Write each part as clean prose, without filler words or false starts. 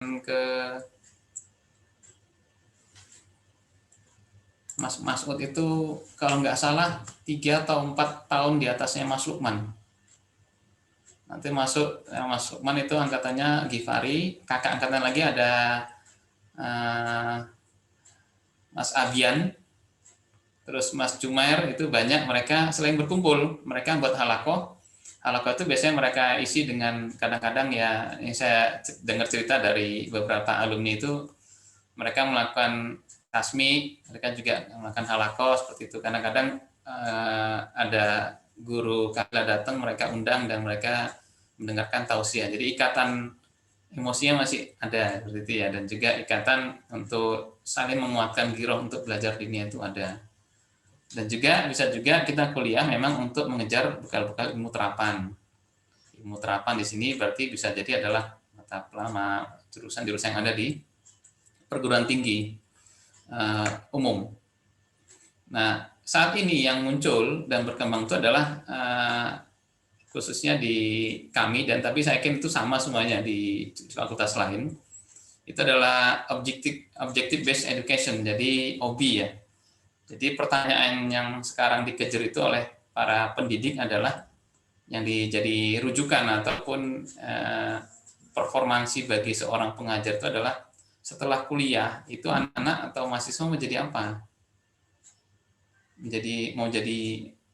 ke Mas Masud itu kalau nggak salah 3 atau 4 tahun di atasnya Mas Lukman. Nanti masuk Mas Lukman itu angkatannya Givari, kakak angkatan lagi ada uh, Mas Abian, terus Mas Jumair, itu banyak mereka selain berkumpul, mereka buat halakoh. Halakoh itu biasanya mereka isi dengan kadang-kadang ya, yang saya dengar cerita dari beberapa alumni itu, mereka melakukan tasmi, mereka juga melakukan halakoh seperti itu. Kadang-kadang ada guru kafila datang, mereka undang dan mereka mendengarkan tausiah. Jadi ikatan emosinya masih ada seperti itu ya, dan juga ikatan untuk saling menguatkan giroh untuk belajar diniyah itu ada. Dan juga bisa juga kita kuliah memang untuk mengejar bekal-bekal ilmu terapan. Ilmu terapan di sini berarti bisa jadi adalah mata pelama, jurusan-jurusan yang ada di perguruan tinggi umum. Nah, saat ini yang muncul dan berkembang itu adalah khususnya di kami, dan tapi saya yakin itu sama semuanya di fakultas lain, itu adalah objective based education, jadi OB ya. Jadi pertanyaan yang sekarang dikejar itu oleh para pendidik adalah yang jadi rujukan ataupun performansi bagi seorang pengajar itu adalah setelah kuliah itu anak-anak atau mahasiswa menjadi apa? Mau jadi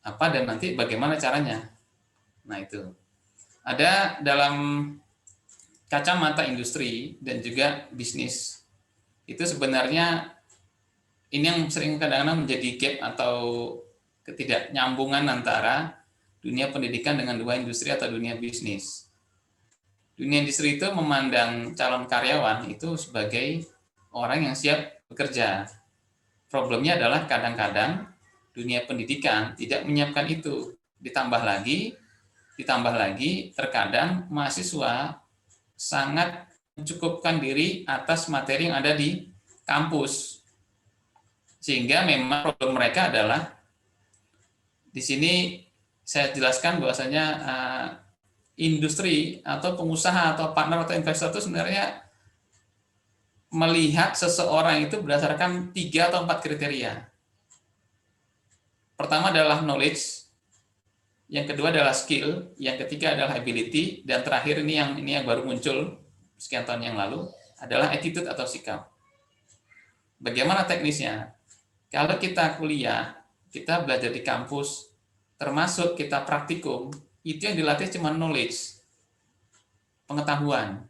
apa dan nanti bagaimana caranya? Nah, itu. Ada dalam kacamata industri dan juga bisnis. Itu sebenarnya ini yang sering kadang-kadang menjadi gap atau ketidaknyambungan antara dunia pendidikan dengan dua industri atau dunia bisnis. Dunia industri itu memandang calon karyawan itu sebagai orang yang siap bekerja. Problemnya adalah kadang-kadang dunia pendidikan tidak menyiapkan itu. Ditambah lagi, terkadang mahasiswa sangat mencukupkan diri atas materi yang ada di kampus. Sehingga memang problem mereka adalah di sini saya jelaskan bahwasanya industri atau pengusaha atau partner atau investor itu sebenarnya melihat seseorang itu berdasarkan 3 atau 4 kriteria. Pertama adalah knowledge, yang kedua adalah skill, yang ketiga adalah ability, dan terakhir ini yang baru muncul sekian tahun yang lalu adalah attitude atau sikap. Bagaimana teknisnya? Kalau kita kuliah, kita belajar di kampus, termasuk kita praktikum, itu yang dilatih cuma knowledge, pengetahuan.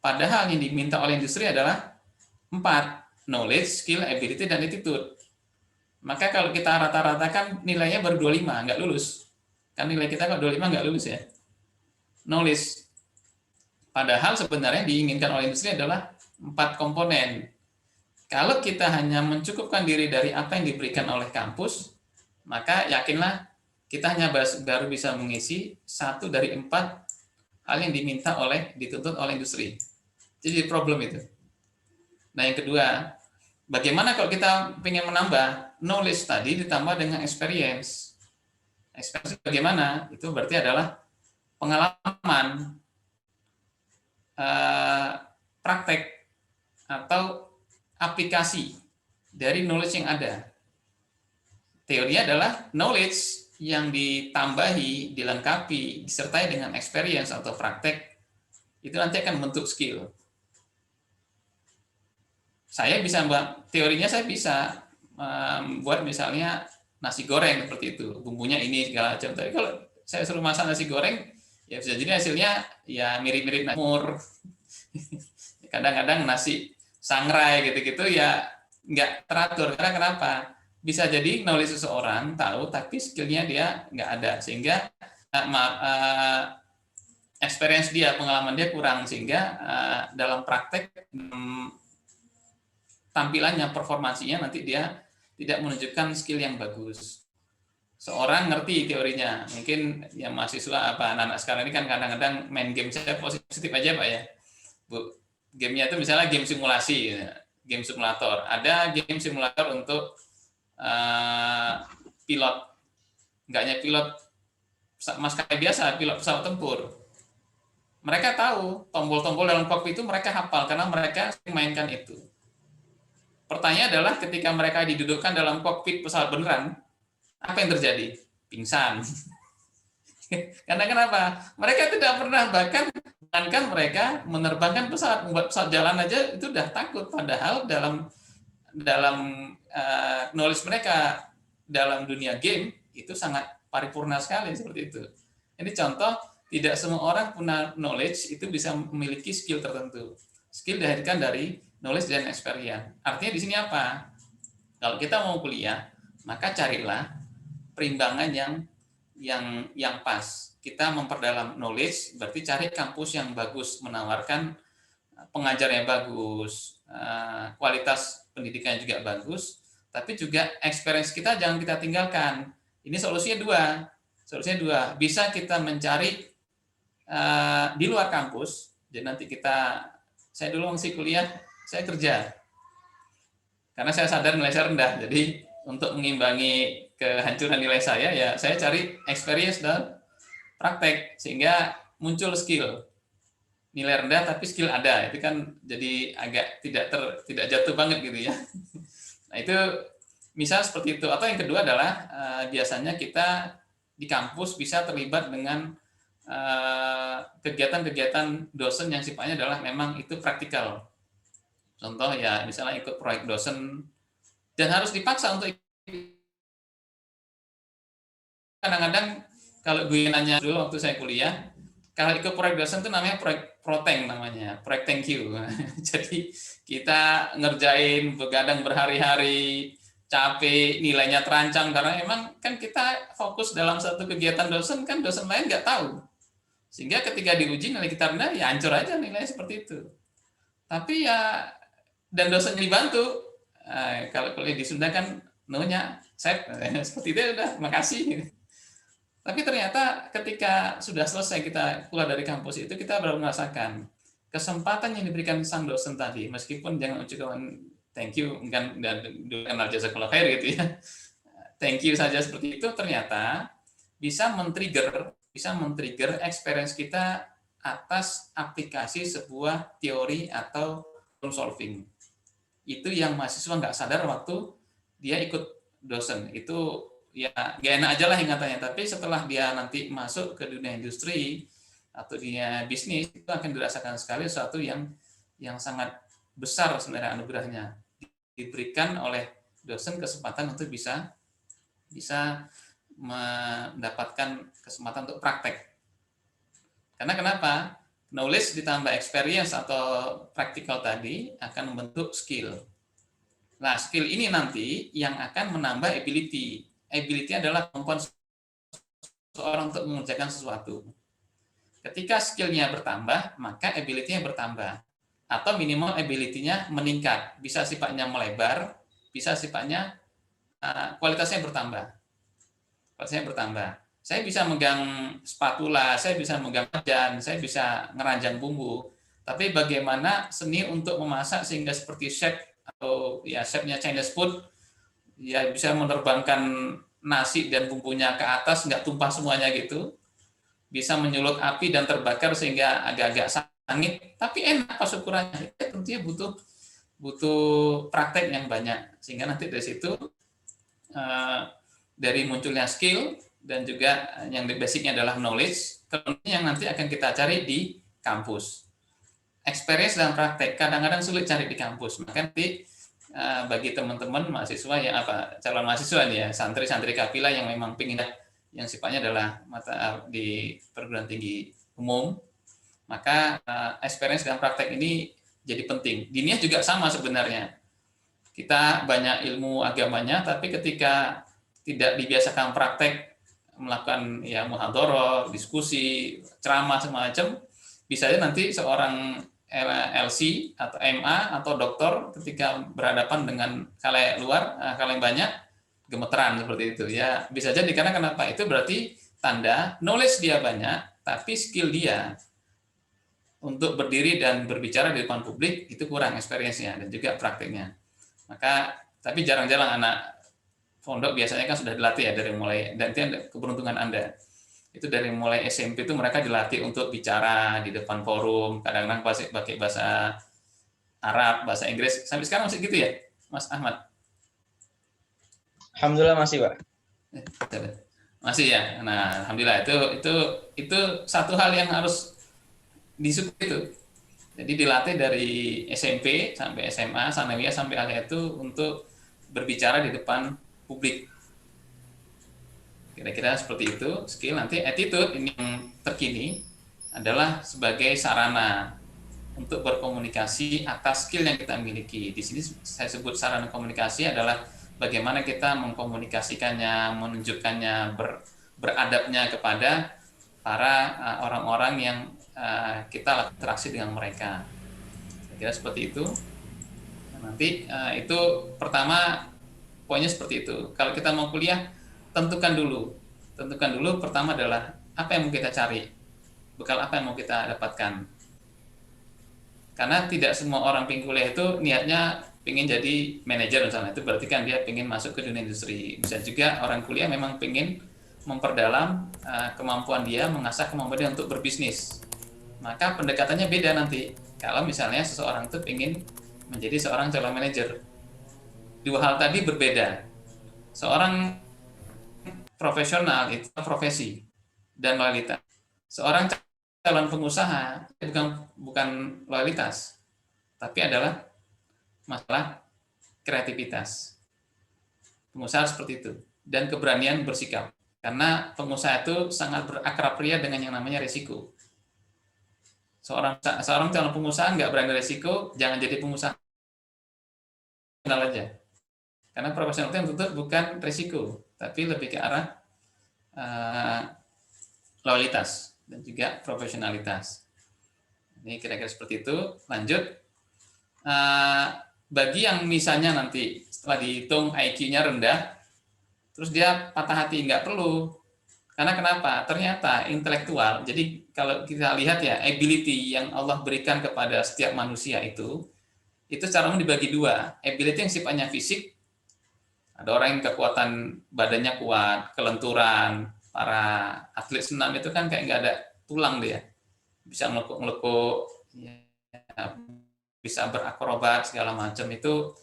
Padahal yang diminta oleh industri adalah 4, knowledge, skill, ability, dan attitude. Maka kalau kita rata-ratakan nilainya baru 25, nggak lulus. Kan nilai kita kalau 25 nggak lulus ya. Knowledge. Padahal sebenarnya diinginkan oleh industri adalah 4 komponen. Kalau kita hanya mencukupkan diri dari apa yang diberikan oleh kampus, maka yakinlah kita hanya baru bisa mengisi 1 dari 4 hal yang dituntut oleh industri. Jadi problem itu. Nah, yang kedua, bagaimana kalau kita ingin menambah knowledge tadi ditambah dengan experience? Experience bagaimana? Itu berarti adalah pengalaman, praktek, atau aplikasi dari knowledge yang ada. Teorinya adalah knowledge yang ditambahi, dilengkapi, disertai dengan experience atau praktek, itu nanti akan membentuk skill. Saya bisa teorinya saya bisa buat misalnya nasi goreng seperti itu, bumbunya ini segala macam. Tapi kalau saya suruh masak nasi goreng, ya bisa jadi hasilnya ya mirip-mirip nasi mur. Kadang-kadang nasi sangrai gitu-gitu ya nggak teratur. Karena kenapa? Bisa jadi knowledge seseorang tahu, tapi skillnya dia nggak ada, sehingga experience dia, pengalaman dia kurang, sehingga dalam praktek tampilannya, performansinya nanti dia tidak menunjukkan skill yang bagus. Seorang ngerti teorinya, mungkin yang mahasiswa anak-anak sekarang ini kan kadang-kadang main game, saya positif aja Pak ya, Bu. Gamenya itu misalnya game simulasi, game simulator. Ada game simulator untuk pilot, nggak hanya pilot maskapai biasa, pilot pesawat tempur. Mereka tahu tombol-tombol dalam kokpit itu mereka hafal karena mereka sering mainkan itu. Pertanyaan adalah ketika mereka didudukkan dalam kokpit pesawat beneran, apa yang terjadi? Pingsan. Karena kenapa? Mereka tidak pernah, bahkan mereka menerbangkan pesawat, membuat pesawat jalan aja itu udah takut. Padahal dalam dalam knowledge mereka dalam dunia game itu sangat paripurna sekali seperti itu. Ini contoh, tidak semua orang punya knowledge itu bisa memiliki skill tertentu. Skill dihadirkan dari knowledge dan experience. Artinya di sini apa? Kalau kita mau kuliah, maka carilah perimbangan yang pas. Kita memperdalam knowledge, berarti cari kampus yang bagus, menawarkan pengajarnya bagus, kualitas pendidikan juga bagus, tapi juga experience kita jangan kita tinggalkan. Ini solusinya dua. Bisa kita mencari di luar kampus. Jadi nanti saya dulu masih kuliah, saya kerja. Karena saya sadar nilai saya rendah. Jadi untuk mengimbangi kehancuran nilai saya, ya saya cari experience dan praktek sehingga muncul skill. Nilai rendah tapi skill ada, itu kan jadi agak tidak jatuh banget gitu ya. Nah itu misal seperti itu. Atau yang kedua adalah biasanya kita di kampus bisa terlibat dengan kegiatan-kegiatan dosen yang sifatnya adalah memang itu praktikal. Contoh ya misalnya ikut proyek dosen dan harus dipaksa untuk kadang-kadang kalau gue nanya dulu waktu saya kuliah, kalau ikut proyek dosen itu namanya proyek proteng namanya, proyek thank you. Jadi kita ngerjain begadang berhari-hari, capek, nilainya terancang karena emang kan kita fokus dalam satu kegiatan dosen kan dosen lain nggak tahu. Sehingga ketika diuji nilai kita rendah ya hancur aja nilai seperti itu. Tapi ya dan dosennya dibantu. Kalau kuliah di Sunda kan nunya seperti itu udah makasih. Tapi ternyata ketika sudah selesai kita keluar dari kampus itu kita baru merasakan kesempatan yang diberikan sang dosen tadi, meskipun jangan ucapkan thank you dan kenal jasa kalau khair gitu ya. Thank you saja seperti itu ternyata bisa men-trigger experience kita atas aplikasi sebuah teori atau problem solving. Itu yang mahasiswa nggak sadar waktu dia ikut dosen. Itu ya gak enak aja lah ingatannya, tapi setelah dia nanti masuk ke dunia industri atau dunia bisnis itu akan dirasakan sekali sesuatu yang sangat besar sebenarnya anugerahnya, diberikan oleh dosen kesempatan untuk bisa mendapatkan kesempatan untuk praktek. Karena kenapa? Knowledge ditambah experience atau practical tadi akan membentuk skill. Nah, skill ini nanti yang akan menambah ability. Ability adalah kemampuan seorang untuk mengerjakan sesuatu. Ketika skillnya bertambah, maka ability-nya bertambah. Atau minimal ability-nya meningkat. Bisa sifatnya melebar, bisa sifatnya kualitasnya bertambah. Saya bisa megang spatula, saya bisa megang wajan, saya bisa ngeranjang bumbu. Tapi bagaimana seni untuk memasak sehingga seperti chef atau ya chefnya Chinese food, ya bisa menerbangkan nasi dan bumbunya ke atas, nggak tumpah semuanya gitu. Bisa menyulut api dan terbakar sehingga agak-agak sangit, tapi enak pas ukurannya. Itu tentunya butuh praktek yang banyak. Sehingga nanti dari situ dari munculnya skill dan juga yang basicnya adalah knowledge, yang nanti akan kita cari di kampus. Experience dan praktek kadang-kadang sulit cari di kampus, maka nanti bagi teman-teman mahasiswa yang calon mahasiswa nih ya, santri-santri Kapila yang memang pingin yang sifatnya adalah mata di perguruan tinggi umum, maka experience dan praktek ini jadi penting. Diniyah juga sama sebenarnya. Kita banyak ilmu agamanya, tapi ketika tidak dibiasakan praktek, melakukan ya muhadharah, diskusi, ceramah semacam, bisa aja nanti seorang LC atau MA atau doktor ketika berhadapan dengan khalayak luar, khalayak banyak, gemeteran seperti itu ya. Bisa jadi karena kenapa? Itu berarti tanda knowledge dia banyak, tapi skill dia untuk berdiri dan berbicara di depan publik itu kurang experience-nya dan juga prakteknya. Maka tapi jarang-jarang anak pondok biasanya kan sudah dilatih ya dari mulai, dan itu keberuntungan Anda. Itu dari mulai SMP itu mereka dilatih untuk bicara di depan forum, kadang-kadang pakai bahasa Arab, bahasa Inggris. Sampai sekarang masih gitu ya, Mas Ahmad? Alhamdulillah masih, Pak. Masih ya. Nah, alhamdulillah itu satu hal yang harus disukai itu. Jadi dilatih dari SMP sampai SMA, sanawiyah sampai alia itu untuk berbicara di depan publik. Kira-kira seperti itu. Skill nanti attitude ini yang terkini adalah sebagai sarana untuk berkomunikasi atas skill yang kita miliki. Di sini saya sebut sarana komunikasi adalah bagaimana kita mengkomunikasikannya, menunjukkannya, beradabnya kepada para orang-orang yang kita interaksi dengan mereka. Saya kira seperti itu. Nanti itu pertama poinnya seperti itu. Kalau kita mau kuliah, tentukan dulu. Tentukan dulu pertama adalah apa yang mau kita cari, bekal apa yang mau kita dapatkan. Karena tidak semua orang pengen kuliah itu niatnya pengen jadi manajer misalnya, itu berarti kan dia pengen masuk ke dunia industri. Bisa juga orang kuliah memang pengen memperdalam kemampuan dia, mengasah kemampuan dia untuk berbisnis. Maka pendekatannya beda nanti. Kalau misalnya seseorang itu pengen menjadi seorang calon manajer, dua hal tadi berbeda. Seorang profesional itu profesi dan loyalitas. Seorang calon pengusaha bukan loyalitas, tapi adalah masalah kreativitas. Pengusaha seperti itu dan keberanian bersikap. Karena pengusaha itu sangat berakrab dengan yang namanya risiko. Seorang calon pengusaha nggak berani risiko, jangan jadi pengusaha aja. Karena profesional itu tentu bukan risiko, tapi lebih ke arah loyalitas dan juga profesionalitas. Ini kira-kira seperti itu. Lanjut, bagi yang misalnya nanti setelah dihitung IQ-nya rendah, terus dia patah hati, nggak perlu. Karena kenapa? Ternyata intelektual. Jadi kalau kita lihat ya, ability yang Allah berikan kepada setiap manusia itu secara umum dibagi dua. Ability yang sifatnya fisik, ada orang yang kekuatan badannya kuat, kelenturan, para atlet senam itu kan kayak nggak ada tulang dia, bisa ngelukuk-ngelukuk, ya, bisa berakrobat segala macam itu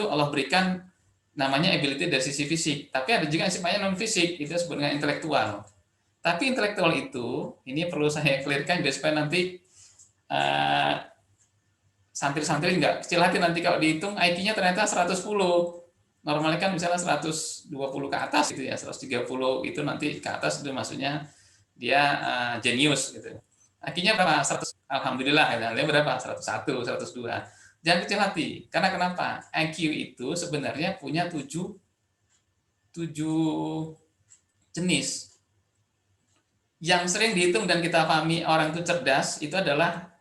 Allah berikan namanya ability dari sisi fisik. Tapi ada juga yang sifatnya non fisik, itu disebut dengan intelektual. Tapi intelektual itu, ini perlu saya clearkan biar supaya nanti santri-santri nggak kecil hati nanti kalau dihitung IQ-nya ternyata 110. Normalnya kan misalnya 120 ke atas gitu ya, 130 itu nanti ke atas itu maksudnya dia jenius gitu. IQ-nya berapa? 100. Alhamdulillah, dia berapa? 101, 102. Jangan kecil hati. Karena kenapa? IQ itu sebenarnya punya 7 jenis. Yang sering dihitung dan kita pahami orang itu cerdas itu adalah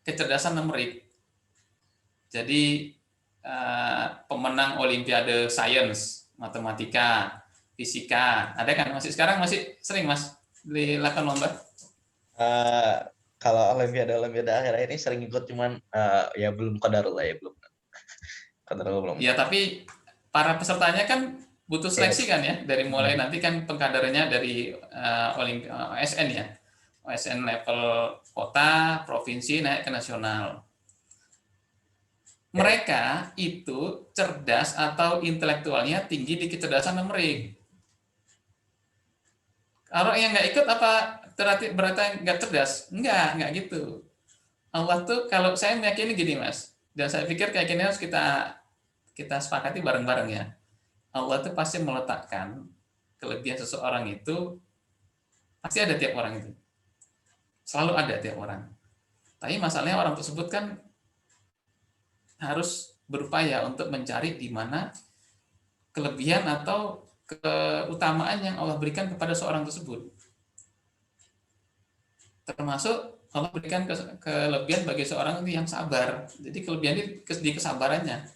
kecerdasan numerik. Jadi pemenang Olimpiade Sains, Matematika, Fisika, ada kan? Sekarang masih sering Mas dilakukan lomba? Kalau Olimpiade akhir-akhir ini sering ikut, cuman ya belum qadarullah ya, belum. Qadarullah belum. Ya, tapi para pesertanya kan butuh seleksi kan ya, dari mulai nanti kan pengkaderannya dari OSN ya, OSN level kota, provinsi, naik ke nasional. Mereka itu cerdas atau intelektualnya tinggi di kecerdasan numerik. Kalau yang nggak ikut apa berarti nggak cerdas? Nggak gitu. Allah tuh kalau saya meyakini gini Mas, dan saya pikir keyakinan harus kita sepakati bareng-bareng ya. Allah tuh pasti meletakkan kelebihan seseorang itu pasti ada tiap orang itu. Selalu ada tiap orang. Tapi masalahnya orang tersebut kan harus berupaya untuk mencari di mana kelebihan atau keutamaan yang Allah berikan kepada seorang tersebut. Termasuk Allah berikan kelebihan bagi seorang yang sabar. Jadi kelebihan di kesabarannya.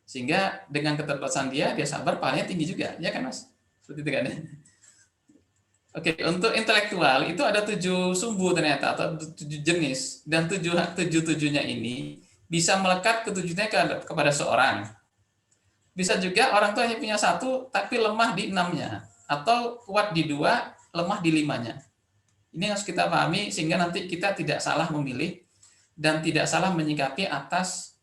Sehingga dengan keterbatasan dia sabar, pahalanya tinggi juga. Ya kan Mas? Seperti itu kan ya? Oke, untuk intelektual itu ada 7 sumbu ternyata, atau 7 jenis. Dan 7-7-nya ini bisa melekat ketujuhnya kepada seorang. Bisa juga orang tuh hanya punya 1 tapi lemah di 6-nya, atau kuat di 2 lemah di 5-nya. Ini harus kita pahami sehingga nanti kita tidak salah memilih dan tidak salah menyikapi atas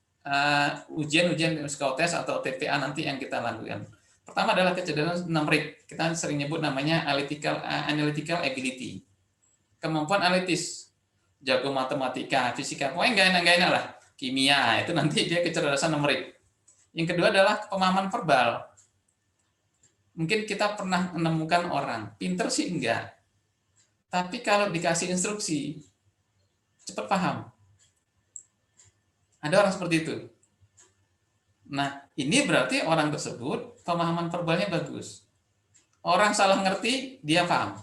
ujian-ujian psikotes atau TPA nanti yang kita lakukan. Pertama adalah kecerdasan numerik. Kita sering nyebut namanya analytical ability. Kemampuan analitis. Jago matematika, fisika, pokoknya nggak enak lah. Kimia, itu nanti dia kecerdasan numerik. Yang kedua adalah pemahaman verbal. Mungkin kita pernah menemukan orang, pinter sih enggak. Tapi kalau dikasih instruksi, cepat paham. Ada orang seperti itu. Nah, ini berarti orang tersebut pemahaman verbalnya bagus. Orang salah ngerti, dia paham.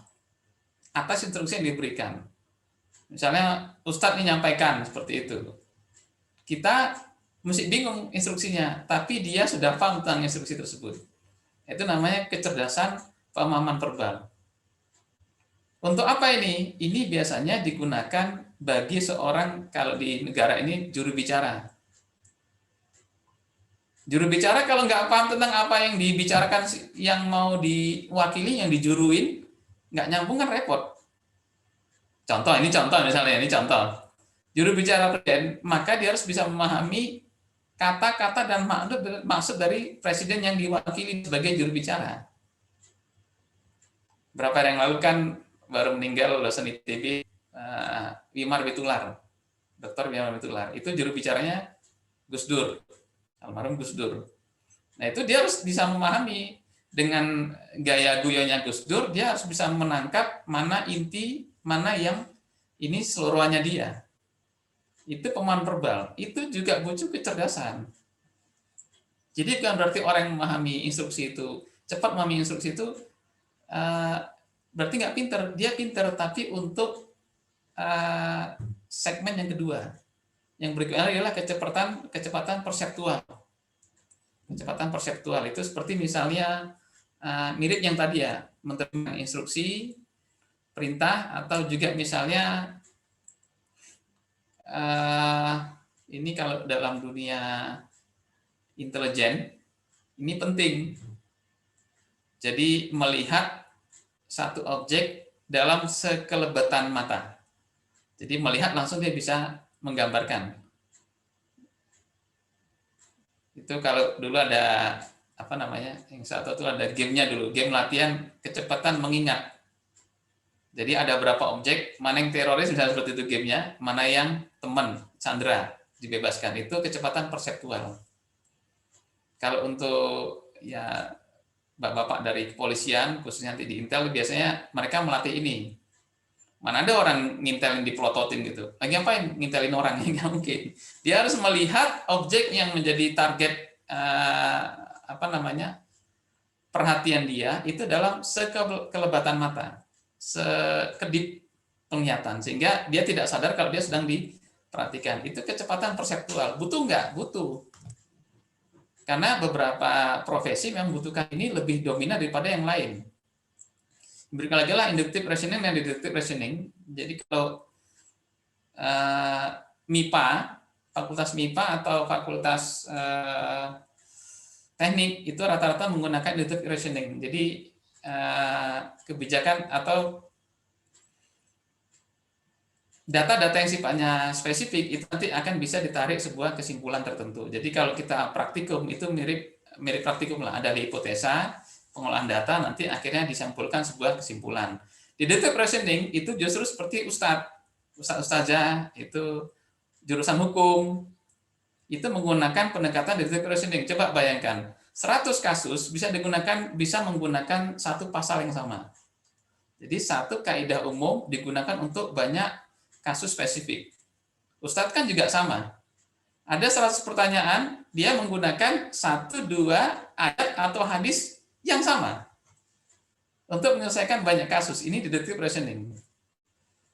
Atas instruksi yang diberikan. Misalnya, Ustadz menyampaikan seperti itu. Kita mesti bingung instruksinya, tapi dia sudah paham tentang instruksi tersebut. Itu namanya kecerdasan pemahaman verbal. Untuk apa ini? Ini biasanya digunakan bagi seorang, kalau di negara ini, juru bicara. Juru bicara kalau nggak paham tentang apa yang dibicarakan, yang mau diwakili, yang dijuruin, nggak nyambung kan repot. Ini contoh misalnya, ini contoh. Juru bicara presiden, maka dia harus bisa memahami kata-kata dan maksud dari presiden yang diwakili sebagai juru bicara. Berapa hari yang lalu kan baru meninggal lulusan ITB, Wimar Witular, Dr. Wimar Witular. Itu juru bicaranya Gus Dur, almarhum Gus Dur. Nah itu dia harus bisa memahami dengan gaya guyonya Gus Dur, dia harus bisa menangkap mana inti, mana yang ini seluruhannya dia. Itu pemahaman verbal. Itu juga butuh kecerdasan. Jadi bukan berarti orang yang memahami instruksi itu, cepat memahami instruksi itu, berarti nggak pinter. Dia pinter, tapi untuk segmen yang kedua. Yang berikutnya adalah kecepatan perseptual. Kecepatan perseptual itu seperti misalnya mirip yang tadi ya, menerima instruksi, perintah, atau juga misalnya ini kalau dalam dunia intelijen ini penting. Jadi melihat satu objek dalam sekelebatan mata. Jadi melihat langsung dia bisa menggambarkan. Itu kalau dulu ada apa namanya? Yang satu itu ada gamenya dulu, game latihan kecepatan mengingat. Jadi ada berapa objek, mana yang teroris misalnya seperti itu gamenya, mana yang teman, Sandra dibebaskan, itu kecepatan perseptual. Kalau untuk ya bapak-bapak dari kepolisian, khususnya nanti di Intel, biasanya mereka melatih ini. Mana ada orang ngintelin dipelototin gitu. Lagi apa yang ngintelin orang? Nggak mungkin. Dia harus melihat objek yang menjadi target perhatian dia itu dalam sekelebatan mata, sekedip penglihatan, sehingga dia tidak sadar kalau dia sedang diperhatikan. Itu kecepatan perseptual. Butuh nggak? Butuh. Karena beberapa profesi memang membutuhkan ini lebih dominan daripada yang lain. Berikut lagi lah inductive reasoning dan deductive reasoning. Jadi kalau MIPA, fakultas MIPA atau fakultas teknik itu rata-rata menggunakan inductive reasoning. Jadi kebijakan atau data-data yang sifatnya spesifik itu nanti akan bisa ditarik sebuah kesimpulan tertentu. Jadi kalau kita praktikum itu mirip praktikum lah, ada hipotesa, pengolahan data, nanti akhirnya disimpulkan sebuah kesimpulan. Di deductive reasoning itu justru seperti ustazah itu jurusan hukum itu menggunakan pendekatan deductive reasoning. Coba bayangkan 100 kasus bisa menggunakan satu pasal yang sama. Jadi satu kaidah umum digunakan untuk banyak kasus spesifik. Ustadz kan juga sama. Ada 100 pertanyaan, dia menggunakan 1-2 ayat atau hadis yang sama untuk menyelesaikan banyak kasus. Ini deductive reasoning.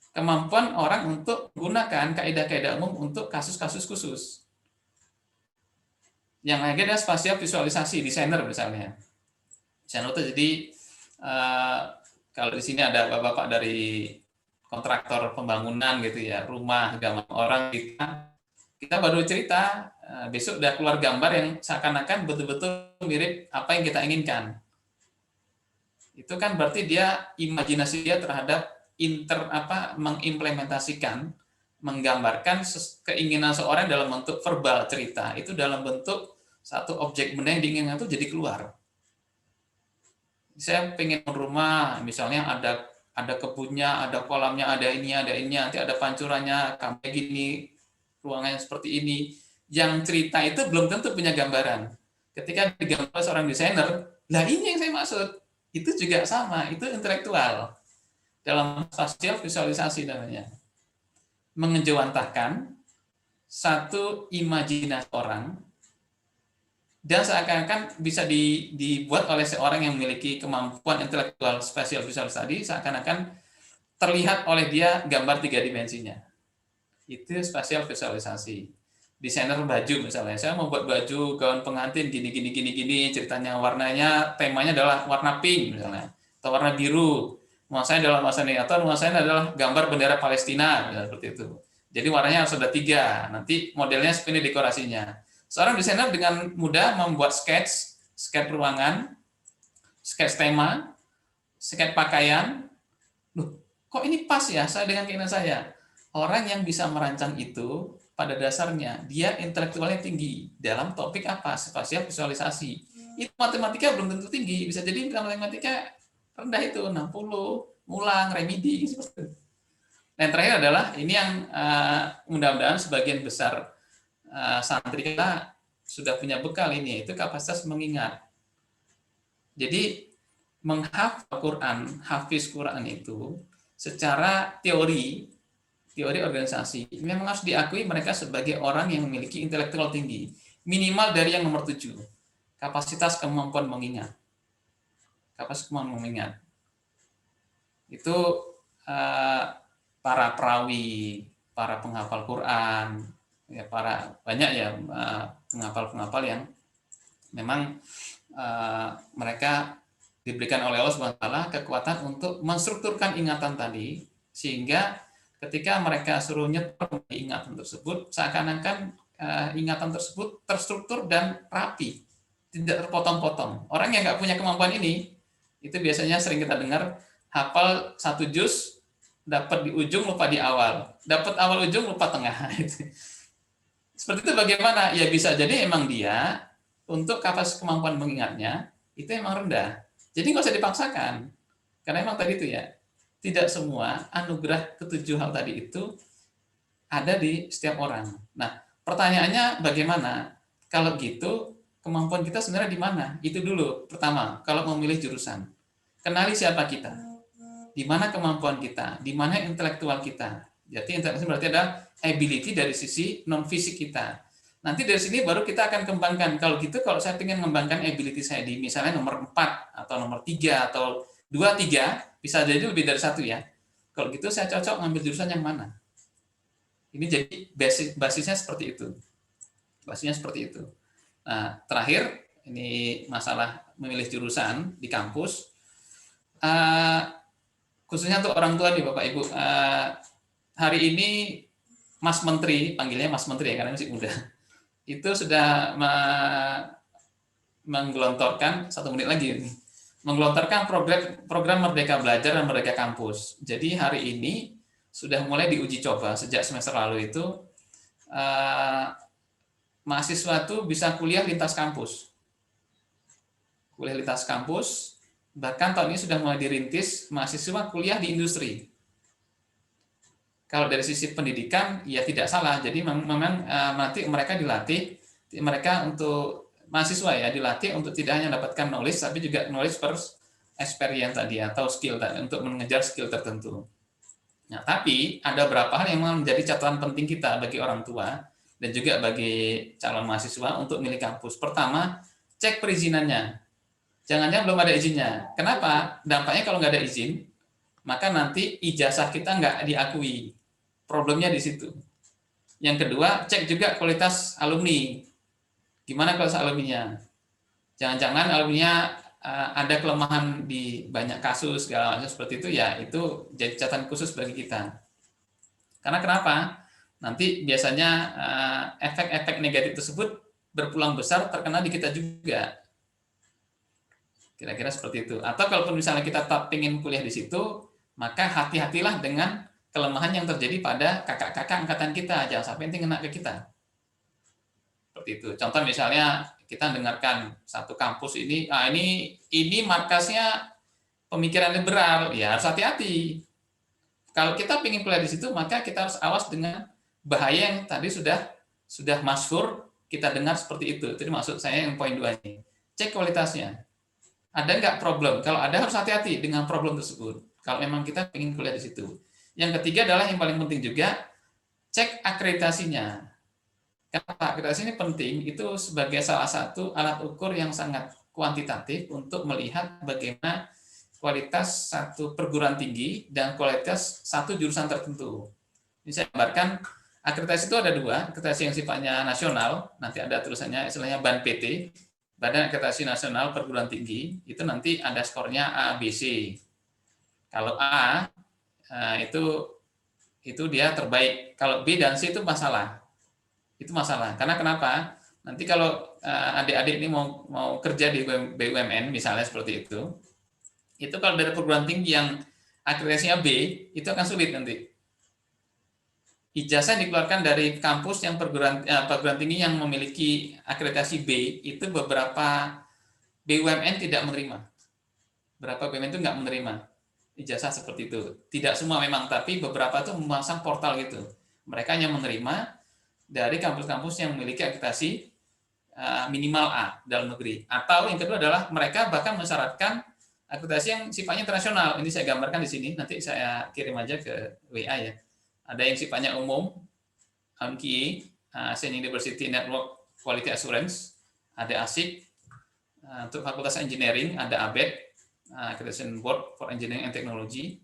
Kemampuan orang untuk menggunakan kaidah-kaidah umum untuk kasus-kasus khusus. Yang lagi ada spasial visualisasi, desainer misalnya. Desainer itu jadi kalau di sini ada bapak-bapak dari kontraktor pembangunan gitu ya, rumah, gambar orang, kita baru cerita, besok udah keluar gambar yang seakan-akan betul-betul mirip apa yang kita inginkan. Itu kan berarti dia imajinasi dia terhadap mengimplementasikan, menggambarkan keinginan seorang dalam bentuk verbal cerita, itu dalam bentuk satu objek benda yang diinginkan itu jadi keluar. Saya pengen rumah, misalnya ada kebunnya, ada kolamnya, ada ini, nanti ada pancurannya, kayak gini, ruangannya seperti ini. Yang cerita itu belum tentu punya gambaran. Ketika digambar seorang desainer, lah ini yang saya maksud. Itu juga sama, itu intelektual. Dalam spasial visualisasi namanya. Mengejawantahkan satu imajinasi orang dan seakan-akan bisa dibuat oleh seorang yang memiliki kemampuan intelektual spasial visualisasi, seakan-akan terlihat oleh dia gambar 3 dimensinya. Itu spasial visualisasi. Desainer baju misalnya, saya mau buat baju gaun pengantin gini, ceritanya warnanya, temanya adalah warna pink misalnya, atau warna biru. Nuansanya adalah nuansa atau nuansanya adalah gambar bendera Palestina, seperti itu. Jadi warnanya harus ada 3, nanti modelnya seperti dekorasinya. Seorang desainer dengan mudah membuat sketch ruangan, sketch tema, sketch pakaian. Loh, kok ini pas ya saya dengan keinginan saya? Orang yang bisa merancang itu pada dasarnya dia intelektualnya tinggi dalam topik apa? Spasial visualisasi. Itu matematika belum tentu tinggi, bisa jadi matematika rendah itu 60, ngulang, remedi seperti itu. Nah, yang terakhir adalah ini yang mudah-mudahan sebagian besar santri kita sudah punya bekal ini, itu kapasitas mengingat. Jadi menghafal Quran, hafiz Quran itu secara teori organisasi memang harus diakui mereka sebagai orang yang memiliki intelektual tinggi, minimal dari yang nomor 7, kapasitas kemampuan mengingat. Itu para perawi, para penghafal Quran, ya banyak ya penghafal yang memang mereka diberikan oleh Allah SWT kekuatan untuk menstrukturkan ingatan tadi, sehingga ketika mereka suruh nyetor ingatan tersebut, seakan-akan ingatan tersebut terstruktur dan rapi, tidak terpotong-potong. Orang yang nggak punya kemampuan ini, itu biasanya sering kita dengar, hafal 1 juz, dapat di ujung lupa di awal, dapat awal ujung lupa tengah. Seperti itu bagaimana? Ya bisa jadi emang dia untuk kapasitas kemampuan mengingatnya itu emang rendah. Jadi nggak usah dipaksakan, karena emang tadi itu ya, tidak semua anugerah ketujuh hal tadi itu ada di setiap orang. Nah, pertanyaannya bagaimana? Kalau gitu, kemampuan kita sebenarnya di mana? Itu dulu. Pertama, kalau memilih jurusan, kenali siapa kita, di mana kemampuan kita, di mana intelektual kita. Jadi intelektual berarti ada ability dari sisi non fisik kita. Nanti dari sini baru kita akan kembangkan. Kalau gitu, kalau saya ingin mengembangkan ability saya di misalnya nomor 4 atau nomor 3 atau 2, 3, bisa jadi lebih dari 1 ya. Kalau gitu saya cocok ngambil jurusan yang mana? Ini jadi basisnya seperti itu. Nah, terakhir ini masalah memilih jurusan di kampus. Khususnya untuk orang tua nih Bapak Ibu. Hari ini Mas Menteri, panggilnya Mas Menteri ya karena masih muda, itu sudah menggelontorkan 1 menit lagi ini, menggelontorkan program Merdeka Belajar dan Merdeka Kampus. Jadi hari ini sudah mulai diuji coba sejak semester lalu itu, mahasiswa itu bisa kuliah lintas kampus. Bahkan tahun ini sudah mulai dirintis mahasiswa kuliah di industri. Kalau dari sisi pendidikan ya tidak salah. Jadi memang nanti mereka dilatih, mereka untuk mahasiswa ya dilatih untuk tidak hanya dapatkan knowledge tapi juga knowledge per experience tadi atau skill untuk mengejar skill tertentu. Nah, tapi ada beberapa hal yang menjadi catatan penting kita bagi orang tua dan juga bagi calon mahasiswa untuk milih kampus. Pertama, cek perizinannya. Jangan-jangan belum ada izinnya. Kenapa? Dampaknya kalau nggak ada izin, maka nanti ijazah kita nggak diakui. Problemnya di situ. Yang kedua, cek juga kualitas alumni. Gimana kualitas alumninya? Jangan-jangan alumninya ada kelemahan di banyak kasus segala macam seperti itu, ya itu jadi catatan khusus bagi kita. Karena kenapa? Nanti biasanya efek-efek negatif tersebut berpulang besar terkena di kita juga. Kira-kira seperti itu. Atau kalaupun misalnya kita tak ingin kuliah di situ, maka hati-hatilah dengan kelemahan yang terjadi pada kakak-kakak angkatan kita. Jangan sampai nanti kena ke kita. Seperti itu. Contoh misalnya kita dengarkan satu kampus ini, ini markasnya pemikiran liberal, ya harus hati-hati. Kalau kita ingin kuliah di situ, maka kita harus awas dengan bahaya yang tadi sudah masyhur kita dengar seperti itu. Jadi maksud saya yang poin 2 ini. Cek kualitasnya. Ada nggak problem? Kalau ada harus hati-hati dengan problem tersebut. Kalau memang kita ingin kuliah di situ. Yang ketiga adalah yang paling penting juga, cek akreditasinya. Kenapa akreditasi ini penting? Itu sebagai salah satu alat ukur yang sangat kuantitatif untuk melihat bagaimana kualitas satu perguruan tinggi dan kualitas satu jurusan tertentu. Ini saya gambarkan, akreditasi itu ada 2, akreditasi yang sifatnya nasional, nanti ada tulisannya istilahnya BAN PT, Badan Akreditasi Nasional Perguruan Tinggi, itu nanti ada skornya A, B, C. Kalau A, itu dia terbaik. Kalau B dan C itu masalah. Itu masalah. Karena kenapa? Nanti kalau adik-adik ini mau kerja di BUMN, misalnya seperti itu kalau dari perguruan tinggi yang akreditasinya B, itu akan sulit nanti. Ijazah yang dikeluarkan dari kampus yang perguruan tinggi yang memiliki akreditasi B, itu beberapa BUMN tidak menerima. Beberapa BUMN itu nggak menerima ijazah seperti itu. Tidak semua memang, tapi beberapa itu memasang portal gitu. Mereka hanya menerima dari kampus-kampus yang memiliki akreditasi minimal A dalam negeri. Atau yang kedua adalah mereka bahkan mensyaratkan akreditasi yang sifatnya internasional. Ini saya gambarkan di sini, nanti saya kirim aja ke WA ya. Ada yang sifatnya umum, ASIC, Asian University Network Quality Assurance, ada ASIC, untuk Fakultas Engineering, ada ABET, Accreditation Board for Engineering and Technology,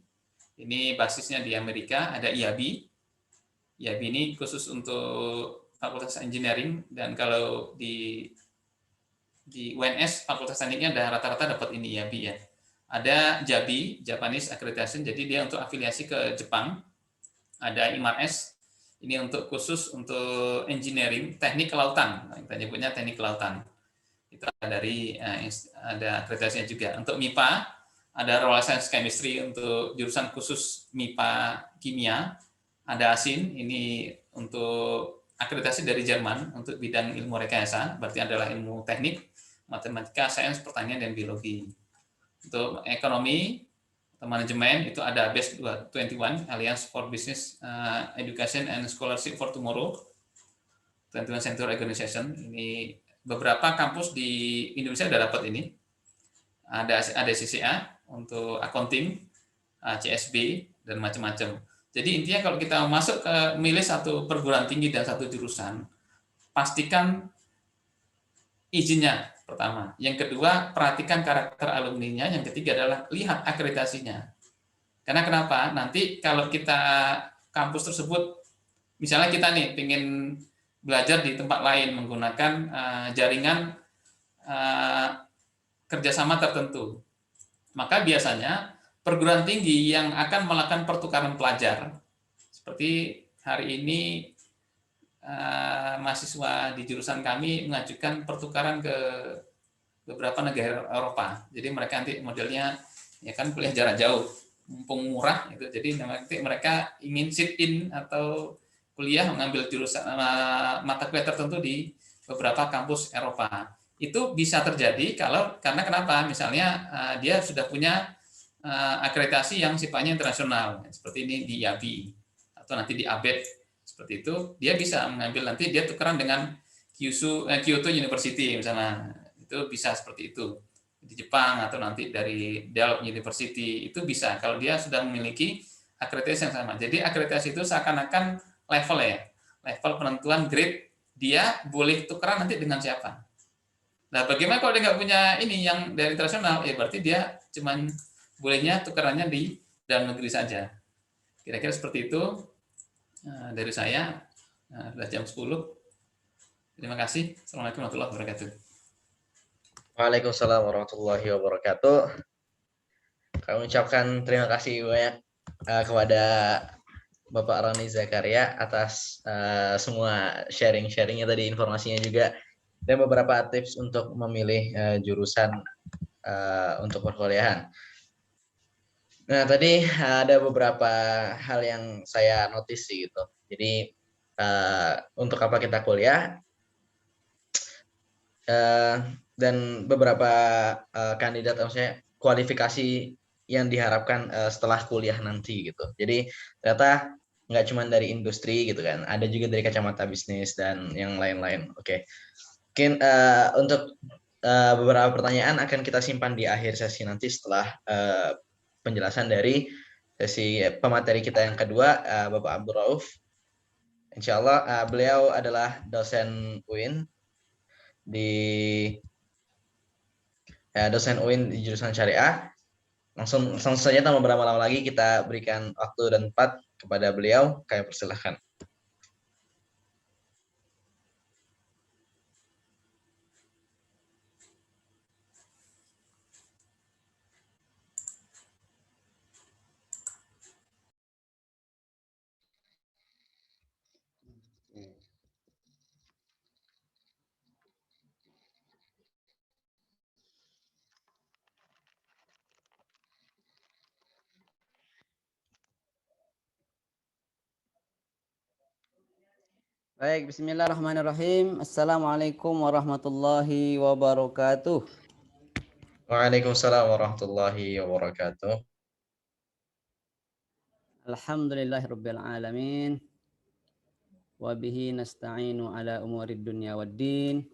ini basisnya di Amerika, ada IAB, IAB ini khusus untuk Fakultas Engineering, dan kalau di UNS Fakultas Tekniknya ada rata-rata dapat ini IAB ya. Ada JABI, Japanese Accreditation, jadi dia untuk afiliasi ke Jepang. Ada IMARS, ini untuk khusus untuk engineering, teknik kelautan, kita nyebutnya teknik kelautan. Itu ada akreditasinya juga. Untuk MIPA, ada Royal Science Chemistry untuk jurusan khusus MIPA kimia. Ada ASIN, ini untuk akreditasi dari Jerman untuk bidang ilmu rekayasa, berarti adalah ilmu teknik, matematika, sains, pertanian, dan biologi. Untuk ekonomi, manajemen itu ada BEST 21, Alliance for Business Education and Scholarship for Tomorrow, 21 Century Organization. Ini beberapa kampus di Indonesia sudah dapat ini. Ada CCA untuk accounting, CSB, dan macam-macam. Jadi intinya kalau kita masuk ke milih satu perguruan tinggi dan satu jurusan, pastikan izinnya pertama. Yang kedua, perhatikan karakter alumninya. Yang ketiga adalah lihat akreditasinya. Karena kenapa? Nanti kalau kita kampus tersebut, misalnya kita nih pengen belajar di tempat lain menggunakan jaringan kerjasama tertentu, maka biasanya perguruan tinggi yang akan melakukan pertukaran pelajar, seperti hari ini mahasiswa di jurusan kami mengajukan pertukaran ke beberapa negara Eropa. Jadi mereka nanti modelnya ya kan kuliah jarak jauh, mumpung murah itu. Jadi nanti mereka ingin sit in atau kuliah mengambil jurusan mata kuliah tertentu di beberapa kampus Eropa. Itu bisa terjadi karena kenapa? Misalnya dia sudah punya akreditasi yang sifatnya internasional, seperti ini di IAB atau nanti di ABET. Seperti itu, dia bisa mengambil, nanti dia tukeran dengan Kyoto University misalnya, itu bisa seperti itu di Jepang, atau nanti dari Delft University, itu bisa kalau dia sudah memiliki akreditasi yang sama. Jadi akreditasi itu seakan-akan level penentuan grade, dia boleh tukeran nanti dengan siapa. Nah, bagaimana kalau dia nggak punya ini yang dari internasional, ya berarti dia cuman bolehnya tukerannya di dalam negeri saja. Kira-kira seperti itu. Dari saya, sudah jam 10. Terima kasih. Assalamualaikum warahmatullahi wabarakatuh. Waalaikumsalam warahmatullahi wabarakatuh. Kami ucapkan terima kasih banyak kepada Bapak Roni Zakaria atas semua sharing-sharingnya tadi, informasinya juga, dan beberapa tips untuk memilih jurusan untuk perkuliahan. Nah, tadi ada beberapa hal yang saya notice sih gitu. Jadi untuk apa kita kuliah dan beberapa kandidat, maksudnya kualifikasi yang diharapkan setelah kuliah nanti gitu. Jadi ternyata nggak cuma dari industri gitu kan, ada juga dari kacamata bisnis dan yang lain-lain. Oke, mungkin untuk beberapa pertanyaan akan kita simpan di akhir sesi nanti setelah penjelasan dari sesi pemateri kita yang kedua, Bapak Abdul Rauf. Insya Allah beliau adalah dosen UIN di dosen UIN di jurusan syariah. Langsung saja tanpa berlama-lama lagi kita berikan waktu dan tempat kepada beliau. Kami persilahkan. Baik, bismillahirrahmanirrahim. Assalamualaikum warahmatullahi wabarakatuh. Waalaikumsalam warahmatullahi wabarakatuh. Alhamdulillahirabbil alamin. Wa bihi nasta'inu ala umurid dunya waddin.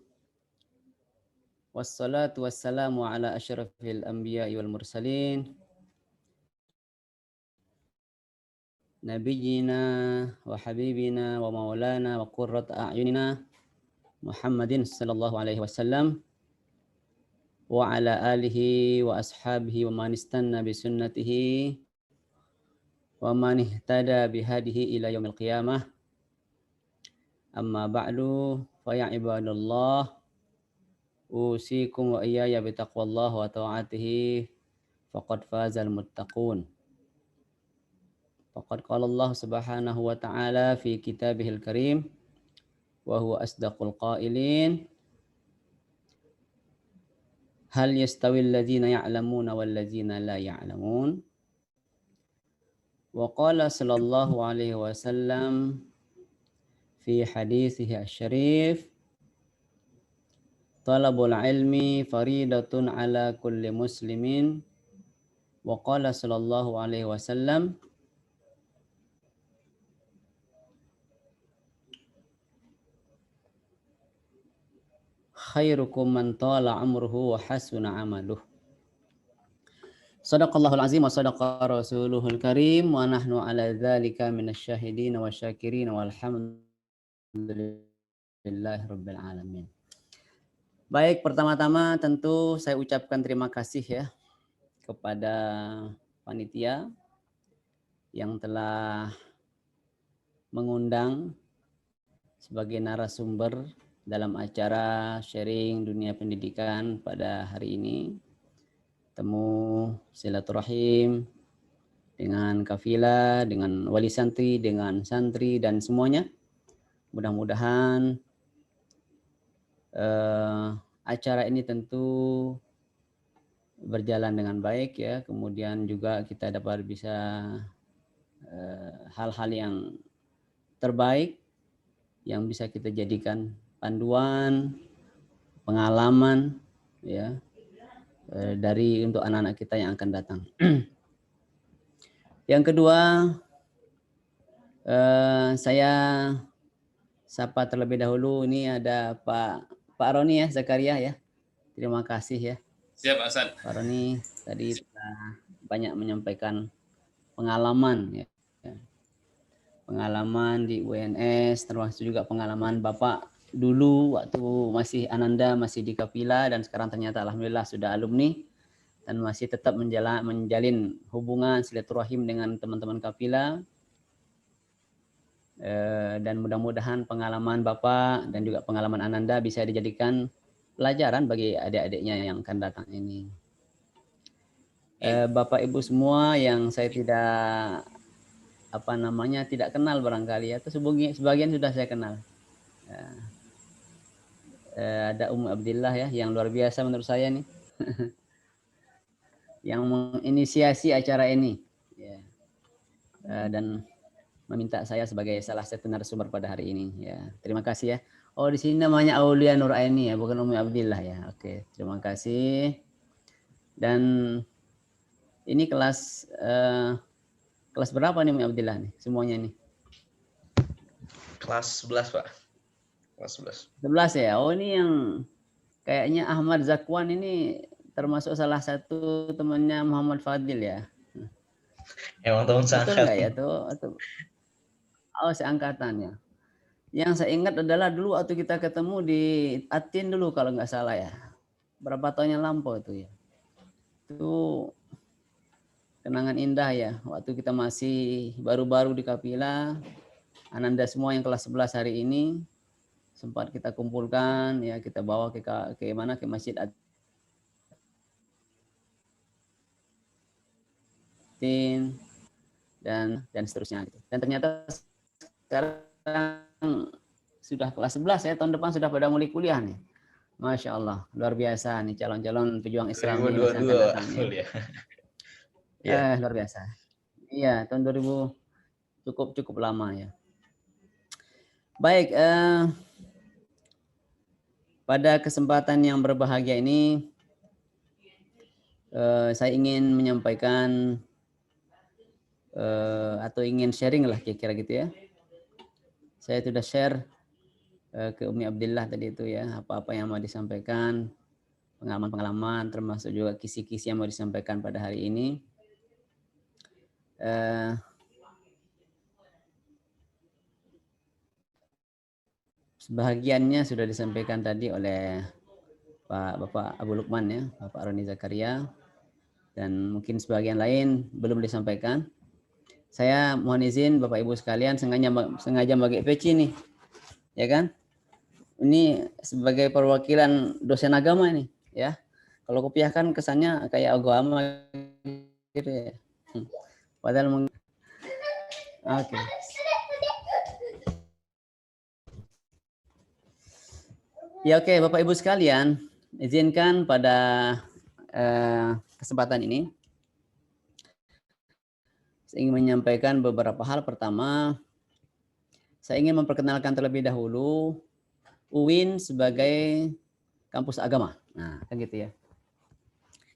Wassalatu wassalamu ala asyrafil anbiya'i wal mursalin. Nabiyyina wa habibina wa maulana wa qurrat a'yunina Muhammadin sallallahu alaihi wasallam wa ala alihi wa ashabihi wa man istanna bi sunnatihi wa man ihtada bihadihi ila yaumil qiyamah. Amma ba'du fa ya ibadallah usikum wa iyaya bitaqwallah wa ta'atihi faqad fazal muttaqun. Faqad qala Allah subhanahu wa ta'ala fi kitabihil karim wa huwa asdaqul qailin hal yastawil ladzina ya'lamuna wal ladzina la ya'lamun. Wa qala sallallahu alaihi wasallam fi hadithihi asy-syarif talabul ilmi faridatun ala kulli muslimin. Wa qala sallallahu alaihi wasallam khairukum man tala amruhu wa hasuna amaluh. Sadaqallahul azim wa sadaqa rasuluhul karim wa nahnu ala dzalika minasyahidin wa syakirin walhamdulillahi rabbil alamin. Baik, pertama-tama tentu saya ucapkan terima kasih ya kepada panitia yang telah mengundang sebagai narasumber dalam acara sharing dunia pendidikan pada hari ini. Temu silaturahim dengan kafilah, dengan wali santri, dengan santri dan semuanya. Mudah-mudahan acara ini tentu berjalan dengan baik ya. Kemudian juga kita dapat bisa hal-hal yang terbaik yang bisa kita jadikan panduan, pengalaman ya dari untuk anak-anak kita yang akan datang. Yang kedua, saya sapa terlebih dahulu, ini ada Pak Roni ya, Zakaria ya. Terima kasih ya. Siap, Hasan. Pak Roni tadi telah banyak menyampaikan pengalaman ya. Pengalaman di UNS, termasuk juga pengalaman Bapak dulu waktu masih Ananda, masih di Kapila, dan sekarang ternyata alhamdulillah sudah alumni dan masih tetap menjalin hubungan silaturahim dengan teman-teman Kapila. Dan mudah-mudahan pengalaman Bapak dan juga pengalaman Ananda bisa dijadikan pelajaran bagi adik-adiknya yang akan datang ini. Bapak Ibu semua yang saya tidak tidak kenal barangkali atau sebagian sudah saya kenal. Ada Ummu Abdillah ya yang luar biasa menurut saya nih. yang menginisiasi acara ini, ya. Dan meminta saya sebagai salah satu narasumber pada hari ini. Ya, terima kasih ya. Oh, di sini namanya Aulia Nuraini ya, bukan Umi Abdillah ya. Oke, terima kasih. Dan ini kelas berapa nih Umi Abdillah nih? Semuanya nih. Kelas 11, Pak. Kelas 11. 11 ya. Oh, ini yang kayaknya Ahmad Zakwan ini termasuk salah satu temannya Muhammad Fadil ya. Emang teman Betul nggak ya seangkatan. tuh? Oh, seangkatannya. Yang saya ingat adalah dulu waktu kita ketemu di Atin dulu kalau nggak salah ya. Berapa tahun yang lampau itu ya. Itu kenangan indah ya. Waktu kita masih baru-baru di Kapila, Ananda semua yang kelas 11 hari ini sempat kita kumpulkan ya, kita bawa ke mana, ke Masjid Atin dan seterusnya gitu. Dan ternyata sekarang sudah kelas 11 ya, tahun depan sudah pada mulai kuliah nih. Masya Allah, luar biasa nih calon-calon pejuang Islam nih masa akan datang nih. Ya. Luar biasa. Iya, tahun 2000 cukup lama ya. Baik, pada kesempatan yang berbahagia ini saya ingin menyampaikan atau ingin sharing lah kira-kira gitu ya. Saya sudah share ke Umi Abdillah tadi itu ya, apa-apa yang mau disampaikan, pengalaman-pengalaman, termasuk juga kisi-kisi yang mau disampaikan pada hari ini. Sebahagiannya sudah disampaikan tadi oleh Bapak Abu Lukman ya, Bapak Roni Zakaria, dan mungkin sebagian lain belum disampaikan. Saya mohon izin Bapak Ibu sekalian, sengaja bagi peci nih, ya kan? Ini sebagai perwakilan dosen agama ini, ya. Kalau kopiah kan kesannya kayak agama gitu ya. Padahal oke. Ya oke, Bapak Ibu sekalian, izinkan pada kesempatan ini saya ingin menyampaikan beberapa hal. Pertama, saya ingin memperkenalkan terlebih dahulu UIN sebagai kampus agama. Nah, kan gitu ya.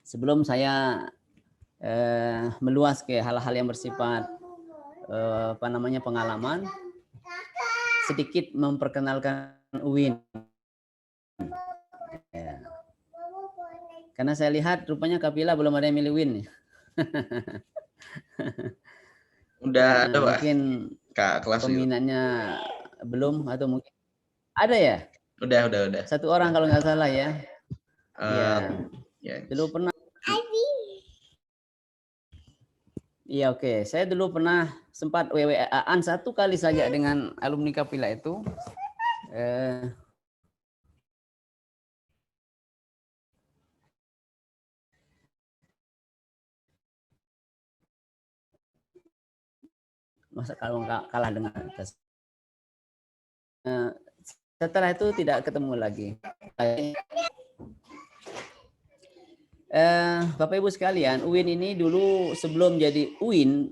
Sebelum saya meluas ke hal-hal yang bersifat pengalaman, sedikit memperkenalkan UIN. Ya. Karena saya lihat rupanya Kapila belum ada yang milih UIN. Udah ada, Pak. Mungkin Kak kelas peminatnya belum atau mungkin ada ya? Udah. Satu orang kalau nggak salah ya. Ya. Dulu pernah. Iya oke. Saya dulu pernah sempat WWA-an satu kali saja dengan alumni Kapila itu. Masa kalau kalah dengan atas. Setelah itu tidak ketemu lagi. Bapak Ibu sekalian, UIN ini dulu sebelum jadi UIN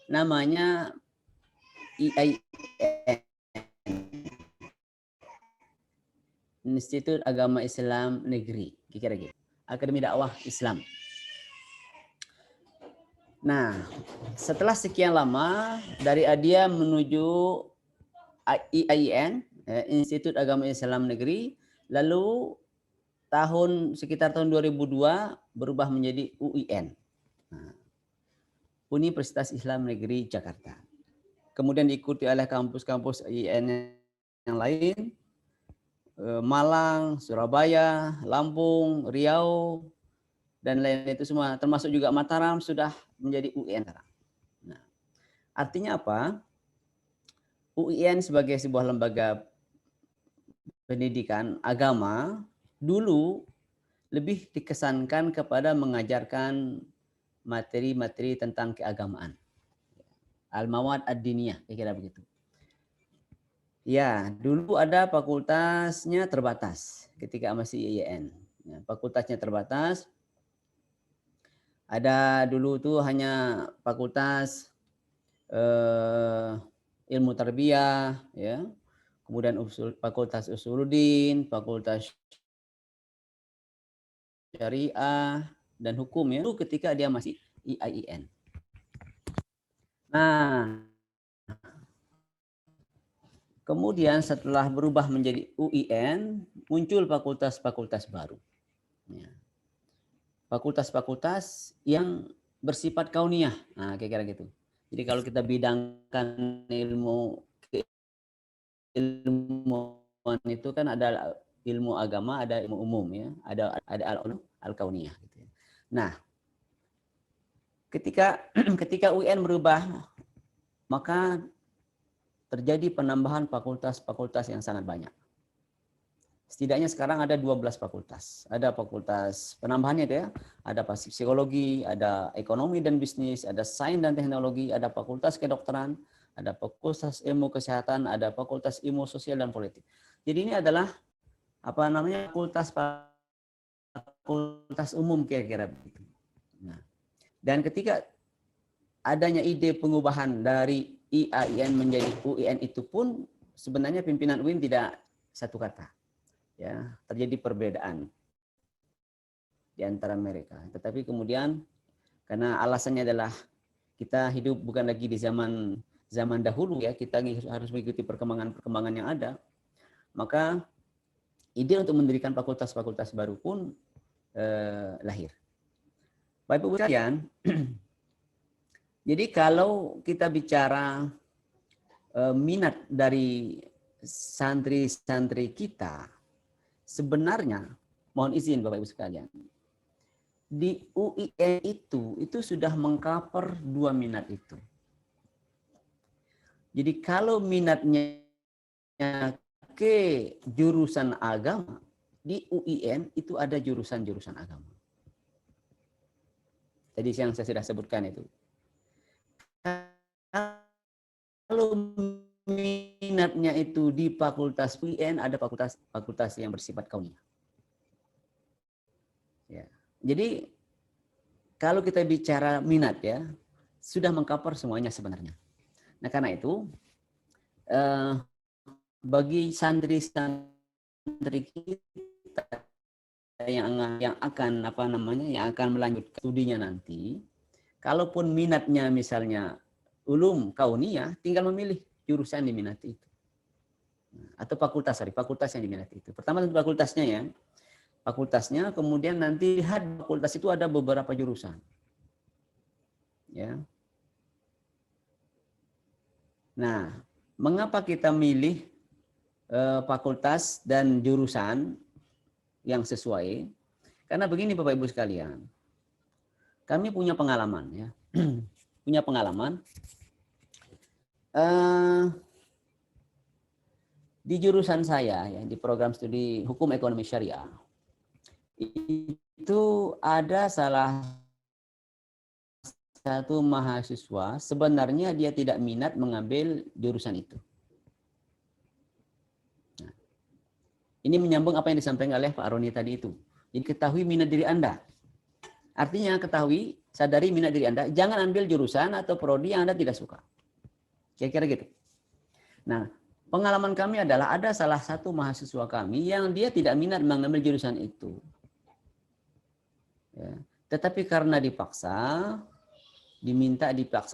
namanya IAIN, Institut Agama Islam Negeri, kira-kira Akademi Dakwah Islam. Nah, setelah sekian lama dari Adia menuju IAIN, Institut Agama Islam Negeri, lalu sekitar tahun 2002 berubah menjadi UIN, Universitas Islam Negeri Jakarta. Kemudian diikuti oleh kampus-kampus IAIN yang lain, Malang, Surabaya, Lampung, Riau, dan lain itu semua, termasuk juga Mataram sudah menjadi UIN. Nah, artinya apa? UIN sebagai sebuah lembaga pendidikan agama dulu lebih dikesankan kepada mengajarkan materi-materi tentang keagamaan. Al-Mawad ad-Diniyah, kira-kira begitu. Ya, dulu ada fakultasnya terbatas ketika masih IAIN. Ya, fakultasnya terbatas. Ada dulu tuh hanya fakultas ilmu tarbiyah, ya. Kemudian fakultas usuluddin, fakultas syariah dan hukum ya. Itu ketika dia masih IAIN. Nah, kemudian setelah berubah menjadi UIN, muncul fakultas-fakultas baru. Ya. Fakultas-fakultas yang bersifat kauniyah. Nah, kira-kira gitu. Jadi kalau kita bidangkan ilmu keilmuan itu kan ada ilmu agama, ada ilmu umum ya, ada al-kauniyah gitu ya. Nah, ketika UN berubah, maka terjadi penambahan fakultas-fakultas yang sangat banyak. Setidaknya sekarang ada 12 fakultas. Ada fakultas penambahannya itu ya, ada psikologi, ada ekonomi dan bisnis, ada sains dan teknologi, ada fakultas kedokteran, ada fakultas ilmu kesehatan, ada fakultas ilmu sosial dan politik. Jadi ini adalah fakultas umum kira-kira begitu. Nah, dan ketika adanya ide pengubahan dari IAIN menjadi UIN itu pun sebenarnya pimpinan UIN tidak satu kata. Ya, terjadi perbedaan di antara mereka. Tetapi kemudian karena alasannya adalah kita hidup bukan lagi di zaman dahulu ya, kita harus mengikuti perkembangan yang ada. Maka ide untuk mendirikan fakultas-fakultas baru pun lahir. Bapak Ibu sekalian, jadi kalau kita bicara minat dari santri-santri kita, sebenarnya mohon izin Bapak Ibu sekalian, di UIN itu sudah mengcover 2 minat itu. Jadi kalau minatnya ke jurusan agama, di UIN itu ada jurusan-jurusan agama. Tadi yang saya sudah sebutkan itu. Kalau minatnya itu di fakultas UIN, ada fakultas yang bersifat kauniyah. Ya. Jadi kalau kita bicara minat ya, sudah mengcover semuanya sebenarnya. Nah karena itu bagi santri-santri kita yang akan melanjutkan studinya nanti, kalaupun minatnya misalnya ulum kauniyah, tinggal memilih jurusan yang diminati itu. Atau fakultas yang diminati itu. Pertama tentu fakultasnya ya. Fakultasnya, kemudian nanti lihat fakultas itu ada beberapa jurusan. Ya. Nah, mengapa kita milih fakultas dan jurusan yang sesuai? Karena begini Bapak Ibu sekalian, kami punya pengalaman ya, punya pengalaman di jurusan saya ya, di program studi hukum ekonomi syariah itu ada salah satu mahasiswa sebenarnya dia tidak minat mengambil jurusan itu. Nah, ini menyambung apa yang disampaikan oleh Pak Roni tadi itu. Jadi ketahui minat diri Anda. Artinya ketahui, sadari minat diri Anda, jangan ambil jurusan atau prodi yang Anda tidak suka. Kira-kira gitu. Nah, pengalaman kami adalah ada salah satu mahasiswa kami yang dia tidak minat mengambil jurusan itu. Ya. Tetapi karena dipaksa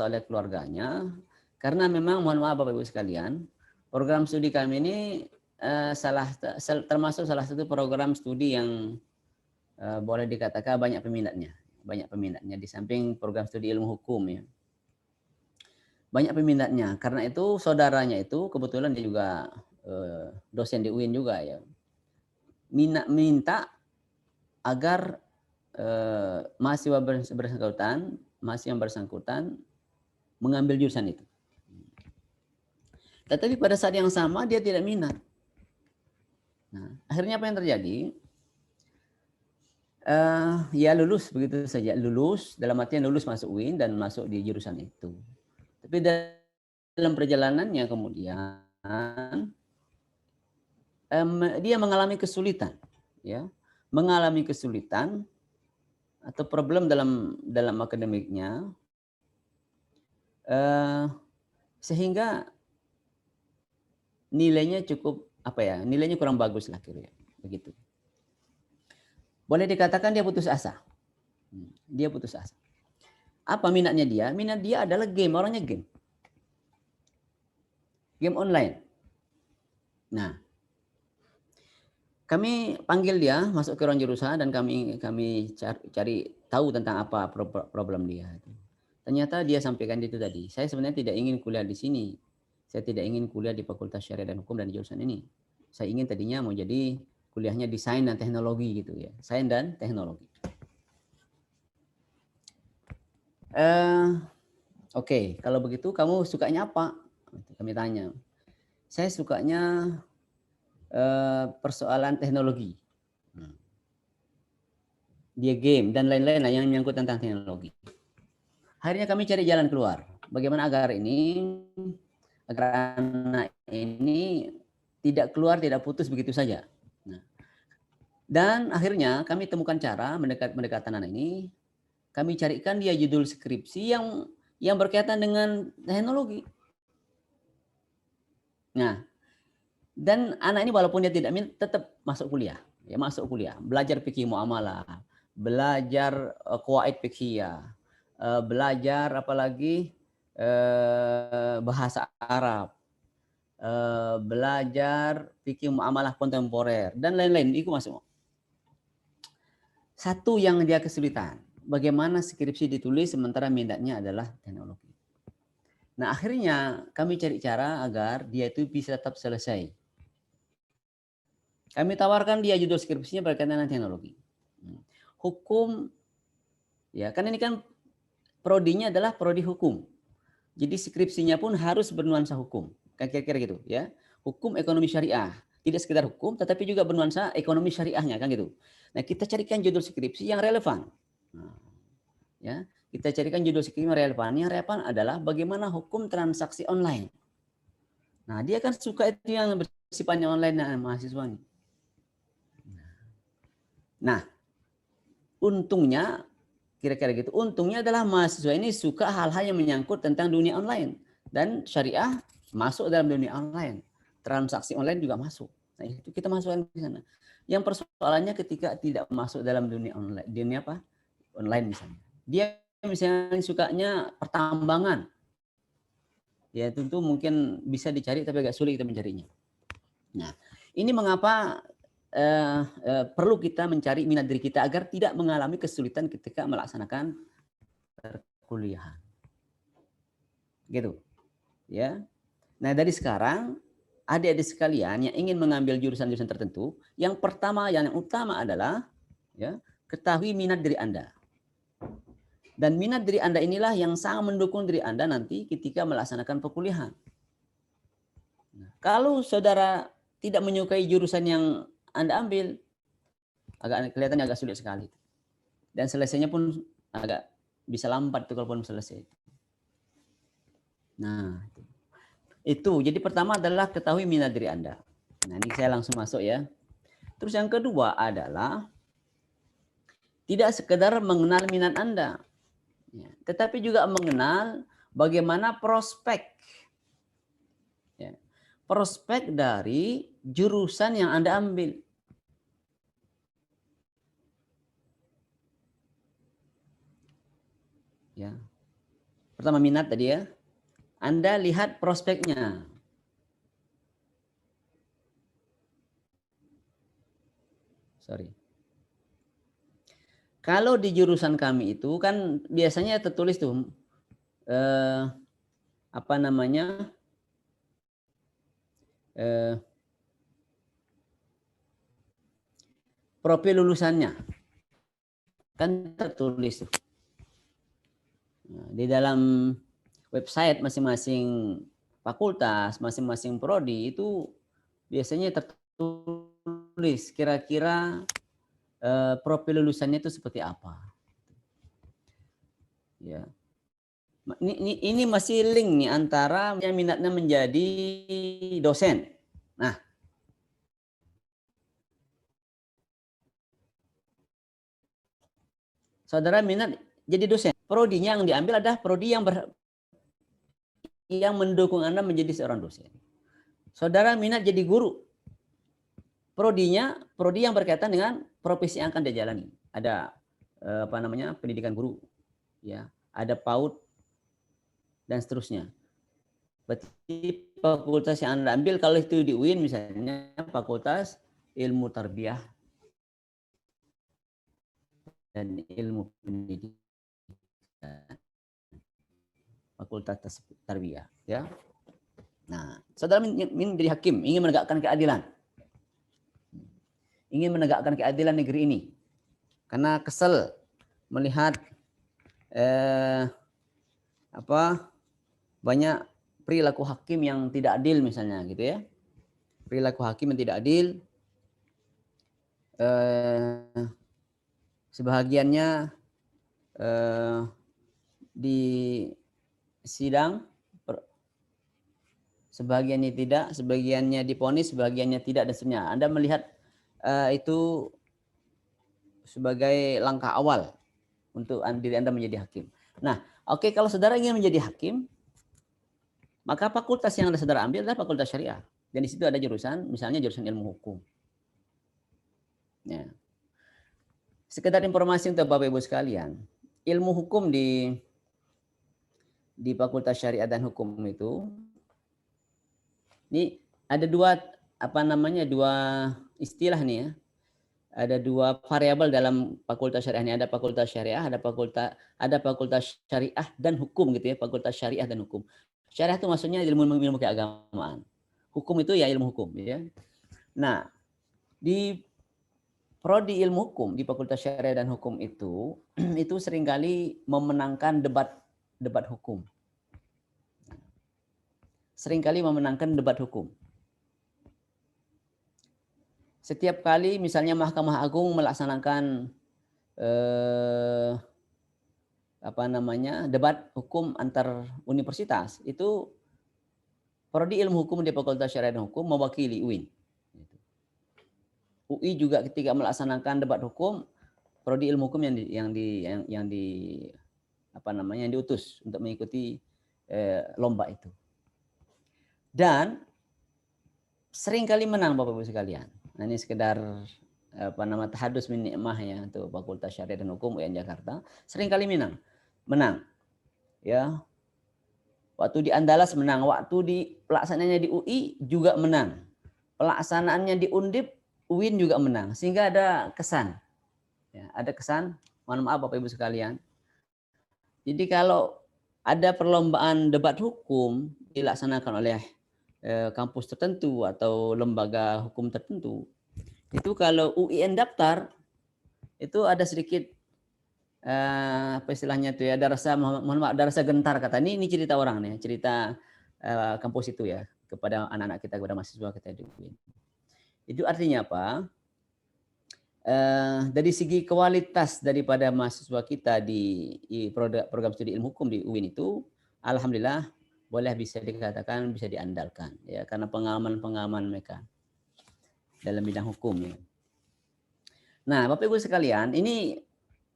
oleh keluarganya, karena memang mohon maaf Bapak Ibu sekalian, program studi kami ini termasuk salah satu program studi yang boleh dikatakan banyak peminatnya di samping program studi ilmu hukum ya. Banyak peminatnya, karena itu saudaranya itu kebetulan dia juga dosen di UIN juga ya. Minta agar mahasiswa yang bersangkutan mengambil jurusan itu. Tetapi pada saat yang sama dia tidak minat. Nah, akhirnya apa yang terjadi? Ya lulus begitu saja, lulus dalam artian lulus masuk UIN dan masuk di jurusan itu. Tapi dalam perjalanannya kemudian dia mengalami kesulitan, ya, atau problem dalam akademiknya, sehingga nilainya cukup nilainya kurang bagus lah kira begitu. Boleh dikatakan dia putus asa. Dia putus asa. Apa minatnya dia? Minat dia adalah game, orangnya game. Game online. Nah, kami panggil dia masuk ke ruang jurusan dan kami cari tahu tentang apa problem dia. Ternyata dia sampaikan itu tadi. Saya sebenarnya tidak ingin kuliah di sini. Saya tidak ingin kuliah di Fakultas Syariah dan Hukum dan di jurusan ini. Saya ingin tadinya mau jadi kuliahnya desain dan teknologi gitu ya. Sains dan teknologi. Oke, kalau begitu kamu sukanya apa? Kami tanya. Saya sukanya persoalan teknologi. Dia game dan lain-lain yang menyangkut tentang teknologi. Akhirnya kami cari jalan keluar. Bagaimana agar anak ini tidak keluar, tidak putus begitu saja. Nah, dan akhirnya kami temukan cara mendekatkan anak ini. Kami carikan dia judul skripsi yang berkaitan dengan teknologi. Nah, dan anak ini walaupun dia tidak minat tetap masuk kuliah. Ya, masuk kuliah, belajar fikih muamalah, belajar qawaid fikhiyah, belajar apalagi bahasa Arab, belajar fikih muamalah kontemporer dan lain-lain itu masuk. Satu yang dia kesulitan, bagaimana skripsi ditulis sementara minatnya adalah teknologi. Nah, akhirnya kami cari cara agar dia itu bisa tetap selesai. Kami tawarkan dia judul skripsinya berkaitan dengan teknologi. Hukum, ya kan ini kan prodinya adalah prodi hukum. Jadi skripsinya pun harus bernuansa hukum. Kan kira-kira gitu ya. Hukum ekonomi syariah. Tidak sekedar hukum tetapi juga bernuansa ekonomi syariahnya kan gitu. Nah, kita carikan judul skripsi yang relevan. Nah, ya, kita carikan judul skripsi yang relevan. Yang relevan adalah bagaimana hukum transaksi online. Nah, dia kan suka itu yang bersifatnya online mahasiswa nih. Nah, untungnya kira-kira gitu. Untungnya adalah mahasiswa ini suka hal-hal yang menyangkut tentang dunia online dan syariah masuk dalam dunia online. Transaksi online juga masuk. Nah, itu kita masukkan di sana. Yang persoalannya ketika tidak masuk dalam dunia online, dunia apa? Online misalnya. Dia misalnya sukanya pertambangan. Ya, tentu mungkin bisa dicari tapi agak sulit kita mencarinya. Nah, ini mengapa perlu kita mencari minat diri kita agar tidak mengalami kesulitan ketika melaksanakan perkuliahan. Gitu. Ya. Nah, dari sekarang adik-adik sekalian yang ingin mengambil jurusan-jurusan tertentu, yang pertama yang utama adalah ya, ketahui minat diri Anda. Dan minat diri Anda inilah yang sangat mendukung diri Anda nanti ketika melaksanakan perkuliahan. Nah, kalau saudara tidak menyukai jurusan yang Anda ambil, kelihatannya agak sulit sekali. Dan selesainya pun agak bisa lambat tuh kalaupun selesai. Nah, itu. Jadi pertama adalah ketahui minat diri Anda. Nah, ini saya langsung masuk ya. Terus yang kedua adalah tidak sekedar mengenal minat Anda, ya, tetapi juga mengenal bagaimana prospek. Ya, prospek dari jurusan yang Anda ambil. Ya. Pertama minat tadi ya. Anda lihat prospeknya. Sorry. Kalau di jurusan kami itu kan biasanya tertulis tuh apa namanya? Profil lulusannya. Kan tertulis tuh. Nah, di dalam website masing-masing fakultas, masing-masing prodi itu biasanya tertulis kira-kira profil lulusannya itu seperti apa. Ya. Ini masih link nih antara yang minatnya menjadi dosen. Nah, Saudara minat jadi dosen. Prodinya yang diambil adalah prodi yang mendukung Anda menjadi seorang dosen. Saudara minat jadi guru. Prodi yang berkaitan dengan profesi yang akan dia jalani. Ada pendidikan guru, ya, ada PAUD dan seterusnya. Berarti fakultas yang Anda ambil kalau itu di UIN misalnya Fakultas Ilmu Tarbiyah dan Ilmu Pendidikan. Fakultas Tarbiyah, ya. Nah, saudara ingin jadi hakim, ingin menegakkan keadilan. Ingin menegakkan keadilan negeri ini. Karena kesel melihat banyak perilaku hakim yang tidak adil misalnya gitu ya. Perilaku hakim yang tidak adil, sebahagiannya di sidang, sebagiannya tidak, sebagiannya divonis, sebagiannya tidak, dan seterusnya. Anda melihat itu sebagai langkah awal untuk diri Anda menjadi hakim. Nah, oke, kalau saudara ingin menjadi hakim, maka fakultas yang saudara ambil adalah fakultas syariah. Dan di situ ada jurusan, misalnya jurusan ilmu hukum. Ya. Sekedar informasi untuk Bapak Ibu sekalian, ilmu hukum di fakultas syariah dan hukum itu, ini ada dua istilah nih ya. Ada dua variabel dalam fakultas syariah ini. Ada fakultas syariah, ada fakultas syariah dan hukum gitu ya. Fakultas syariah dan hukum. Syariah itu maksudnya ilmu keagamaan. Hukum itu ya ilmu hukum ya. Nah, di prodi ilmu hukum di fakultas syariah dan hukum itu seringkali memenangkan debat hukum. Seringkali memenangkan debat hukum. Setiap kali misalnya Mahkamah Agung melaksanakan debat hukum antar universitas, itu prodi ilmu hukum di Fakultas Syariah dan Hukum mewakili UIN. UI juga ketika melaksanakan debat hukum, prodi ilmu hukum yang diutus untuk mengikuti lomba itu. Dan sering kali menang Bapak Ibu sekalian. Nah, ini sekedar tahadus min nikmah ya untuk Fakultas Syariah dan Hukum UIN Jakarta. Sering kali menang. Ya. Waktu di Andalas menang, waktu di pelaksanaannya di UI juga menang. Pelaksanaannya di Undip UIN juga menang. Sehingga ada kesan. Ya, ada kesan, mohon maaf Bapak Ibu sekalian. Jadi kalau ada perlombaan debat hukum dilaksanakan oleh kampus tertentu atau lembaga hukum tertentu, itu kalau UIN daftar itu ada sedikit apa istilahnya itu ya, ada rasa gentar, kata ini cerita orang nih, cerita kampus itu ya kepada anak-anak kita, kepada mahasiswa kita di UIN. Itu artinya apa? Dari segi kualitas daripada mahasiswa kita di program studi ilmu hukum di UIN itu, alhamdulillah boleh bisa dikatakan bisa diandalkan ya, karena pengalaman mereka dalam bidang hukum ya. Nah, Bapak Ibu sekalian, ini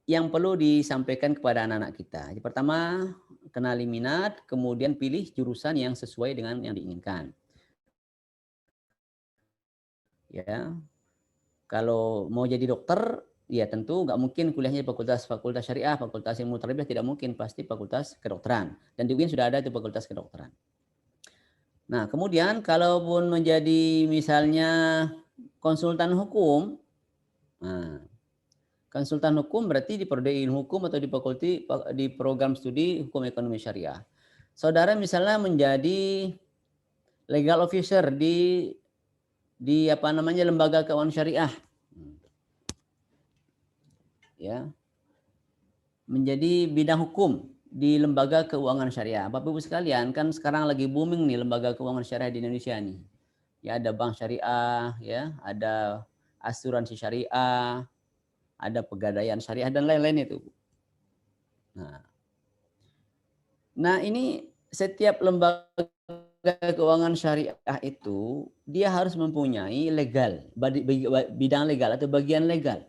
yang perlu disampaikan kepada anak-anak kita. Yang pertama, kenali minat, kemudian pilih jurusan yang sesuai dengan yang diinginkan. Ya. Kalau mau jadi dokter, ya tentu nggak mungkin kuliahnya di fakultas syariah, fakultas ilmu tarbiyah, tidak mungkin, pasti fakultas kedokteran. Dan di UIN sudah ada di fakultas kedokteran. Nah, kemudian kalaupun menjadi misalnya konsultan hukum, nah, konsultan hukum berarti di prodi ilmu hukum atau di program studi hukum ekonomi syariah. Saudara misalnya menjadi legal officer di lembaga keuangan syariah, ya, menjadi bidang hukum di lembaga keuangan syariah. Bapak Ibu sekalian, kan sekarang lagi booming nih lembaga keuangan syariah di Indonesia nih. Ya, ada bank syariah, ya, ada asuransi syariah, ada pegadaian syariah dan lain-lain itu. Nah, ini setiap lembaga keuangan syariah itu dia harus mempunyai bidang legal atau bagian legal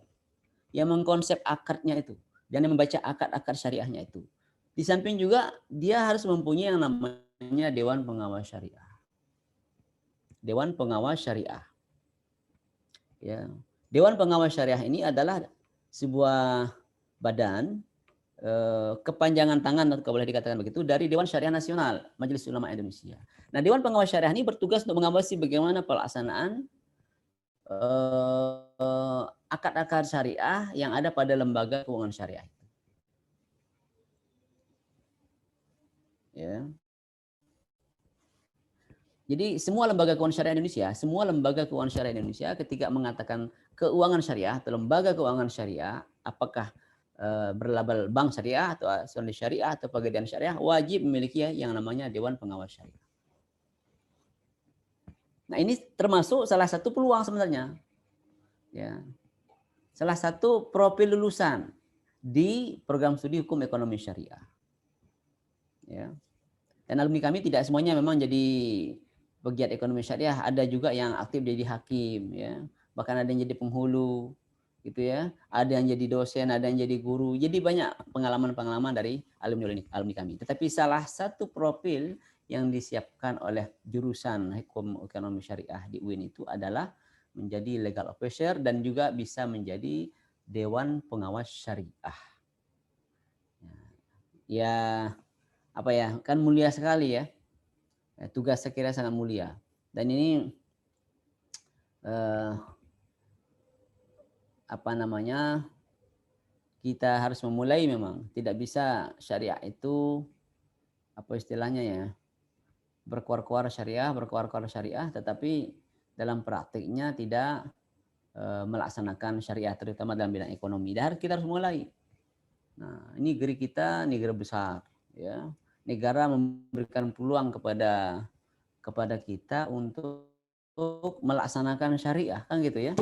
yang mengkonsep akadnya itu. dan membaca akad-akad syariahnya itu. Di samping juga dia harus mempunyai yang namanya Dewan Pengawas Syariah. Dewan Pengawas Syariah. Ya. Dewan Pengawas Syariah ini adalah sebuah badan kepanjangan tangan atau boleh dikatakan begitu dari Dewan Syariah Nasional Majelis Ulama Indonesia. Nah, Dewan Pengawas Syariah ini bertugas untuk mengawasi bagaimana pelaksanaan akad-akad syariah yang ada pada lembaga keuangan syariah. Ya. Jadi semua lembaga keuangan syariah Indonesia, semua lembaga keuangan syariah Indonesia ketika mengatakan keuangan syariah atau lembaga keuangan syariah, apakah berlabel bank syariah atau asuransi syariah atau pegadaian syariah, wajib memiliki yang namanya Dewan Pengawas Syariah. Nah, ini termasuk salah satu peluang sebenarnya. Ya. Salah satu profil lulusan di program studi hukum ekonomi syariah. Ya. Dan alumni kami tidak semuanya memang jadi pegiat ekonomi syariah, ada juga yang aktif jadi hakim, ya. Bahkan ada yang jadi penghulu, gitu ya. Ada yang jadi dosen, ada yang jadi guru. Jadi banyak pengalaman-pengalaman dari alumni kami. Tetapi salah satu profil yang disiapkan oleh jurusan hukum ekonomi syariah di UIN itu adalah menjadi legal officer dan juga bisa menjadi Dewan Pengawas Syariah. Ya, apa ya, kan mulia sekali ya. Tugas saya kira sangat mulia. Dan ini apa namanya, kita harus memulai memang. Tidak bisa syariah itu, apa istilahnya ya, berkuar-kuar syariah, tetapi dalam praktiknya tidak melaksanakan syariah, terutama dalam bidang ekonomi. Dan kita harus mulai. Nah, ini negeri kita negara besar, ya. Negara memberikan peluang kepada kita untuk melaksanakan syariah, kan gitu ya.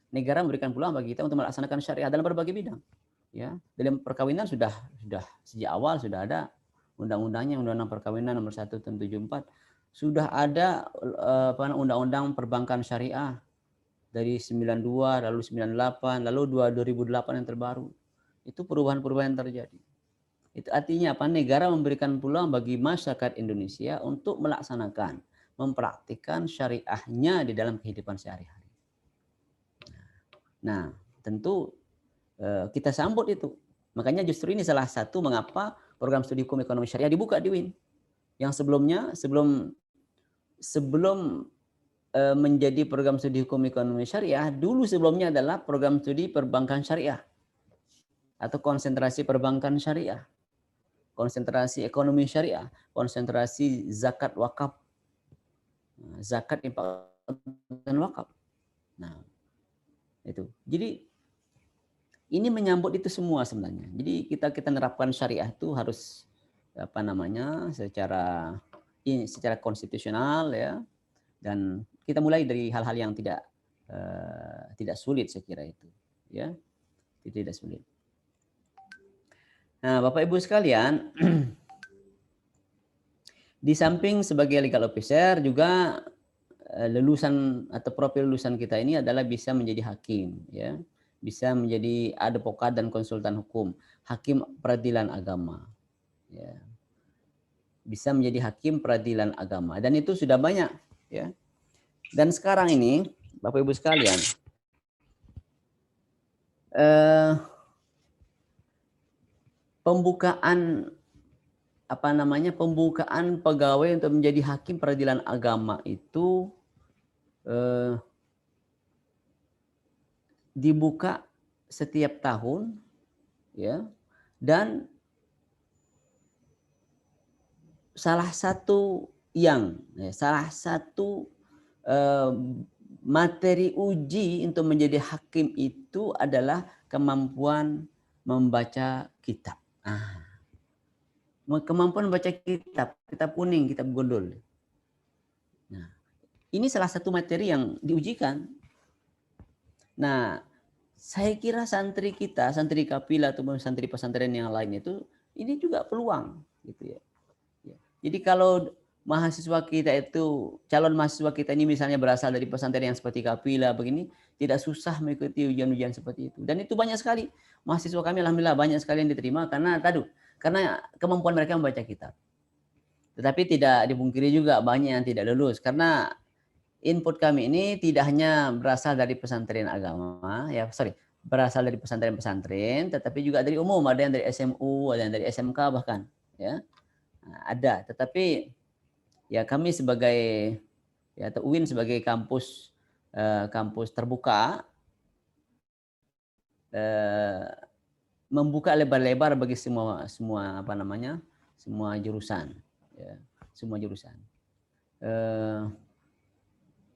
Negara memberikan peluang bagi kita untuk melaksanakan syariah dalam berbagai bidang. Ya, dalam perkawinan sudah sejak awal sudah ada undang-undangnya, Undang-Undang Perkawinan nomor 1 tahun 74. Sudah ada undang-undang perbankan syariah dari 92, lalu 98, lalu 2008 yang terbaru. Itu perubahan-perubahan yang terjadi. Itu artinya apa? Negara memberikan peluang bagi masyarakat Indonesia untuk melaksanakan, mempraktikkan syariahnya di dalam kehidupan sehari-hari. Nah, tentu kita sambut itu. Makanya justru ini salah satu mengapa program studi hukum ekonomi syariah dibuka di UIN. Yang sebelumnya, sebelum menjadi program studi hukum ekonomi syariah, dulu sebelumnya adalah program studi perbankan syariah atau konsentrasi perbankan syariah, konsentrasi ekonomi syariah, konsentrasi zakat wakaf, zakat infak dan wakaf. Nah, itu. Jadi ini menyambut itu semua sebenarnya. Jadi kita nerapkan syariah itu harus apa namanya, secara konstitusional ya, dan kita mulai dari hal-hal yang tidak sulit, saya kira itu ya, tidak sulit. Nah, Bapak Ibu sekalian, di samping sebagai legal officer juga lulusan atau profil lulusan kita ini adalah bisa menjadi hakim ya, bisa menjadi advokat dan konsultan hukum, hakim peradilan agama ya, bisa menjadi hakim peradilan agama, dan itu sudah banyak ya. Dan sekarang ini Bapak Ibu sekalian, pembukaan pegawai untuk menjadi hakim peradilan agama itu dibuka setiap tahun ya, dan salah satu materi uji untuk menjadi hakim itu adalah kemampuan membaca kitab. Kemampuan membaca kitab kuning, kitab gondol. Nah, ini salah satu materi yang diujikan. Nah, saya kira santri kita, santri Kapila ataupun santri pesantren yang lain itu, ini juga peluang, gitu ya. Jadi kalau mahasiswa kita itu, calon mahasiswa kita ini misalnya berasal dari pesantren yang seperti Kapila begini, tidak susah mengikuti ujian-ujian seperti itu. Dan itu banyak sekali mahasiswa kami, alhamdulillah banyak sekali yang diterima karena kemampuan mereka membaca kitab. Tetapi tidak dipungkiri juga banyak yang tidak lulus karena input kami ini tidak hanya berasal dari pesantren agama, berasal dari pesantren-pesantren, tetapi juga dari umum, ada yang dari SMU, ada yang dari SMK bahkan, ya. Nah, ada, tetapi ya kami sebagai atau UIN sebagai kampus terbuka membuka lebar-lebar bagi semua jurusan, ya, semua jurusan.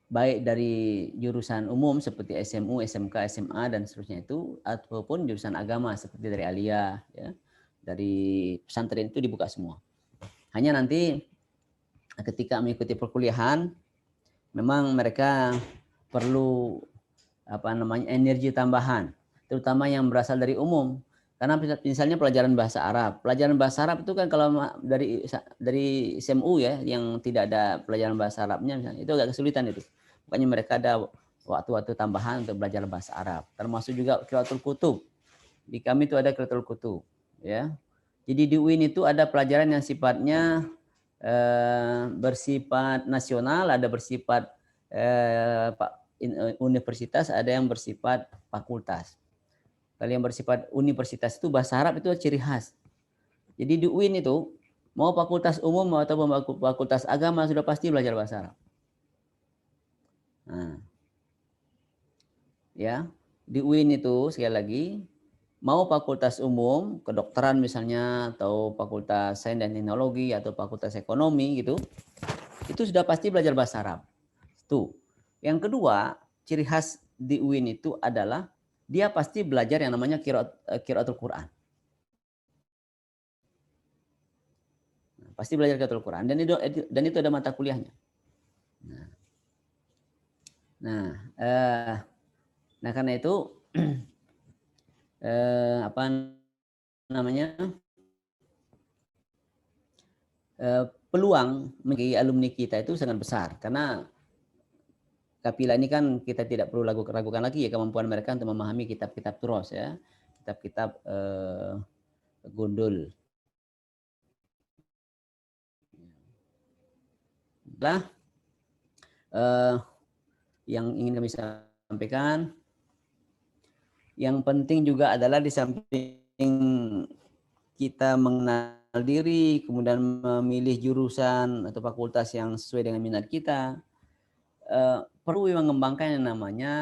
Baik dari jurusan umum seperti SMU, SMK, SMA dan seterusnya itu, ataupun jurusan agama seperti dari Aliyah, ya, dari pesantren itu dibuka semua. Hanya nanti ketika mengikuti perkuliahan, memang mereka perlu energi tambahan, terutama yang berasal dari umum. Karena misalnya pelajaran bahasa Arab. Pelajaran bahasa Arab itu kan kalau dari SMU ya, yang tidak ada pelajaran bahasa Arabnya misalnya, itu agak kesulitan itu. Makanya mereka ada waktu-waktu tambahan untuk belajar bahasa Arab. Termasuk juga qiraatul kutub. Di kami itu ada qiraatul kutub, ya. Jadi di UIN itu ada pelajaran yang sifatnya bersifat nasional, ada bersifat universitas, ada yang bersifat fakultas. Kalau yang bersifat universitas itu bahasa Arab itu ciri khas. Jadi di UIN itu mau fakultas umum atau fakultas agama sudah pasti belajar bahasa Arab. Nah, ya, di UIN itu sekali lagi mau fakultas umum, kedokteran misalnya, atau fakultas sains dan teknologi atau fakultas ekonomi gitu, itu sudah pasti belajar bahasa Arab. Itu. Yang kedua, ciri khas di UIN itu adalah dia pasti belajar yang namanya qiraatul Quran. Pasti belajar qiraatul Quran dan itu ada mata kuliahnya. Nah, karena itu peluang bagi alumni kita itu sangat besar karena Kapila ini kan kita tidak perlu ragukan lagi ya kemampuan mereka untuk memahami kitab-kitab turos ya, kitab-kitab gundul. Nah, yang ingin kami sampaikan, yang penting juga adalah di samping kita mengenal diri, kemudian memilih jurusan atau fakultas yang sesuai dengan minat kita, perlu mengembangkan yang namanya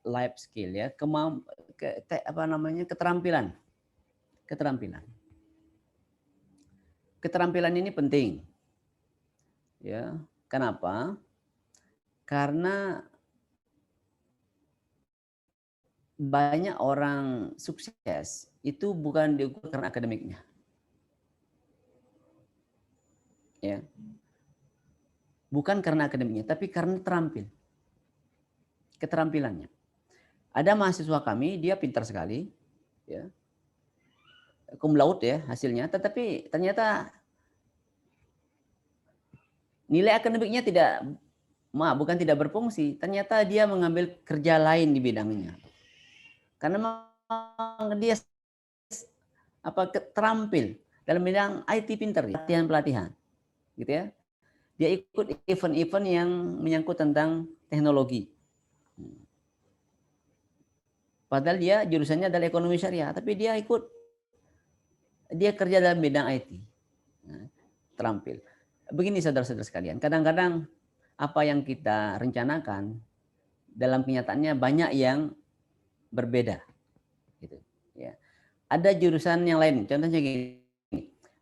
life skill ya, keterampilan. Keterampilan ini penting. Ya, kenapa? Karena banyak orang sukses itu bukan diukur karena akademiknya. Ya. Bukan karena akademiknya, tapi karena keterampilannya. Ada mahasiswa kami, dia pintar sekali, ya, cum laude ya hasilnya, tetapi ternyata nilai akademiknya bukan tidak berfungsi, ternyata dia mengambil kerja lain di bidangnya. Karena memang dia terampil dalam bidang IT, pintar, pelatihan, gitu ya. Dia ikut event-event yang menyangkut tentang teknologi. Padahal dia jurusannya adalah ekonomi syariah, tapi dia kerja dalam bidang IT. Nah, terampil. Begini saudara-saudara sekalian, kadang-kadang apa yang kita rencanakan dalam kenyataannya banyak yang berbeda. Gitu. Ya. Ada jurusan yang lain, contohnya gini,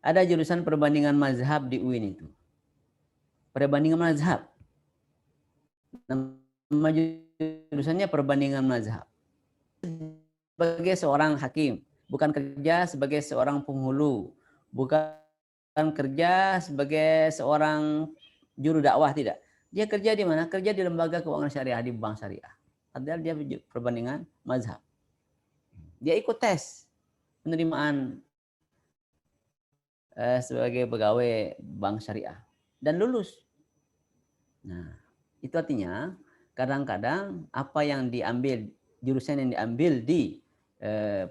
ada jurusan perbandingan mazhab di UIN itu. Perbandingan mazhab. Nama jurusannya perbandingan mazhab. Sebagai seorang hakim, bukan kerja sebagai seorang penghulu, bukan kerja sebagai seorang juru dakwah, tidak. Dia kerja di mana? Kerja di lembaga keuangan syariah, di bank syariah. Padahal dia perbandingan mazhab. Dia ikut tes penerimaan sebagai pegawai bank syariah. dan lulus. Nah, itu artinya kadang-kadang apa yang diambil, jurusan yang diambil di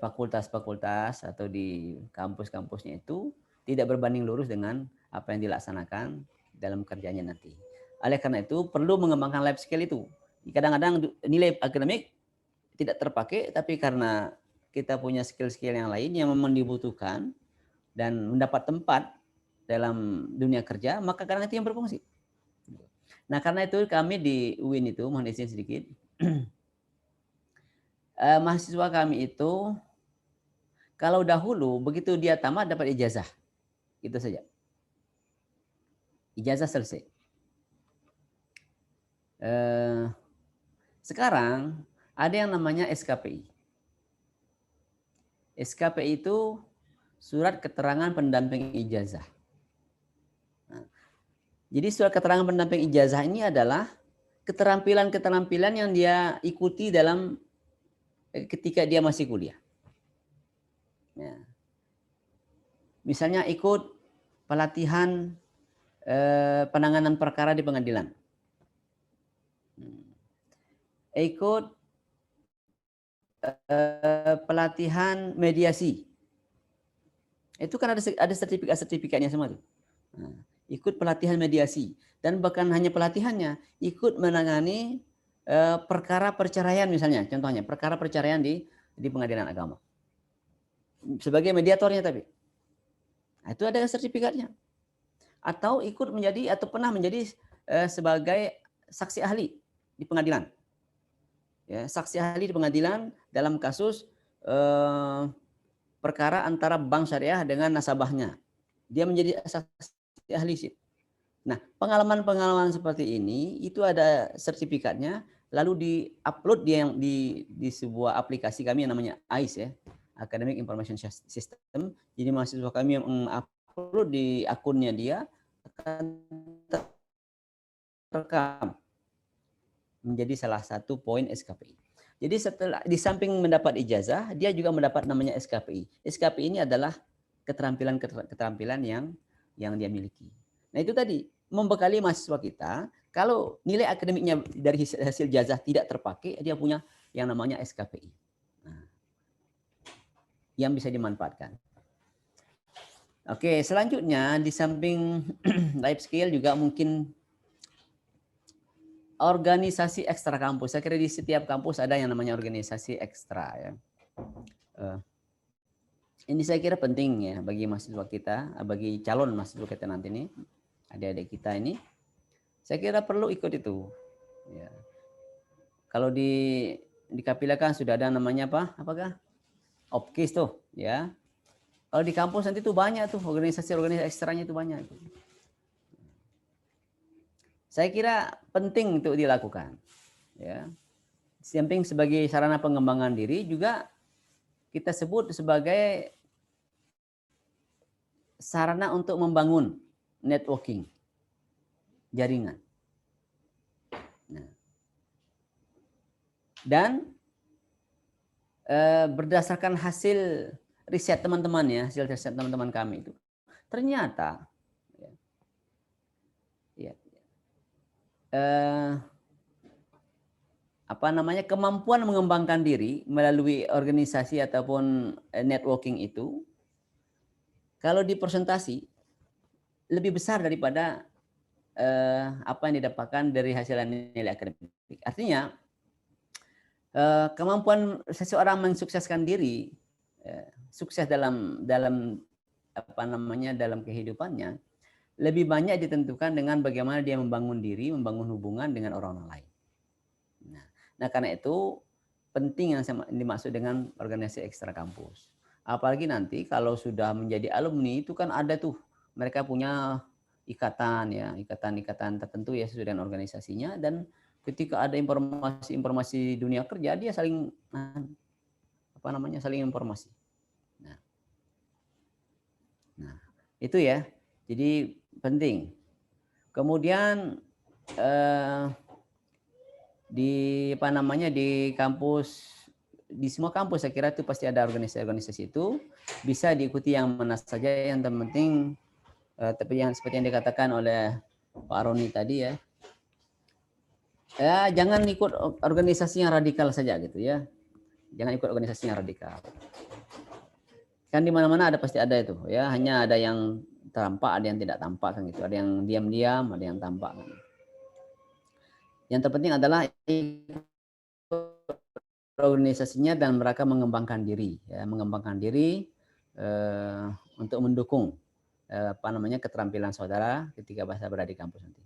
fakultas-fakultas atau di kampus-kampusnya itu tidak berbanding lurus dengan apa yang dilaksanakan dalam kerjanya nanti. Oleh karena itu perlu mengembangkan life skill itu. Kadang-kadang nilai akademik tidak terpakai, tapi karena kita punya skill-skill yang lain yang memang dibutuhkan dan mendapat tempat dalam dunia kerja, maka karena itu yang berfungsi. Nah, karena itu kami di UIN itu, mohon izin sedikit, mahasiswa kami itu kalau dahulu begitu dia tamat dapat ijazah, itu saja. Ijazah selesai. Sekarang ada yang namanya SKPI. SKPI itu surat keterangan pendamping ijazah. Nah, jadi surat keterangan pendamping ijazah ini adalah keterampilan-keterampilan yang dia ikuti dalam ketika dia masih kuliah. Ya. Misalnya ikut pelatihan penanganan perkara di pengadilan. Ikut pelatihan mediasi. Itu kan ada sertifikatnya semua tuh. Nah, ikut pelatihan mediasi dan bahkan hanya pelatihannya, ikut menangani perkara perceraian misalnya, contohnya perkara perceraian di pengadilan agama. Sebagai mediatornya tapi. Nah, itu ada sertifikatnya. Atau ikut menjadi atau pernah menjadi sebagai saksi ahli di pengadilan. Ya, saksi ahli di pengadilan dalam kasus perkara antara bank syariah dengan nasabahnya. Dia menjadi saksi ahli sih. Nah, pengalaman-pengalaman seperti ini itu ada sertifikatnya, lalu di-upload di sebuah aplikasi kami yang namanya AIS ya, Academic Information System. Jadi mahasiswa kami yang mengupload di akunnya dia akan terekam menjadi salah satu poin SKPI. Jadi setelah di samping mendapat ijazah, dia juga mendapat namanya SKPI. SKPI ini adalah keterampilan yang dia miliki. Nah, itu tadi membekali mahasiswa kita, kalau nilai akademiknya dari hasil ijazah tidak terpakai, dia punya yang namanya SKPI. Nah, yang bisa dimanfaatkan. Oke, selanjutnya di samping life skill juga mungkin organisasi ekstra kampus. Saya kira di setiap kampus ada yang namanya organisasi ekstra ya. Ini saya kira penting ya bagi mahasiswa kita, bagi calon mahasiswa kita nanti ini, adik-adik kita ini. Saya kira perlu ikut itu. Ya. Kalau di Kapila kan sudah ada namanya apa? Apakah? OPKIS tuh, ya. Kalau di kampus nanti tuh banyak tuh organisasi-organisasi ekstranya itu banyak. Saya kira penting untuk dilakukan. Ya. Samping sebagai sarana pengembangan diri juga kita sebut sebagai sarana untuk membangun networking, jaringan. Nah. Dan berdasarkan hasil riset teman-teman ya, hasil riset teman-teman kami itu, ternyata kemampuan mengembangkan diri melalui organisasi ataupun networking itu kalau dipresentasi lebih besar daripada apa yang didapatkan dari hasil nilai akademik. Artinya kemampuan seseorang mensukseskan diri, sukses dalam dalam kehidupannya lebih banyak ditentukan dengan bagaimana dia membangun diri, membangun hubungan dengan orang lain. Nah, karena itu penting yang dimaksud dengan organisasi ekstra kampus. Apalagi nanti kalau sudah menjadi alumni itu kan ada tuh mereka punya ikatan ya, ikatan tertentu ya sesuai dengan organisasinya, dan ketika ada informasi dunia kerja dia saling saling informasi. Nah, itu ya. Jadi penting. Kemudian di kampus, di semua kampus saya kira itu pasti ada organisasi-organisasi itu, bisa diikuti yang mana saja, yang penting tapi yang seperti yang dikatakan oleh Pak Roni tadi ya. Ya, jangan ikut organisasi yang radikal saja gitu ya. Jangan ikut organisasi yang radikal. Kan di mana-mana ada pasti ada itu ya, hanya ada yang tampak, ada yang tidak tampak kan gitu. Ada yang diam-diam, ada yang tampak kan. Yang terpenting adalah organisasinya dan mereka mengembangkan diri ya, mengembangkan diri untuk mendukung apa namanya keterampilan saudara ketika berada di kampus nanti.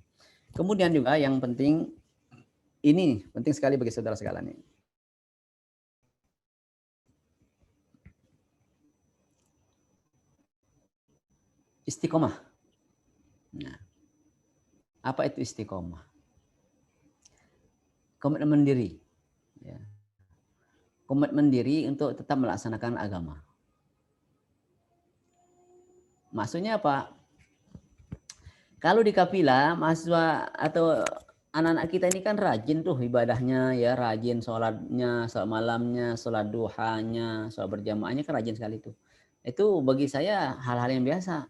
Kemudian juga yang penting ini penting sekali bagi saudara sekalian nih. Istiqomah. Nah, apa itu istiqomah? Komitmen diri. Ya. Komitmen diri untuk tetap melaksanakan agama. Maksudnya apa? Kalau di Kapila, mahasiswa atau anak-anak kita ini kan rajin tuh ibadahnya ya, rajin sholatnya, sholat malamnya, sholat duhanya, sholat berjamaahnya kan rajin sekali tuh. Itu bagi saya hal-hal yang biasa.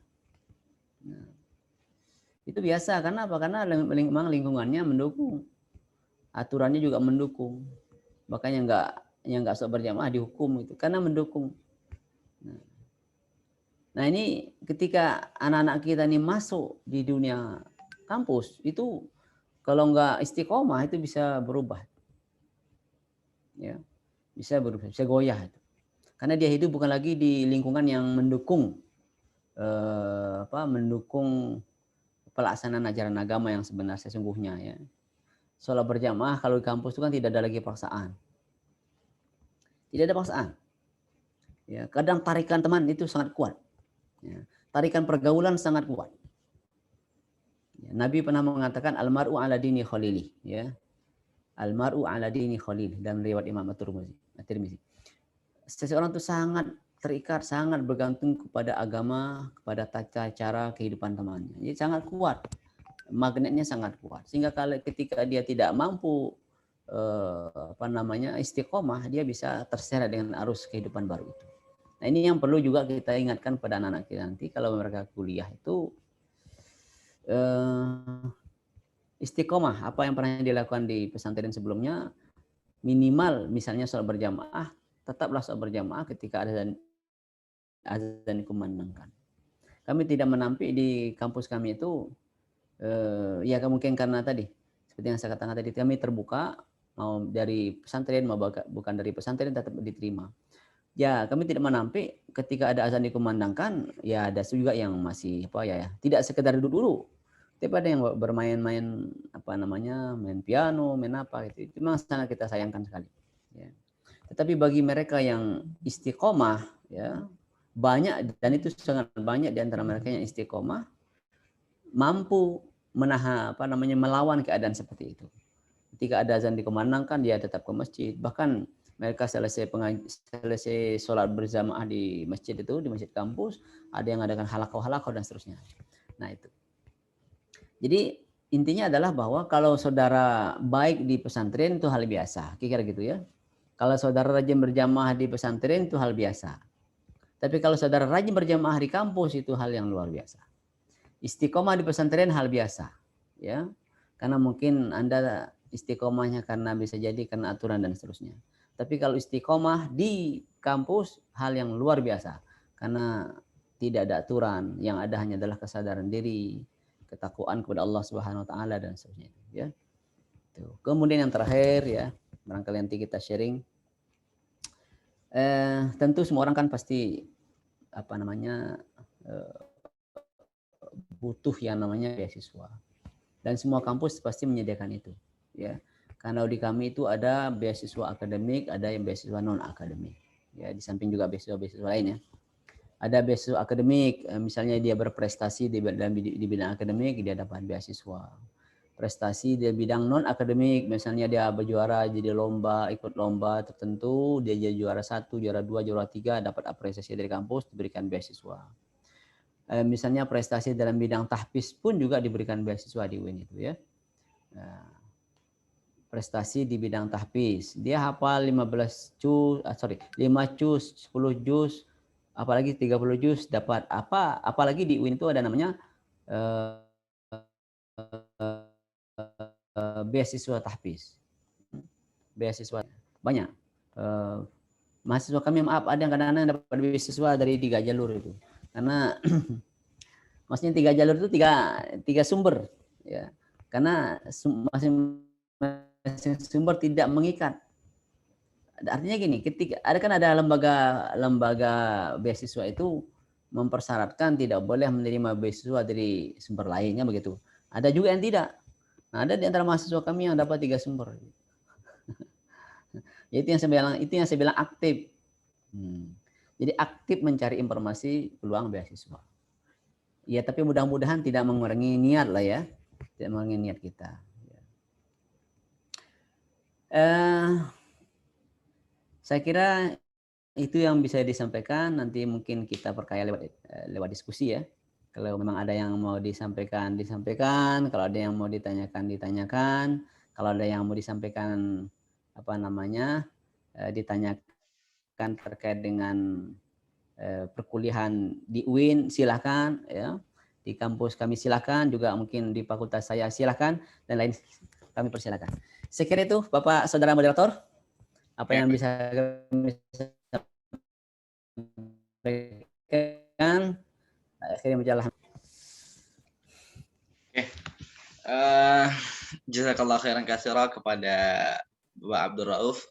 Nah, itu biasa karena apa? Karena memang lingkungannya mendukung, aturannya juga mendukung. Makanya yang nggak sholat berjamaah dihukum itu karena mendukung. Nah ini ketika anak-anak kita ini masuk di dunia kampus itu kalau nggak istiqomah itu bisa berubah, ya bisa berubah, bisa goyah itu. Karena dia hidup bukan lagi di lingkungan yang mendukung mendukung pelaksanaan ajaran agama yang sebenarnya sesungguhnya ya. Sholat berjamaah kalau di kampus itu kan tidak ada lagi paksaan, tidak ada paksaan. Ya kadang tarikan teman itu sangat kuat. Ya, tarikan pergaulan sangat kuat. Ya, Nabi pernah mengatakan almaru ala dini khalili, ya. Almaru ala dini khalil dan riwayat Imam At-Tirmizi. Seseorang itu sangat terikat, sangat bergantung kepada agama, kepada tata cara kehidupan temannya. Jadi sangat kuat. Magnetnya sangat kuat. Sehingga kalau ketika dia tidak mampu istiqomah, dia bisa terseret dengan arus kehidupan baru itu. Nah, ini yang perlu juga kita ingatkan pada anak-anak kita nanti kalau mereka kuliah itu istiqomah apa yang pernah dilakukan di pesantren sebelumnya, minimal misalnya sholat berjamaah, tetaplah sholat berjamaah ketika azan dikumandangkan. Kami tidak menampik di kampus kami itu ya mungkin karena tadi seperti yang saya katakan tadi, kami terbuka mau dari pesantren mau bukan dari pesantren tetap diterima. Ya kami tidak menampik ketika ada azan dikumandangkan, ya ada juga yang masih tidak sekedar duduk dulu, tapi ada yang bermain-main main piano, main apa gitu. Itu memang sangat kita sayangkan sekali. Ya. Tetapi bagi mereka yang istiqomah, ya banyak dan itu sangat banyak di antara mereka yang istiqomah mampu melawan keadaan seperti itu. Ketika ada azan dikumandangkan dia tetap ke masjid, bahkan mereka selesai sholat berjamaah di masjid itu, di masjid kampus, ada yang adakan halaqah dan seterusnya. Nah itu. Jadi intinya adalah bahwa kalau saudara baik di pesantren itu hal biasa, kira-kira gitu ya. Kalau saudara rajin berjamaah di pesantren itu hal biasa. Tapi kalau saudara rajin berjamaah di kampus itu hal yang luar biasa. Istiqomah di pesantren hal biasa, ya. Karena mungkin Anda istiqomahnya karena bisa jadi karena aturan dan seterusnya. Tapi kalau istiqomah di kampus hal yang luar biasa karena tidak ada aturan, yang ada hanya adalah kesadaran diri, ketakwaan kepada Allah Subhanahu wa taala dan seterusnya, ya. Tuh. Kemudian yang terakhir ya, barangkali nanti kita sharing. Tentu semua orang kan pasti butuh yang namanya beasiswa. Dan semua kampus pasti menyediakan itu, ya. Karena di kami itu ada beasiswa akademik, ada yang beasiswa non akademik. Ya, di samping juga beasiswa lainnya. Ada beasiswa akademik, misalnya dia berprestasi di bidang akademik, dia dapat beasiswa. Prestasi di bidang non akademik, misalnya dia berjuara jadi ikut lomba tertentu, dia jadi juara 1, juara 2, juara 3, dapat apresiasi dari kampus, diberikan beasiswa. Misalnya prestasi dalam bidang tahfiz pun juga diberikan beasiswa di UIN itu ya. Prestasi di bidang tahfiz, dia hafal 5 juz, 10 juz, apalagi 30 juz dapat apalagi di UIN itu ada namanya beasiswa tahfiz. Beasiswa banyak. Mahasiswa kami, maaf, ada yang kadang-kadang dapat beasiswa dari 3 jalur itu. Karena maksudnya 3 jalur itu tiga sumber, ya. Karena masing-masing sumber tidak mengikat. Artinya gini, ketika ada lembaga beasiswa itu mempersyaratkan tidak boleh menerima beasiswa dari sumber lainnya begitu. Ada juga yang tidak. Nah, ada di antara mahasiswa kami yang dapat 3 sumber. Itu yang saya bilang aktif. Jadi aktif mencari informasi peluang beasiswa. Ya, tapi mudah-mudahan tidak mengurangi niat lah ya. Tidak mengurangi niat kita. Saya kira itu yang bisa disampaikan. Nanti mungkin kita perkaya lewat diskusi ya. Kalau memang ada yang mau disampaikan, disampaikan. Kalau ada yang mau ditanyakan, ditanyakan. Kalau ada yang mau disampaikan ditanyakan terkait dengan perkuliahan di UIN, silahkan ya. Di kampus kami silahkan, juga mungkin di fakultas saya silahkan, dan lain kami persilakan. Saya kira itu Bapak Saudara Moderator, apa yang bisa kami sampaikan. Akhirnya berjalan. Jazakallah khairan katsira kepada Bapak Abdul Rauf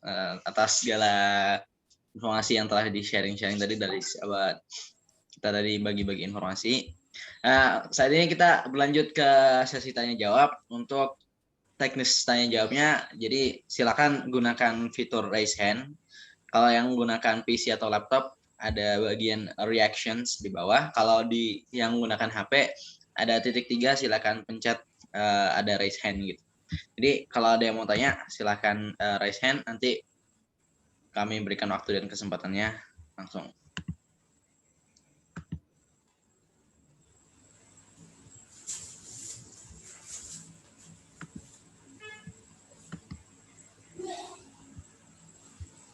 atas segala informasi yang telah di-sharing tadi dari sahabat kita, dari bagi-bagi informasi. Saat ini kita berlanjut ke sesi tanya jawab. Untuk teknis tanya jawabnya, jadi silakan gunakan fitur raise hand. Kalau yang menggunakan PC atau laptop, ada bagian reactions di bawah. Kalau yang menggunakan HP, ada titik 3, silakan pencet ada raise hand gitu. Jadi kalau ada yang mau tanya, silakan raise hand, nanti kami berikan waktu dan kesempatannya langsung.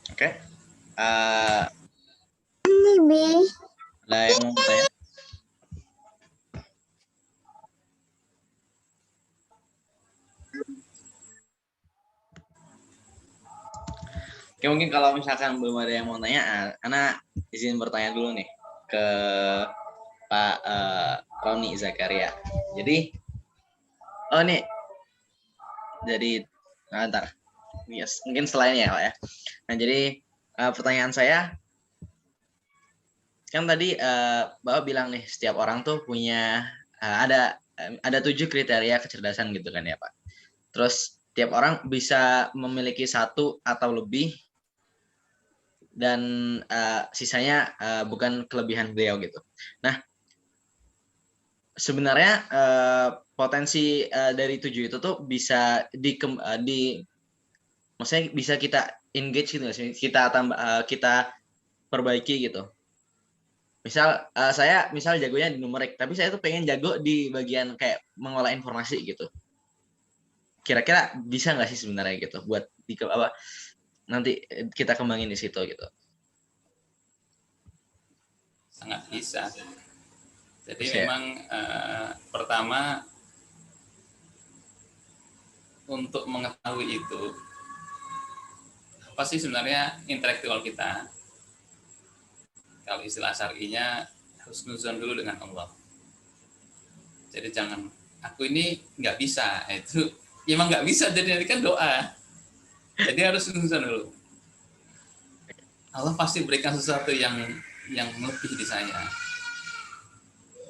Oke. Ada yang mau tanya? Oke, mungkin kalau misalkan belum ada yang mau tanya, Ana izin bertanya dulu nih ke Pak Roni Zakaria. Jadi, ntar, yes, mungkin selain ya Pak ya. Nah, jadi pertanyaan saya, kan tadi Bapak bilang nih, setiap orang tuh punya ada 7 kriteria kecerdasan gitu kan ya Pak. Terus tiap orang bisa memiliki 1 atau lebih, dan sisanya bukan kelebihan beliau gitu. Nah, sebenarnya potensi dari 7 itu tuh bisa maksudnya bisa kita engage gitu, kita perbaiki gitu. Misal saya jagonya di numerik, tapi saya tuh pengen jago di bagian kayak mengolah informasi gitu. Kira-kira bisa nggak sih sebenarnya gitu buat nanti kita kembangin di situ gitu? Sangat bisa. Jadi memang pertama, untuk mengetahui itu, apa sih sebenarnya intelektual kita? Kalau istilah syar'inya, husnuzon dulu dengan Allah. Jadi jangan, aku ini nggak bisa, itu emang nggak bisa, jadi ini kan doa. Jadi harus husnuzon dulu. Allah pasti berikan sesuatu yang lebih di saya.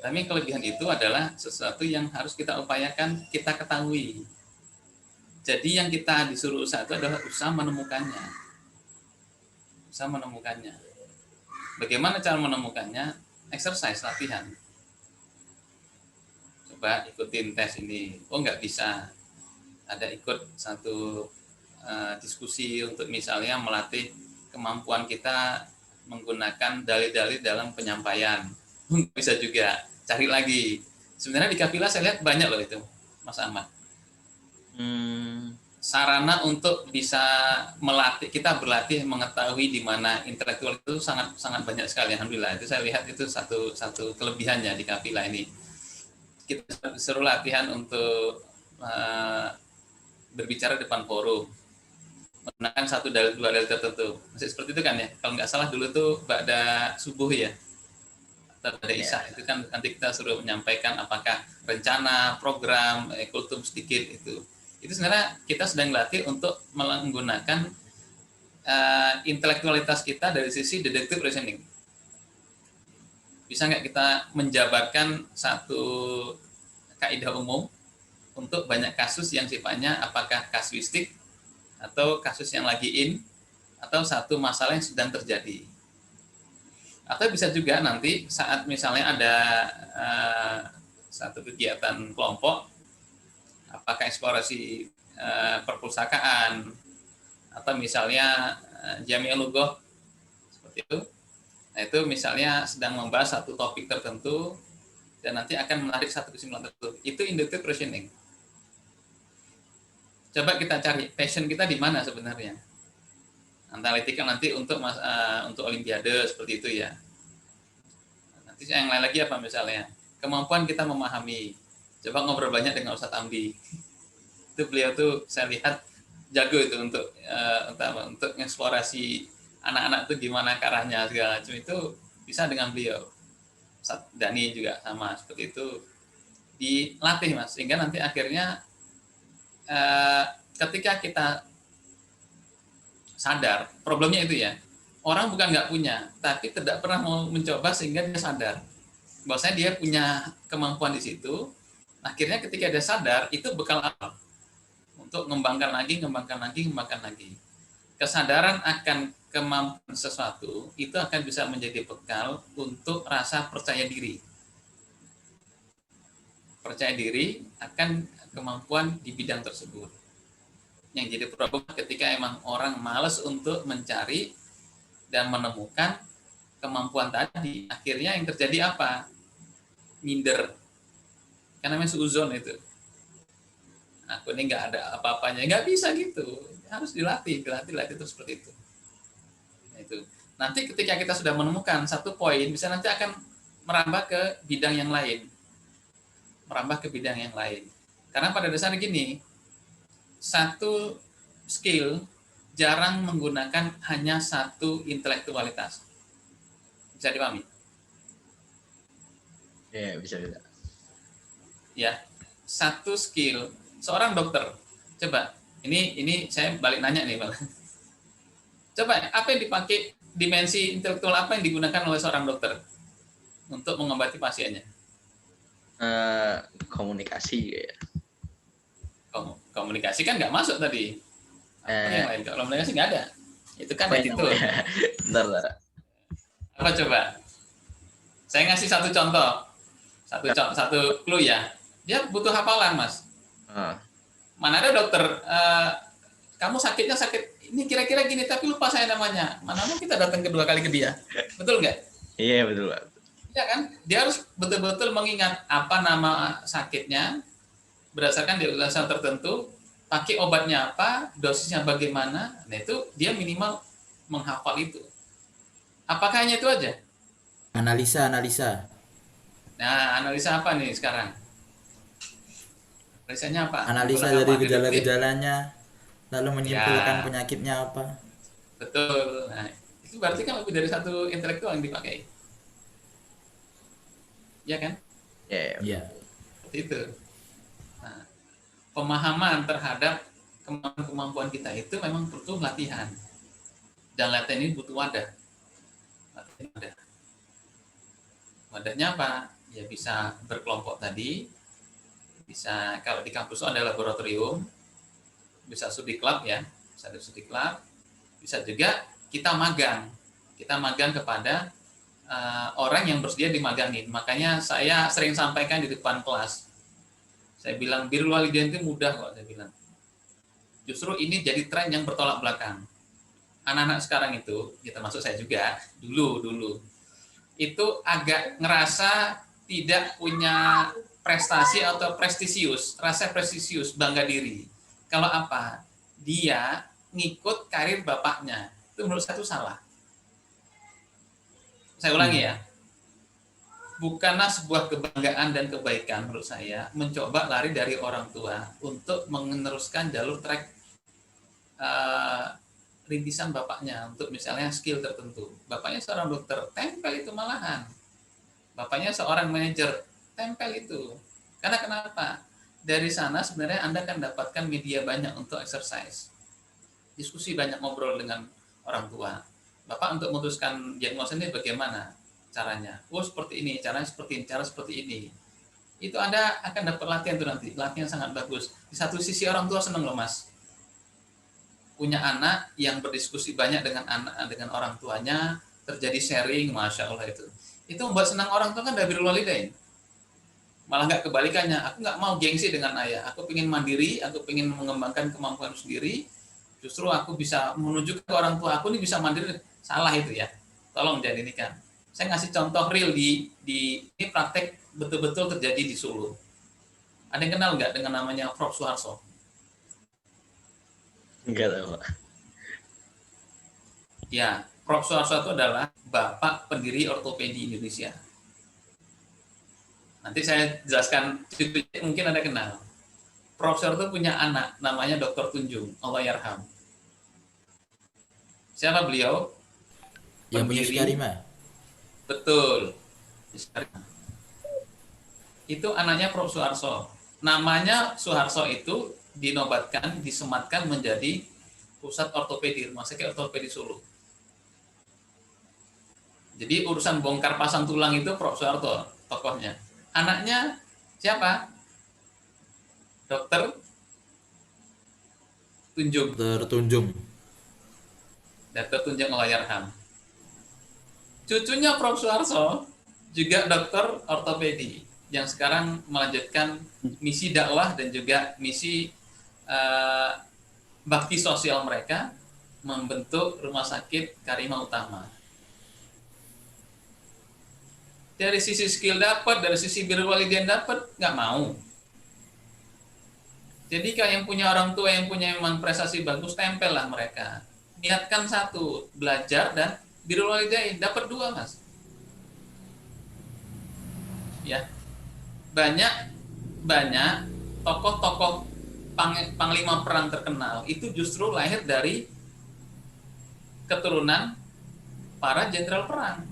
Tapi kelebihan itu adalah sesuatu yang harus kita upayakan, kita ketahui. Jadi yang kita disuruh usaha itu adalah usaha menemukannya. Usaha menemukannya. Bagaimana cara menemukannya? Exercise, latihan. Coba ikutin tes ini. Oh, nggak bisa. Ada ikut satu diskusi untuk misalnya melatih kemampuan kita menggunakan dalil-dalil dalam penyampaian. Bisa juga. Cari lagi. Sebenarnya di Kafilah saya lihat banyak loh itu, Mas Ahmad. Sarana untuk bisa melatih, kita berlatih mengetahui di mana intelektual itu sangat banyak sekali. Alhamdulillah, itu saya lihat itu satu kelebihannya di Kafilah ini. kita disuruh latihan untuk berbicara depan forum, menggunakan satu dalil dua dalil tertentu. Masih seperti itu kan ya? Kalau nggak salah dulu tuh ba'da subuh ya, atau ba'da isya itu kan nanti kita suruh menyampaikan apakah rencana, program, kultum sedikit itu. Itu sebenarnya kita sedang latih untuk menggunakan intelektualitas kita dari sisi deductive reasoning. Bisa nggak kita menjabarkan satu kaidah umum untuk banyak kasus yang sifatnya apakah kasuistik atau kasus yang lagi in atau satu masalah yang sedang terjadi. Atau bisa juga nanti saat misalnya ada satu kegiatan kelompok, apakah eksplorasi perpustakaan atau misalnya Jami'ul Lughah seperti itu. Nah, itu misalnya sedang membahas satu topik tertentu dan nanti akan menarik satu kesimpulan tertentu. Itu inductive reasoning. Coba kita cari passion kita di mana sebenarnya. Analytical nanti untuk olimpiade seperti itu ya. Nanti yang lain lagi apa misalnya? Kemampuan kita memahami. Coba ngobrol banyak dengan Ustadz Amdi. Itu beliau tuh saya lihat jago itu untuk mengeksplorasi anak-anak itu gimana ke arahnya segala macam, itu bisa dengan beliau. Ustadz Dani juga sama seperti itu, dilatih Mas, sehingga nanti akhirnya ketika kita sadar problemnya itu ya, orang bukan nggak punya, tapi tidak pernah mau mencoba sehingga dia sadar bahwasanya dia punya kemampuan di situ. Akhirnya ketika dia sadar, itu bekal awal untuk mengembangkan lagi. Kesadaran akan kemampuan sesuatu itu akan bisa menjadi bekal untuk rasa percaya diri. Percaya diri akan kemampuan di bidang tersebut. Yang jadi problem ketika emang orang malas untuk mencari dan menemukan kemampuan tadi, akhirnya yang terjadi apa? Minder. Karena namanya suuzon itu. Aku ini nggak ada apa-apanya, nggak bisa gitu. Harus dilatih terus seperti itu. Itu. Nanti ketika kita sudah menemukan satu poin, bisa nanti akan merambah ke bidang yang lain. Karena pada dasarnya gini, satu skill jarang menggunakan hanya satu intelektualitas. Bisa dipahami? Ya, bisa. Ya, satu skill. Seorang dokter, coba, ini saya balik nanya nih, Bang. Coba, apa yang dipakai, dimensi intelektual apa yang digunakan oleh seorang dokter untuk mengobati pasiennya? Komunikasi ya. Komunikasi kan nggak masuk tadi. Apa yang lain? Kalau komunikasi nggak ada. Itu kan itu. Bentar. Apa coba? Saya ngasih satu contoh. Satu clue ya. Dia butuh hafalan, Mas. Mana ada dokter, kamu sakitnya sakit ini kira-kira gini, tapi lupa saya namanya. Mana mau kita datang kedua kali ke dia. Betul nggak? Iya, betul. Ya kan? Dia harus betul-betul mengingat apa nama sakitnya, berdasarkan diagnosa tertentu, pakai obatnya apa, dosisnya bagaimana. Nah, itu dia minimal menghafal itu. Apakah hanya itu aja? Analisa. Nah, analisa apa nih sekarang? Analisanya apa? Analisa dari gejala-gejalanya, lalu menyimpulkan Ya. penyakitnya apa. Betul. Nah, itu berarti kan lebih dari satu intelektual yang dipakai. Ya kan? Iya. Seperti itu. Nah, pemahaman terhadap kemampuan kita itu memang butuh latihan. Dan latihan ini butuh wadah. Wadahnya apa? Ya bisa berkelompok tadi. Bisa kalau di kampus ada laboratorium, bisa studi club ya, bisa juga kita magang kepada orang yang bersedia dimagangin. Makanya saya sering sampaikan di depan kelas, saya bilang birrul walidain itu mudah kok, saya bilang. Justru ini jadi tren yang bertolak belakang. Anak-anak sekarang itu, ya termasuk saya juga, dulu itu agak ngerasa tidak punya prestasi atau rasa prestisius, bangga diri. Kalau apa? Dia ngikut karir bapaknya. Itu menurut saya itu salah. Saya ulangi ya. bukanlah sebuah kebanggaan dan kebaikan menurut saya mencoba lari dari orang tua untuk meneruskan jalur trek rintisan bapaknya untuk misalnya skill tertentu. Bapaknya seorang dokter, tempel itu malahan. Bapaknya seorang manajer, tempel itu. Karena kenapa? Dari sana sebenarnya Anda akan dapatkan media banyak untuk exercise. Diskusi banyak ngobrol dengan orang tua. Bapak untuk memutuskan diagnosa ini bagaimana caranya? Oh seperti ini, caranya seperti ini, cara seperti ini. Itu Anda akan dapat latihan itu nanti, latihan sangat bagus. Di satu sisi orang tua senang loh Mas. Punya anak yang berdiskusi banyak dengan orang tuanya, terjadi sharing, Masya Allah itu. Itu membuat senang orang tua kan dari birrul walidain. Malah nggak kebalikannya, aku nggak mau gengsi dengan ayah, aku ingin mandiri, aku ingin mengembangkan kemampuan sendiri, justru aku bisa menunjukkan ke orang tua aku ini bisa mandiri. Salah itu ya, tolong jangan ini kan. Saya ngasih contoh real di ini praktek betul-betul terjadi di Solo. Ada yang kenal nggak dengan namanya Prof. Suharso? Enggak tahu, Pak. Ya, Prof. Suharso itu adalah bapak pendiri ortopedi Indonesia. Nanti saya jelaskan, mungkin Anda kenal. Prof. Suharso punya anak, namanya Dr. Tunjung, Allah yarham. Siapa beliau? Yang punya Pendiri. Sikarima. Betul. Itu anaknya Prof. Suharso. Namanya Suharso itu dinobatkan, disematkan menjadi pusat ortopedi, rumah sakit ortopedi Solo. Jadi urusan bongkar pasang tulang itu Prof. Suharto tokohnya. Anaknya siapa? Dokter Tunjung. Tertunjung. Dokter Tunjung Allahyarham. Cucunya Prof. Suharso juga dokter ortopedi yang sekarang melanjutkan misi dakwah dan juga misi bakti sosial mereka membentuk rumah sakit Karima Utama. Dari sisi skill dapat, dari sisi birrul walidain dapat, nggak mau. Jadi kalau yang punya orang tua yang punya memang prestasi bagus, tempel lah mereka. Niatkan satu, belajar dan birrul walidain, dapat dua Mas. Ya, banyak tokoh-tokoh panglima perang terkenal itu justru lahir dari keturunan para jenderal perang.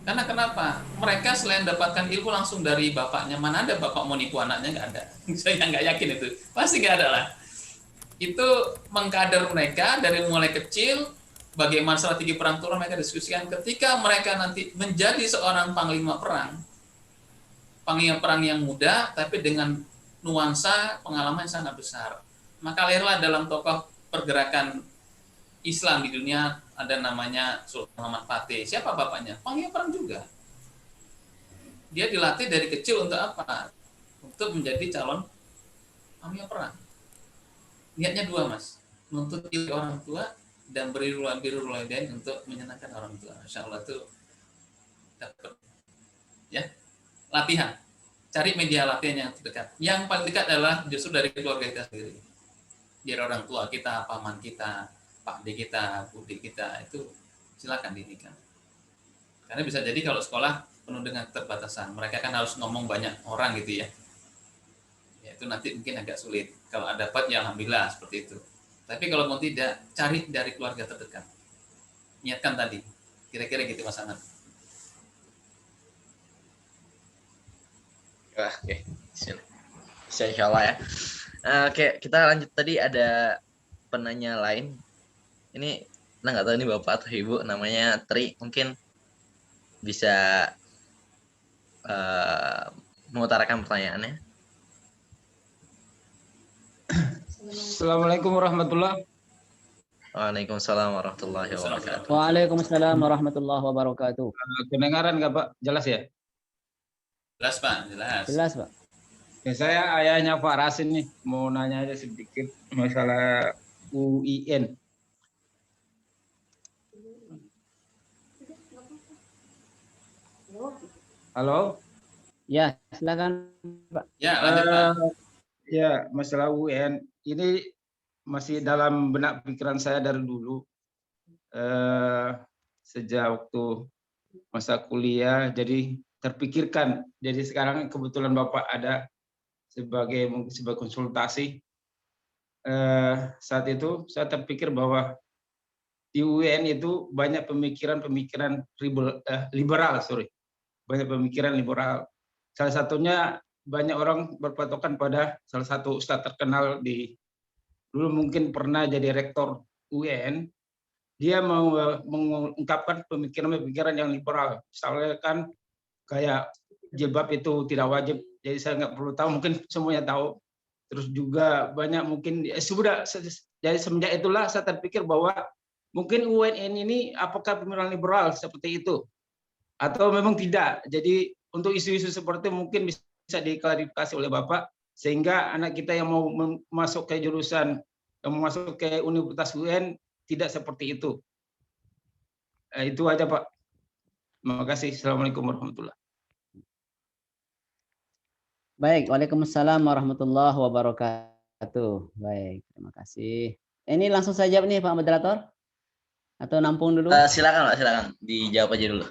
Karena kenapa? Mereka selain dapatkan ilmu langsung dari bapaknya, mana ada bapak mau nipu anaknya, nggak ada. Saya nggak yakin itu, pasti nggak ada lah. Itu mengkader mereka dari mulai kecil, bagaimana strategi perang turun mereka diskusikan. Ketika mereka nanti menjadi seorang panglima perang yang muda, tapi dengan nuansa pengalaman yang sangat besar. Maka lahirlah dalam tokoh pergerakan Islam di dunia ada namanya Sultan Muhammad Fatih. Siapa bapaknya? Panglima perang juga. Dia dilatih dari kecil untuk apa? Untuk menjadi calon panglima perang. Niatnya dua Mas, menuntut ilmu orang tua dan birrul walidain untuk menyenangkan orang tua. Insya Allah itu dapat. Ya, latihan. Cari media latihan yang terdekat. Yang paling dekat adalah justru dari keluarga kita sendiri. Biar orang tua kita, paman kita, Pak D kita, Budi kita itu silakan didikan. Karena bisa jadi kalau sekolah penuh dengan keterbatasan, mereka kan harus ngomong banyak orang gitu ya. Ya itu nanti mungkin agak sulit. Kalau ada dapat ya alhamdulillah seperti itu. Tapi kalau mau tidak, cari dari keluarga terdekat. Niatkan tadi. Kira-kira gitu Mas Anand. Wah, oke. Insya Allah ya. Oke, kita lanjut. Tadi ada penanya lain. Ini nggak tahu ini bapak atau ibu, namanya Tri, mungkin bisa mengutarakan pertanyaannya. Assalamualaikum warahmatullahi. Waalaikumsalam warahmatullahi wabarakatuh. Waalaikumsalam warahmatullahi wabarakatuh. Kedengaran nggak Pak? Jelas ya? Jelas Pak, jelas. Jelas Pak. Ya, saya ayahnya Pak Rasin nih, mau nanya aja sedikit masalah UIN. Halo? Ya, silakan Pak. Ya, lanjut Pak. Ya, masalah UN ini masih dalam benak pikiran saya dari dulu. Sejak waktu masa kuliah, jadi terpikirkan. Jadi sekarang kebetulan Bapak ada sebagai konsultasi. Saat itu saya terpikir bahwa di UIN itu banyak pemikiran-pemikiran liberal, banyak pemikiran liberal. Salah satunya banyak orang berpatokan pada salah satu ustadz terkenal dulu mungkin pernah jadi rektor UIN. Dia mau mengungkapkan pemikiran-pemikiran yang liberal. Misalnya kan kayak jilbab itu tidak wajib, jadi saya nggak perlu tahu, mungkin semuanya tahu. Terus juga banyak mungkin sudah, jadi semenjak itulah saya terpikir bahwa mungkin UNN ini apakah pemikiran liberal seperti itu atau memang tidak. Jadi untuk isu-isu seperti mungkin bisa diklarifikasi oleh Bapak, sehingga anak kita yang mau masuk ke jurusan, yang mau masuk ke Universitas UN tidak seperti itu. Itu aja Pak. Terima kasih. Assalamualaikum warahmatullahi wabarakatuh. Baik, waalaikumsalam warahmatullahi wabarakatuh. Baik, terima kasih. Ini langsung saja nih Pak Moderator? Atau nampung dulu? Silakan Pak, silakan dijawab aja dulu.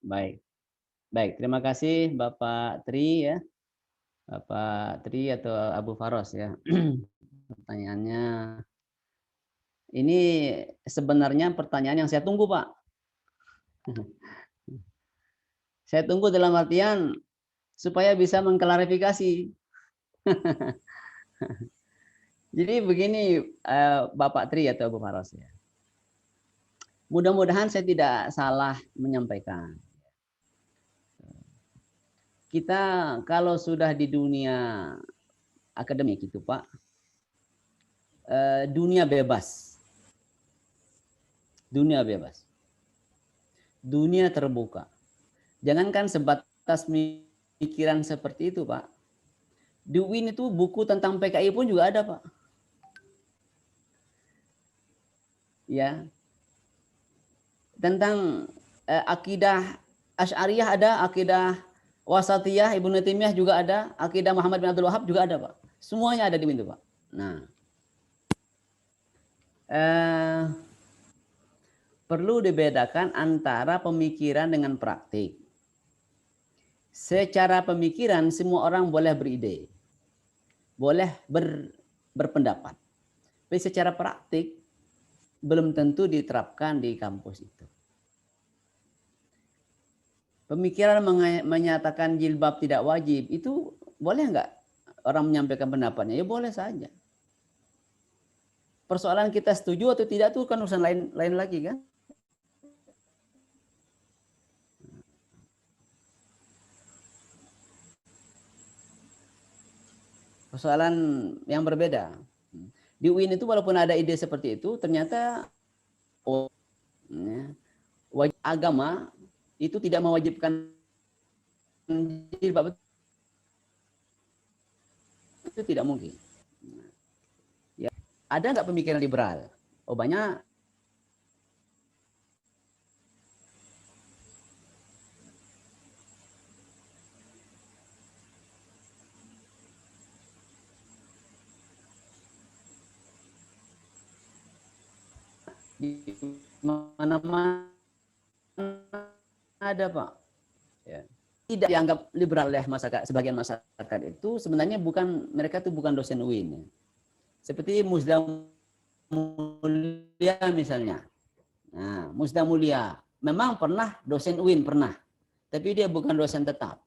Baik. Baik, terima kasih Bapak Tri ya. Bapak Tri atau Abu Faros ya. Pertanyaannya ini sebenarnya pertanyaan yang saya tunggu, Pak. Saya tunggu dalam artian supaya bisa mengklarifikasi. Jadi begini Bapak Tri atau Abu Faros ya. Mudah-mudahan saya tidak salah menyampaikan. Kita kalau sudah di dunia akademik itu Pak, dunia bebas. Dunia bebas. Dunia terbuka. Jangankan sebatas pikiran seperti itu, Pak. Di UIN itu buku tentang PKI pun juga ada, Pak. Ya. Tentang akidah Asy'ariyah ada, akidah Wasatiyah Ibnu Taimiyah juga ada, akidah Muhammad bin Abdul Wahab juga ada, Pak. Semuanya ada di UIN itu, Pak. Nah, perlu dibedakan antara pemikiran dengan praktik. Secara pemikiran semua orang boleh beride, boleh berpendapat. Tapi secara praktik belum tentu diterapkan di kampus itu. Pemikiran menyatakan jilbab tidak wajib, itu boleh nggak orang menyampaikan pendapatnya? Ya boleh saja. Persoalan kita setuju atau tidak itu kan urusan lain lagi kan. Persoalan yang berbeda. Di UIN itu walaupun ada ide seperti itu, ternyata agama itu tidak mewajibkan jilbab, itu tidak mungkin. Ya, ada nggak pemikiran liberal? Oh banyak. Di mana-mana ada Pak. Ya. Tidak dianggap liberal oleh masyarakat, sebagian masyarakat itu sebenarnya mereka itu bukan dosen UIN. Seperti Musda Mulia misalnya. Nah, Musda Mulia memang pernah dosen UIN pernah, tapi dia bukan dosen tetap.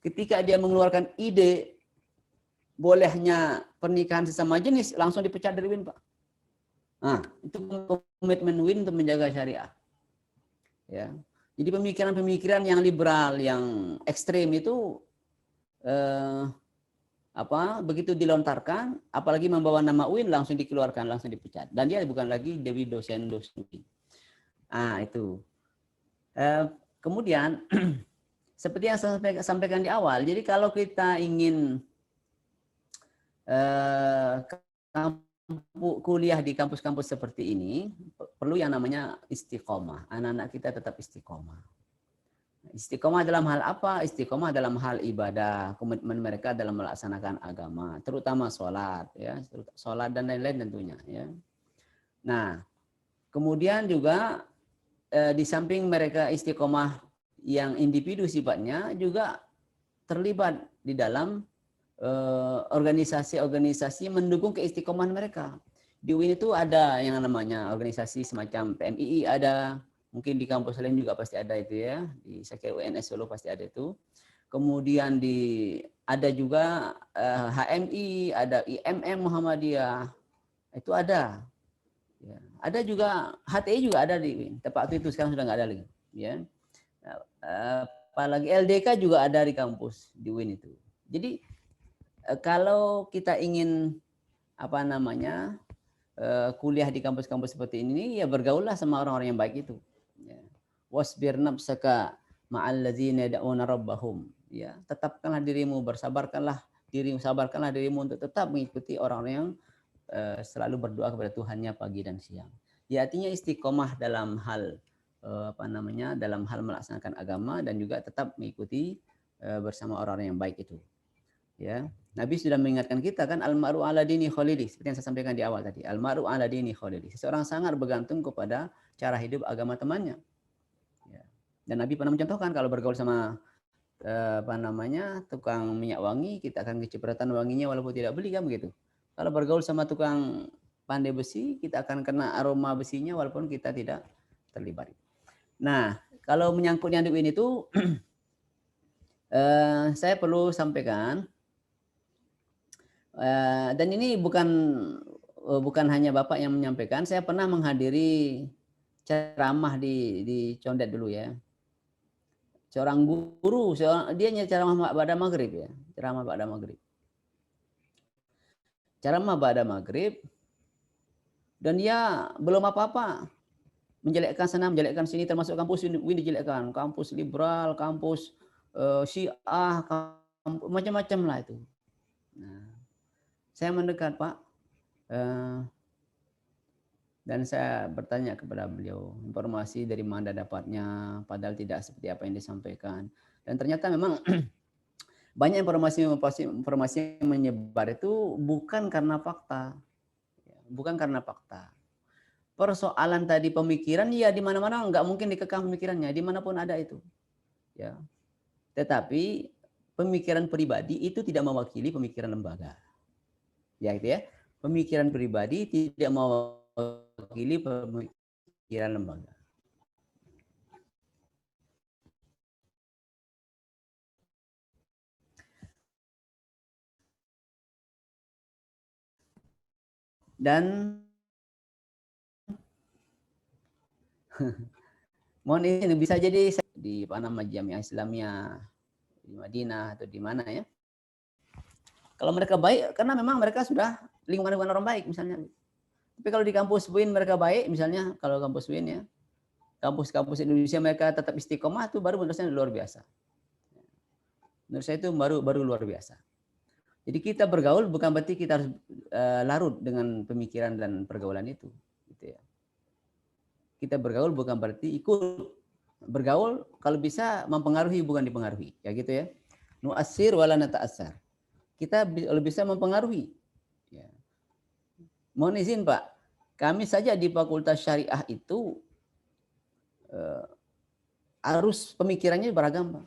Ketika dia mengeluarkan ide bolehnya pernikahan sesama jenis, langsung dipecat dari UIN, Pak. Nah, itu komitmen UIN untuk menjaga syariah. Ya. Jadi pemikiran-pemikiran yang liberal, yang ekstrem itu begitu dilontarkan, apalagi membawa nama UIN langsung dikeluarkan, langsung dipecat. Dan dia bukan lagi Dewi dosen UIN. Ah, itu. Kemudian seperti yang saya sampaikan di awal, jadi kalau kita ingin kuliah di kampus-kampus seperti ini, perlu yang namanya istiqomah. Anak-anak kita tetap istiqomah. Istiqomah dalam hal apa? Istiqomah dalam hal ibadah, komitmen mereka dalam melaksanakan agama, terutama sholat, ya, sholat dan lain-lain tentunya. Ya. Nah, kemudian juga di samping mereka istiqomah yang individu sifatnya juga terlibat di dalam organisasi-organisasi mendukung keistiqomahan mereka. Di UIN itu ada yang namanya organisasi semacam PMII ada, mungkin di kampus lain juga pasti ada itu ya, di saya kira UNS Solo pasti ada itu. Kemudian ada juga HMI, ada IMM Muhammadiyah, itu ada. Ya. Ada juga HTI juga ada di UIN. Tapi waktu itu sekarang sudah nggak ada lagi. Ya. Apalagi LDK juga ada di kampus di UIN itu. Jadi kalau kita ingin kuliah di kampus-kampus seperti ini, ya bergaullah sama orang-orang yang baik itu. Ya. Wasbir nafsaka ma'al ladzina yad'una rabbahum. Ya, tetapkanlah dirimu, sabarkanlah dirimu untuk tetap mengikuti orang-orang yang selalu berdoa kepada Tuhannya pagi dan siang. Ya, artinya istiqomah dalam hal dalam hal melaksanakan agama dan juga tetap mengikuti bersama orang-orang yang baik itu. Ya, Nabi sudah mengingatkan kita kan, al-mar'u ala dini khalili, seperti yang saya sampaikan di awal tadi. Al-mar'u ala dini khalili. Seseorang sangat bergantung kepada cara hidup agama temannya. Ya. Dan Nabi pernah mencontohkan kalau bergaul sama tukang minyak wangi, kita akan kecipratan wanginya walaupun tidak beli, kan begitu. Kalau bergaul sama tukang pandai besi, kita akan kena aroma besinya walaupun kita tidak terlibat. Nah, kalau menyangkut yang di UIN itu saya perlu sampaikan, dan ini bukan hanya Bapak yang menyampaikan, saya pernah menghadiri ceramah di Condet dulu ya. Seorang guru, dia ceramah pada maghrib ya, ceramah pada maghrib, dan dia belum apa-apa, menjelekkan sana, menjelekkan sini, termasuk kampus ini dijelekkan, kampus liberal, kampus Syiah, macam-macam lah itu. Nah, saya mendekat Pak, dan saya bertanya kepada beliau, informasi dari mana dapatnya, padahal tidak seperti apa yang disampaikan. Dan ternyata memang banyak informasi yang menyebar itu bukan karena fakta. Bukan karena fakta. Persoalan tadi pemikiran, ya di mana-mana nggak mungkin dikekang pemikirannya, dimanapun ada itu. Ya. Tetapi pemikiran pribadi itu tidak mewakili pemikiran lembaga. Ya gitu ya. Pemikiran pribadi tidak mewakili pemikiran lembaga. Dan mohon izin, bisa jadi di Jamiah Islamiyah di Madinah atau di mana ya. Kalau mereka baik, karena memang mereka sudah lingkungan orang baik misalnya. Tapi kalau di kampus UIN mereka baik, misalnya kalau kampus UIN ya, kampus-kampus Indonesia mereka tetap istiqomah, itu baru menurut saya luar biasa. Menurut saya itu baru luar biasa. Jadi kita bergaul bukan berarti kita harus larut dengan pemikiran dan pergaulan itu. Gitu ya. Kita bergaul bukan berarti ikut. Bergaul kalau bisa mempengaruhi bukan dipengaruhi. Ya gitu ya. Nu'assir wala nata'assar. Kita bisa mempengaruhi. Ya. Mohon izin Pak, kami saja di Fakultas Syariah itu arus pemikirannya beragam Pak.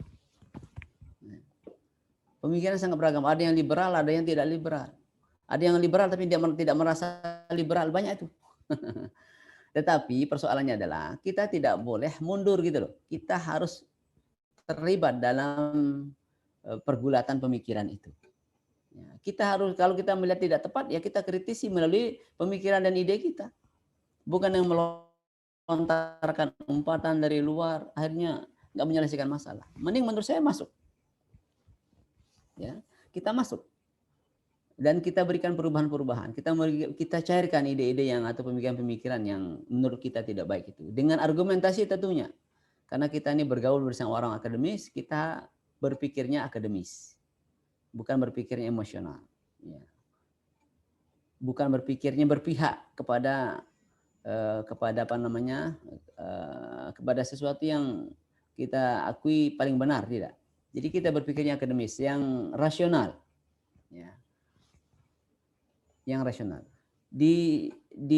Pemikiran sangat beragam. Ada yang liberal, ada yang tidak liberal. Ada yang liberal tapi dia tidak merasa liberal, banyak itu. Tetapi persoalannya adalah kita tidak boleh mundur gitu loh. Kita harus terlibat dalam pergulatan pemikiran itu. Ya, kita harus, kalau kita melihat tidak tepat, ya kita kritisi melalui pemikiran dan ide kita. Bukan yang melontarkan umpatan dari luar, akhirnya nggak menyelesaikan masalah. Mending menurut saya masuk. Ya, kita masuk dan kita berikan perubahan-perubahan, kita cairkan ide-ide yang atau pemikiran-pemikiran yang menurut kita tidak baik itu dengan argumentasi tentunya, karena kita ini bergaul bersama orang akademis, kita berpikirnya akademis, bukan berpikirnya emosional, ya. Bukan berpikirnya berpihak kepada kepada sesuatu yang kita akui paling benar, tidak. Jadi kita berpikirnya akademis, yang rasional, ya, yang rasional. Di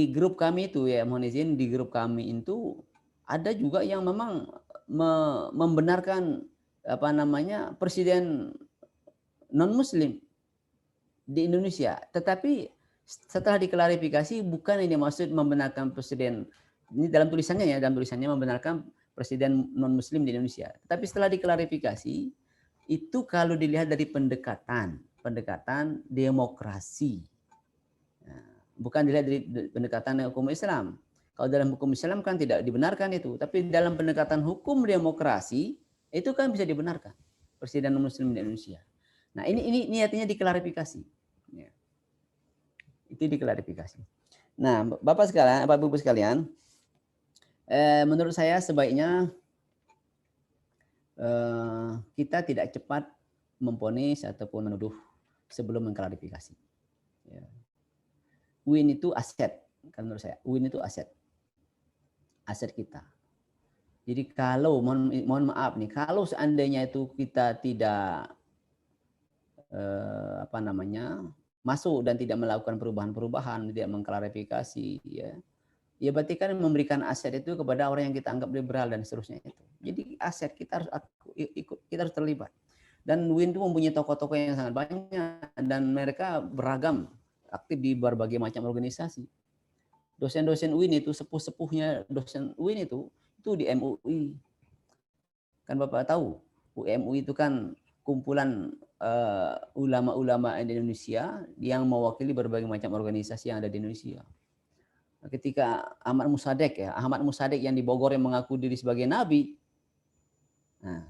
grup kami itu ya, mohon izin, di grup kami itu ada juga yang memang membenarkan apa namanya presiden non Muslim di Indonesia. Tetapi setelah diklarifikasi bukan ini maksud membenarkan presiden, ini dalam tulisannya ya, dalam tulisannya membenarkan presiden non Muslim di Indonesia. Tapi setelah diklarifikasi itu kalau dilihat dari pendekatan demokrasi, bukan dilihat dari pendekatan hukum Islam. Kalau dalam hukum Islam kan tidak dibenarkan itu, tapi dalam pendekatan hukum demokrasi itu kan bisa dibenarkan presiden non Muslim di Indonesia. Nah ini niatnya diklarifikasi, ya. Itu diklarifikasi. Nah Bapak sekalian, Bapak Ibu sekalian, menurut saya sebaiknya kita tidak cepat memvonis ataupun menuduh sebelum mengklarifikasi. Ya. UIN itu aset, kan menurut saya. UIN itu aset kita. Jadi kalau mohon maaf nih, kalau seandainya itu kita tidak masuk dan tidak melakukan perubahan-perubahan, tidak mengklarifikasi, ya berarti kan memberikan aset itu kepada orang yang kita anggap liberal dan seterusnya itu. Jadi aset kita harus terlibat. Dan UIN itu mempunyai tokoh-tokoh yang sangat banyak dan mereka beragam, aktif di berbagai macam organisasi. Dosen-dosen UIN itu, sepuh-sepuhnya dosen UIN itu di MUI. Kan Bapak tahu, MUI itu kan kumpulan ulama-ulama di Indonesia yang mewakili berbagai macam organisasi yang ada di Indonesia. Ketika Ahmad Musadek yang di Bogor yang mengaku diri sebagai nabi, nah,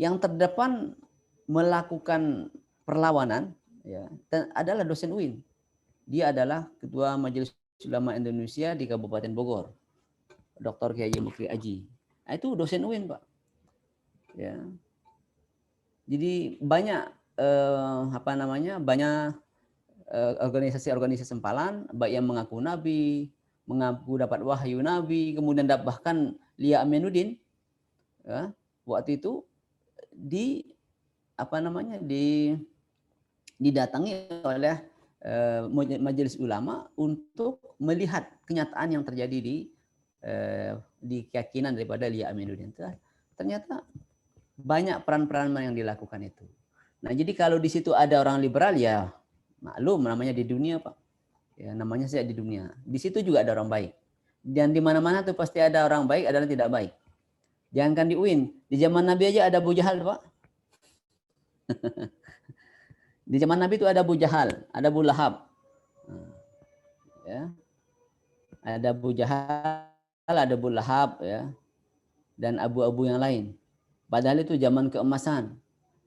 yang terdepan melakukan perlawanan ya, adalah dosen UIN. Dia adalah Ketua Majelis Ulama Indonesia di Kabupaten Bogor, Dr. Kiai Mukri Aji. Nah, itu dosen UIN, Pak. Ya. Jadi banyak banyak organisasi-organisasi sempalan, baik yang mengaku nabi, mengaku dapat wahyu nabi, kemudian bahkan Lia Aminuddin, ya, waktu itu didatangi oleh majelis ulama untuk melihat kenyataan yang terjadi di keyakinan daripada Lia Aminuddin. Ternyata banyak peran-peran yang dilakukan itu. Nah, jadi kalau di situ ada orang liberal ya maklum namanya di dunia, Pak. Ya, namanya saja di dunia. Di situ juga ada orang baik. Dan di mana-mana tuh pasti ada orang baik, ada yang tidak baik. Jangankan di UIN, di zaman Nabi aja ada Abu Jahal, Pak. Di zaman Nabi itu ada Abu Jahal, ada Abu Lahab. Ya. Ada Abu Jahal, ada Abu Lahab, ya. Dan abu-abu yang lain. Padahal itu zaman keemasan.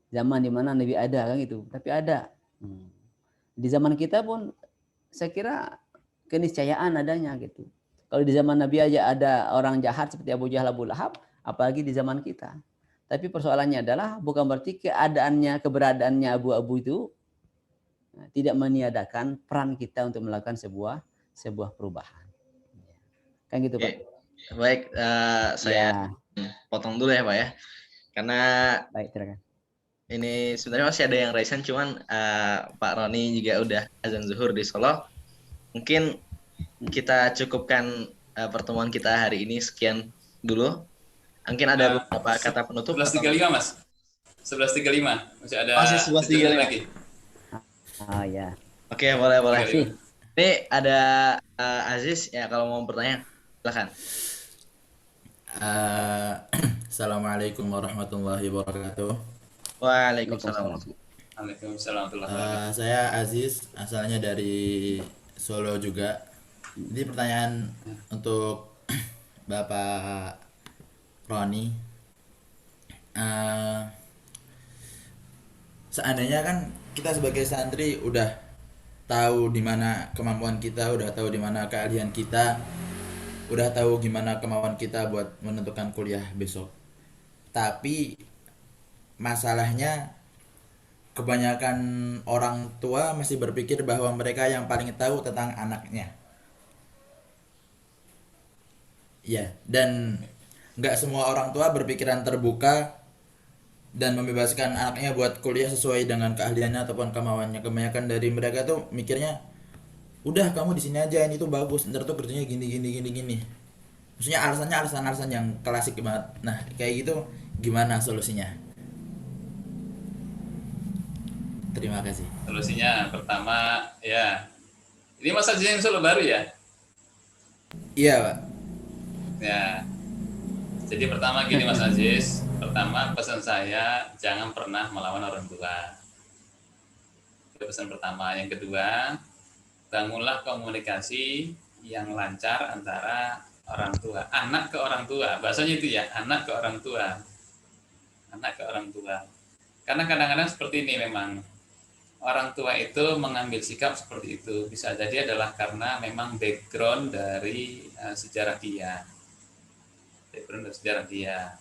Zaman di mana Nabi ada kan gitu. Tapi ada. Di zaman kita pun saya kira keniscayaan adanya gitu. Kalau di zaman Nabi aja ada orang jahat seperti Abu Jahal, Abu Lahab, apalagi di zaman kita. Tapi persoalannya adalah bukan berarti keberadaannya abu-abu itu tidak meniadakan peran kita untuk melakukan sebuah perubahan. Kan gitu, Pak. Baik, saya potong dulu ya, Pak ya. Karena baik, silakan. Ini sebenarnya masih ada yang raisan, cuman Pak Roni juga udah azan zuhur di Solo. Mungkin kita cukupkan pertemuan kita hari ini sekian dulu. Mungkin ada beberapa kata penutup. 11.35 Mas. 11.35 masih ada. Masih 11.35 lagi. Oh ya. Oke, boleh. Ini ada Aziz ya, kalau mau bertanya silakan. Assalamualaikum warahmatullahi wabarakatuh. Waalaikumsalam. Saya Aziz, asalnya dari Solo juga. Jadi pertanyaan untuk Bapak Roni, seandainya kan kita sebagai santri udah tahu di mana kemampuan kita, udah tahu di mana keahlian kita, udah tahu gimana kemauan kita buat menentukan kuliah besok. Tapi masalahnya kebanyakan orang tua masih berpikir bahwa mereka yang paling tahu tentang anaknya. Ya, dan nggak semua orang tua berpikiran terbuka dan membebaskan anaknya buat kuliah sesuai dengan keahliannya ataupun kemauannya. Kebanyakan dari mereka tuh mikirnya, udah kamu di sini aja, ini tuh bagus, ntar tuh kerjanya gini. Maksudnya alasan-alasan yang klasik banget. Nah, kayak gitu gimana solusinya? Terima kasih. Solusinya pertama ya, ini Mas Aziz yang Solo baru ya. Iya, Pak. Ya, jadi pertama gini Mas Aziz, pertama pesan saya jangan pernah melawan orang tua. Itu pesan pertama. Yang kedua, bangunlah komunikasi yang lancar antara orang tua, anak ke orang tua. Bahasanya itu ya, anak ke orang tua. Anak ke orang tua. Karena kadang-kadang seperti ini memang. Orang tua itu mengambil sikap seperti itu. Bisa jadi adalah karena memang background dari sejarah dia. Background dari sejarah dia.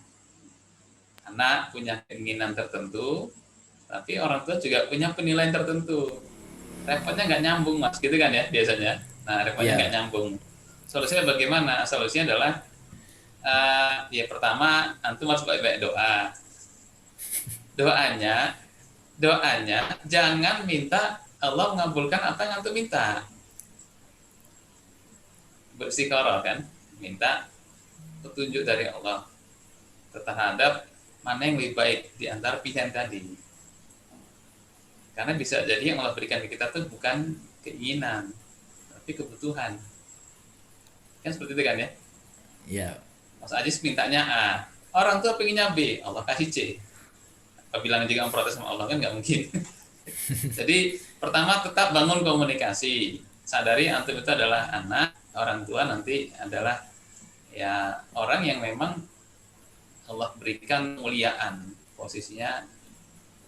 Anak punya keinginan tertentu, tapi orang tua juga punya penilaian tertentu. Repotnya nggak nyambung, Mas, gitu kan ya biasanya. Nah, repotnya Iya. nggak nyambung. Solusinya bagaimana? Solusinya adalah ya pertama antum harus baik-baik doa. Doanya jangan minta Allah mengabulkan apa yang antum minta. Berstikharah kan, minta petunjuk dari Allah terhadap mana yang lebih baik di antara pilihan tadi. Karena bisa jadi yang Allah berikan ke kita tuh bukan keinginan, tapi kebutuhan. Kan seperti itu kan ya? Iya. Mas Ajis mintanya A, orang tua pengennya B, Allah kasih C. Bilang juga memprotes sama Allah kan nggak mungkin. Jadi pertama tetap bangun komunikasi. Sadari antum itu adalah anak, orang tua nanti adalah ya orang yang memang Allah berikan kemuliaan posisinya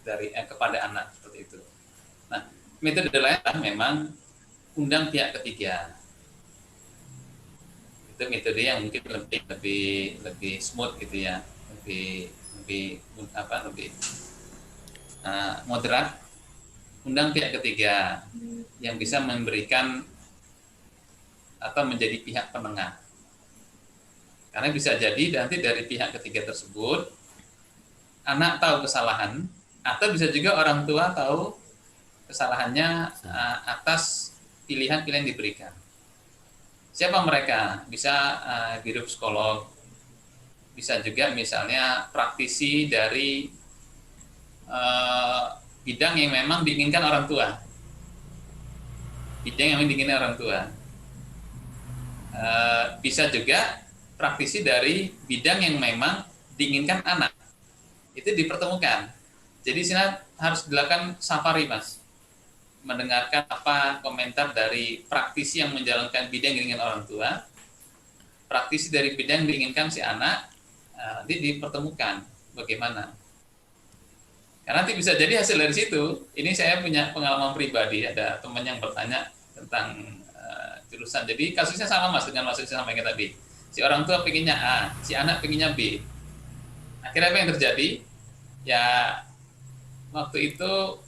dari kepada anak seperti itu. Nah, metode lain memang undang pihak ketiga. Itu metode yang mungkin lebih smooth gitu ya, lebih moderat. Undang pihak ketiga yang bisa memberikan atau menjadi pihak penengah. Karena bisa jadi nanti dari pihak ketiga tersebut anak tahu kesalahan, atau bisa juga orang tua tahu kesalahannya atas pilihan-pilihan diberikan. Siapa mereka? Bisa guru psikolog, bisa juga misalnya praktisi dari bidang yang memang diinginkan orang tua. Bidang yang memang diinginkan orang tua. Bisa juga praktisi dari bidang yang memang diinginkan anak. Itu dipertemukan. Jadi sini harus dilakukan safari, Mas. Mendengarkan apa komentar dari praktisi yang menjalankan bidang yang diinginkan orang tua, praktisi dari bidang yang diinginkan si anak, nanti dipertemukan bagaimana. Karena nanti bisa jadi hasil dari situ. Ini saya punya pengalaman pribadi, ada teman yang bertanya tentang jurusan. Jadi kasusnya sama, Mas, dengan Mas yang sampaikan tadi. Si orang tua pengennya A, si anak pengennya B. Akhirnya apa yang terjadi? Ya waktu itu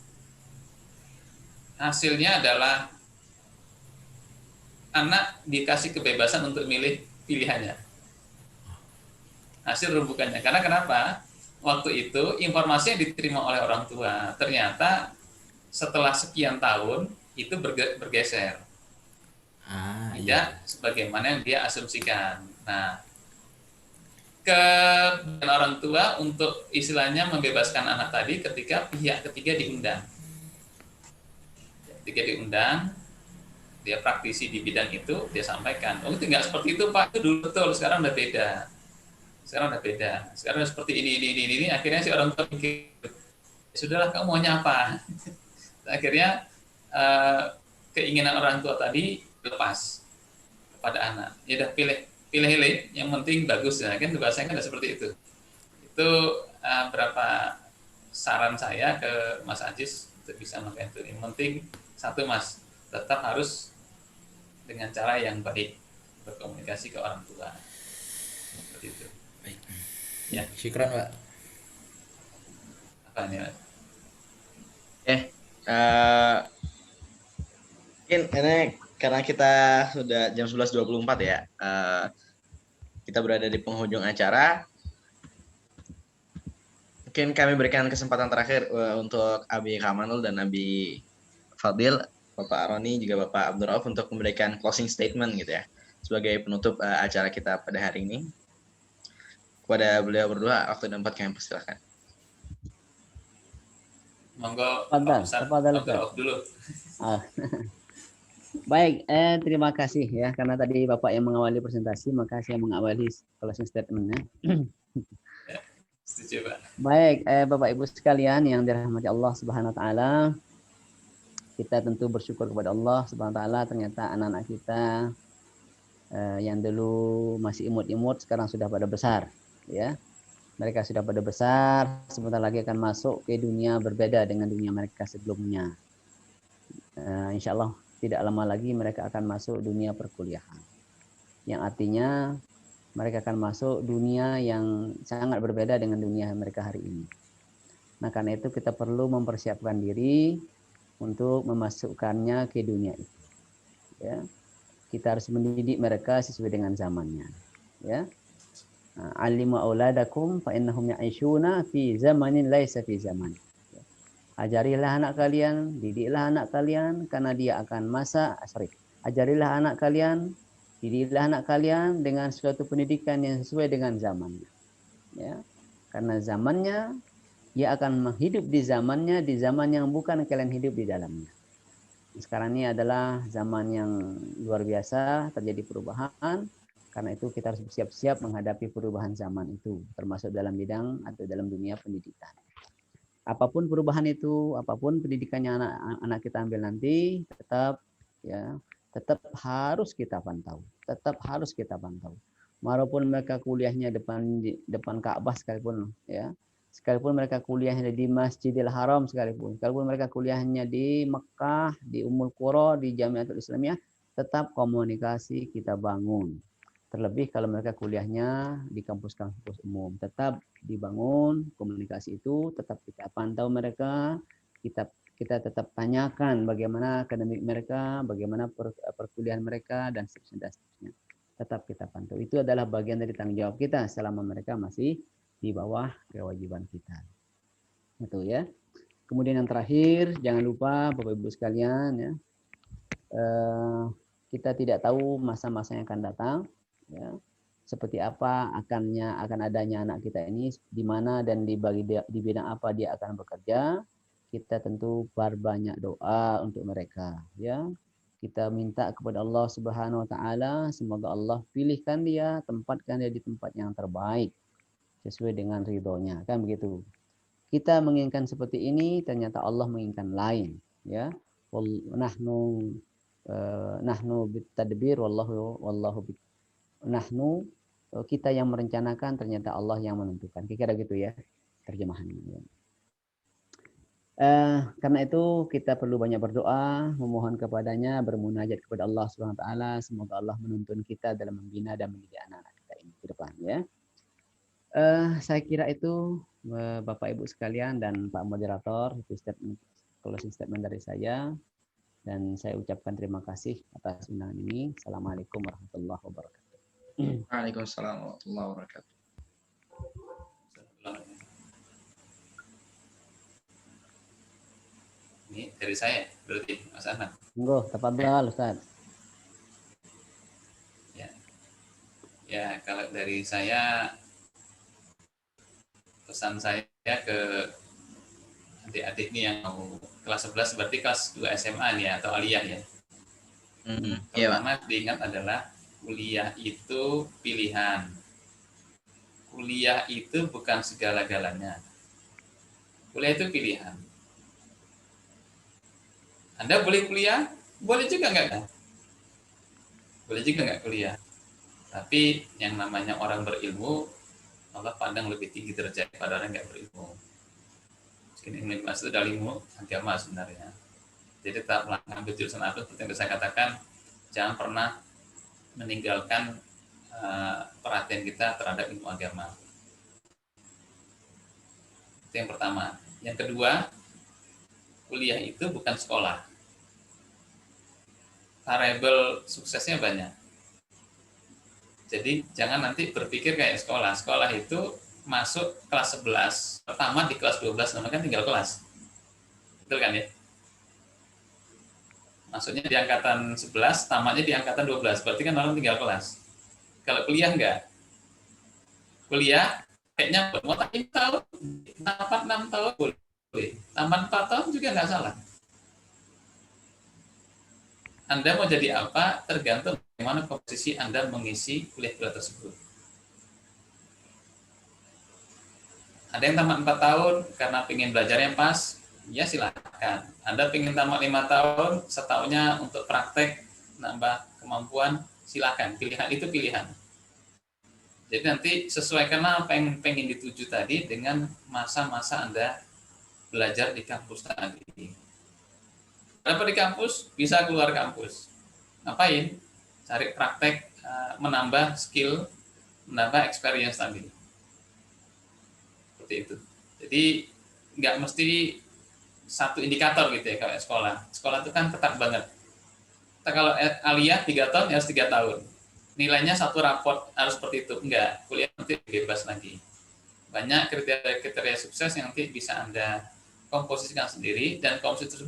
hasilnya adalah anak dikasih kebebasan untuk milih pilihannya. Hasil rumbukannya. Karena kenapa? Waktu itu informasi yang diterima oleh orang tua ternyata setelah sekian tahun itu bergeser. Tidak sebagaimana yang dia asumsikan. Nah, kebijakan orang tua untuk istilahnya membebaskan anak tadi ketika pihak ketiga diundang. Ketika diundang, dia praktisi di bidang itu, dia sampaikan, oh itu nggak seperti itu Pak, itu dulu betul, sekarang udah beda. Sekarang udah beda. Sekarang udah seperti ini. Akhirnya si orang tua pikir, sudahlah kamu maunya apa? Akhirnya keinginan orang tua tadi lepas kepada anak. Ya udah pilih, yang penting bagus. Nah, kan bahasanya kan seperti itu. Itu berapa saran saya ke Mas Ajis untuk bisa melakukan itu. Yang penting satu, Mas, tetap harus dengan cara yang baik berkomunikasi ke orang tua. Seperti itu. Baik. Ya. Syukran, Pak. Apa ini, Mas? Mungkin ini karena kita sudah jam 11.24 ya, kita berada di penghujung acara. Mungkin kami berikan kesempatan terakhir untuk Abi Kamanul dan Abi Fadil, Bapak Aroni juga Bapak Abdurrauf untuk memberikan closing statement gitu ya. sebagai penutup acara kita pada hari ini. Kepada beliau berdua, waktu dan tempat kami persilahkan. Monggo Pak Tafadhal, Ustadz tafadhal, Abdul Ustaz. Rauf dulu. Ah, baik, terima kasih ya karena tadi Bapak yang mengawali presentasi, maka saya mengawali closing statement-nya. Setuju Pak. Baik, Bapak Ibu sekalian yang dirahmati Allah Subhanahu wa taala, kita tentu bersyukur kepada Allah Subhanahu wa taala, ternyata anak-anak kita yang dulu masih imut-imut sekarang sudah pada besar, ya. Mereka sudah pada besar, sebentar lagi akan masuk ke dunia berbeda dengan dunia mereka sebelumnya. Insya Allah tidak lama lagi mereka akan masuk dunia perkuliahan. Yang artinya mereka akan masuk dunia yang sangat berbeda dengan dunia mereka hari ini. Nah, karena itu kita perlu mempersiapkan diri untuk memasukkannya ke dunia itu. Ya. Kita harus mendidik mereka sesuai dengan zamannya. Ya. Alimu auladakum fa innahum ya'ishuna fi zamanin laisa fi zaman. Ajarilah anak kalian, didiklah anak kalian karena dia akan ajarilah anak kalian, didiklah anak kalian dengan suatu pendidikan yang sesuai dengan zamannya. Ya. Karena zamannya dia akan hidup di zaman yang bukan kalian hidup di dalamnya. Sekarang ini adalah zaman yang luar biasa, terjadi perubahan. Karena itu kita harus bersiap-siap menghadapi perubahan zaman itu, termasuk dalam bidang atau dalam dunia pendidikan. Apapun perubahan itu, apapun pendidikannya anak kita ambil nanti, tetap harus kita pantau. Tetap harus kita pantau. Walaupun mereka kuliahnya depan Ka'bah sekalipun, ya. Sekalipun mereka kuliahnya di Masjidil Haram sekalipun mereka kuliahnya di Mekah, di Ummul Qura, di Jamiatul Islamiyah, tetap komunikasi kita bangun. Terlebih kalau mereka kuliahnya di kampus-kampus umum, tetap dibangun komunikasi itu, tetap kita pantau mereka, kita tetap tanyakan bagaimana akademik mereka, bagaimana perkuliahan mereka, dan seterusnya. Tetap kita pantau. Itu adalah bagian dari tanggung jawab kita selama mereka masih di bawah kewajiban kita. Itu ya. Kemudian yang terakhir, jangan lupa Bapak Ibu sekalian ya, kita tidak tahu masa-masa yang akan datang. Ya, seperti apa akan adanya anak kita ini, di mana dan di bidang apa dia akan bekerja. Kita tentu berbanyak doa untuk mereka. Ya, kita minta kepada Allah Subhanahu Wa Taala, semoga Allah pilihkan dia, tempatkan dia di tempat yang terbaik sesuai dengan ridhonya, kan begitu. Kita menginginkan seperti ini, ternyata Allah menginginkan lain. Ya, nahnu bitadbir wallahu kita yang merencanakan, ternyata Allah yang menentukan. Kira-kira gitu ya terjemahannya. Karena itu kita perlu banyak berdoa, memohon kepadanya, bermunajat kepada Allah Subhanahu Wa Taala. Semoga Allah menuntun kita dalam membina dan mendidik anak-anak kita ini ke depan ya. Saya kira itu Bapak Ibu sekalian dan Pak Moderator, itu closing statement dari saya. Dan saya ucapkan terima kasih atas undangan ini. Assalamualaikum warahmatullahi wabarakatuh. Waalaikumsalam warahmatullahi wabarakatuh. Ini dari saya berarti Mas Ahmad. Monggo, tafadhal Ustaz. Ya, kalau dari saya, pesan saya ke adik-adik ini yang mau kelas 11 berarti kelas 2 SMA nih atau aliyah ya. Pertama diingat adalah kuliah itu pilihan. Kuliah itu bukan segala-galanya. Kuliah itu pilihan. Anda boleh kuliah, boleh juga enggak? Boleh juga enggak kuliah. Tapi yang namanya orang berilmu, Allah pandang lebih tinggi derajat pada orang yang enggak berilmu. Ini maksud dari ilmu agama sebenarnya. Jadi tetap mengambil jurusan apa seperti yang saya katakan, jangan pernah meninggalkan perhatian kita terhadap ilmu agama. Itu yang pertama. Yang kedua, kuliah itu bukan sekolah. Variabel suksesnya banyak. Jadi jangan nanti berpikir kayak sekolah. Sekolah itu masuk kelas 11, pertama di kelas 12, namanya kan tinggal kelas. Betul kan ya? Masuknya di angkatan 11, tamatnya di angkatan 12. Berarti kan orang tinggal kelas. Kalau kuliah enggak. Kuliah kayaknya mau tamat tahun, tamat 6 tahun boleh. Tamat 4 tahun juga enggak salah. Anda mau jadi apa tergantung bagaimana komposisi Anda mengisi kuliah-kuliah tersebut. Ada yang tamat 4 tahun karena ingin belajarnya pas, ya silakan. Anda ingin tamat 5 tahun, setahunnya untuk praktek, nambah kemampuan, silakan. Pilihan itu pilihan. Jadi nanti sesuaikanlah apa yang pengen dituju tadi dengan masa-masa Anda belajar di kampus tadi. Kenapa di kampus? Bisa keluar kampus. Ngapain? Cari praktek, menambah skill, menambah experience tadi. Seperti itu. Jadi nggak mesti satu indikator gitu ya kayak sekolah. Sekolah itu kan ketat banget. Kita kalau aliyah 3 tahun ya harus 3 tahun. Nilainya satu raport harus seperti itu. Enggak, kuliah nanti bebas lagi. Banyak kriteria sukses yang nanti bisa Anda komposisikan sendiri, dan komposisi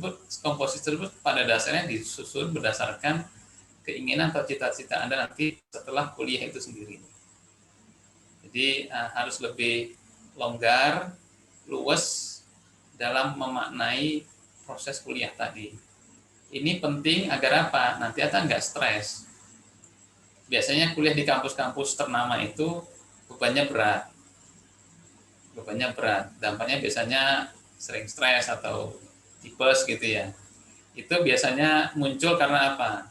tersebut pada dasarnya disusun berdasarkan keinginan atau cita-cita Anda nanti setelah kuliah itu sendiri. Jadi harus lebih longgar, luas dalam memaknai proses kuliah tadi. Ini penting agar apa? Nanti Anda nggak stres. Biasanya kuliah di kampus-kampus ternama itu bebannya berat. Dampaknya biasanya sering stres atau tipes gitu ya. Itu biasanya muncul karena apa?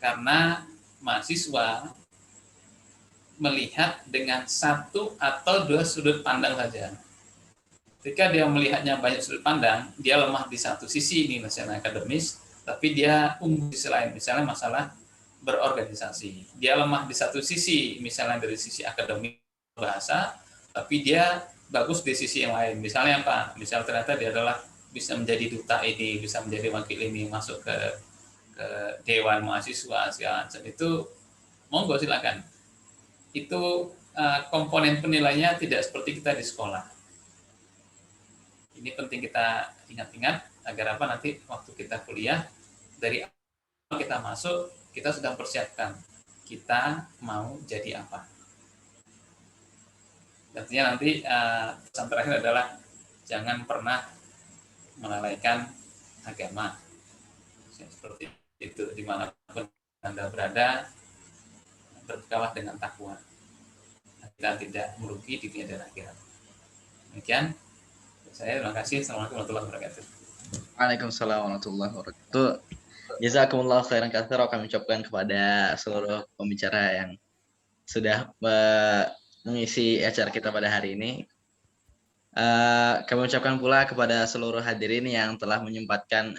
Karena mahasiswa melihat dengan satu atau dua sudut pandang saja. Ketika dia melihatnya banyak sudut pandang, dia lemah di satu sisi, ini misalnya akademis, tapi dia unggul di sisi lain, misalnya masalah berorganisasi. Dia lemah di satu sisi, misalnya dari sisi akademik bahasa, tapi dia bagus di sisi yang lain. Misalnya apa? Misal ternyata dia adalah bisa menjadi duta ini, bisa menjadi wakil ini, masuk ke dewan mahasiswa segala macam. Itu monggo silakan. Itu komponen penilaiannya tidak seperti kita di sekolah. Ini penting kita ingat-ingat agar apa nanti waktu kita kuliah dari awal kita masuk kita sudah persiapkan kita mau jadi apa. Artinya nanti pesan terakhir adalah jangan pernah melalaikan agama. Seperti itu, dimanapun Anda berada, berkalah dengan takwa. Kita tidak merugi di dunia dan akhirat. Demikian, saya terima kasih. Assalamualaikum warahmatullahi wabarakatuh. Waalaikumsalam warahmatullahi wabarakatuh. Jazakumullah khairan katsira, kami ucapkan kepada seluruh pembicara yang sudah mengisi acara kita pada hari ini. Kami ucapkan pula kepada seluruh hadirin yang telah menyempatkan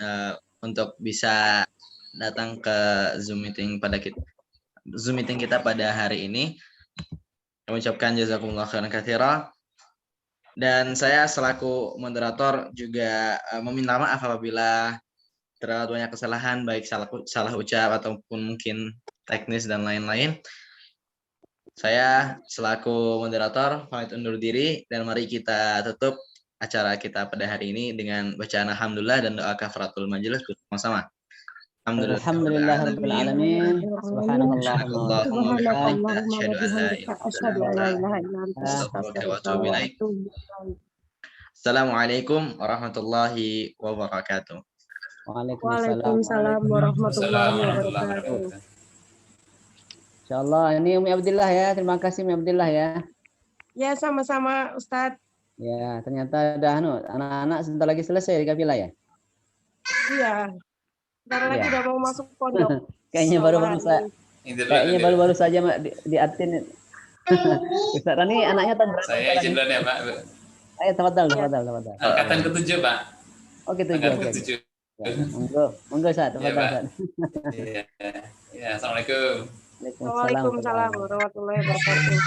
untuk bisa datang ke Zoom meeting kita pada hari ini. Kami ucapkan jazakumullah khairan katsira. Dan saya selaku moderator juga meminta maaf apabila terdapat banyak kesalahan, baik salah ucap ataupun mungkin teknis dan lain-lain. Saya selaku moderator pamit undur diri, dan mari kita tutup acara kita pada hari ini dengan bacaan alhamdulillah dan doa kafaratul majelis bersama-sama. Alhamdulillahirabbil alamin. Subhanallahumma wa bihamdika asyhadu an la ilaha illa anta astaghfiruka wa atubu ilaik. Assalamualaikum warahmatullahi wabarakatuh. Waalaikumsalam warahmatullahi wabarakatuh. Insyaallah, ini Umi Abdillah ya. Terima kasih Umi Abdillah ya. Ya, sama-sama Ustadz. Ya, ternyata ada anak-anak sebentar lagi selesai di kafilah ya. Iya. Sebentar lagi udah mau masuk pondok. Kayaknya baru-baru saja diatin. Ustaz Rani anaknya tahun berapa? Saya izin dulu ya Pak. Ayo, tafadhal. Angkatan ke-7 Pak. Oh gitu. Angkatan ke-7. Monggo Ustaz, tafadhal. Ya, assalamualaikum. Waalaikumsalam warahmatullahi wabarakatuh.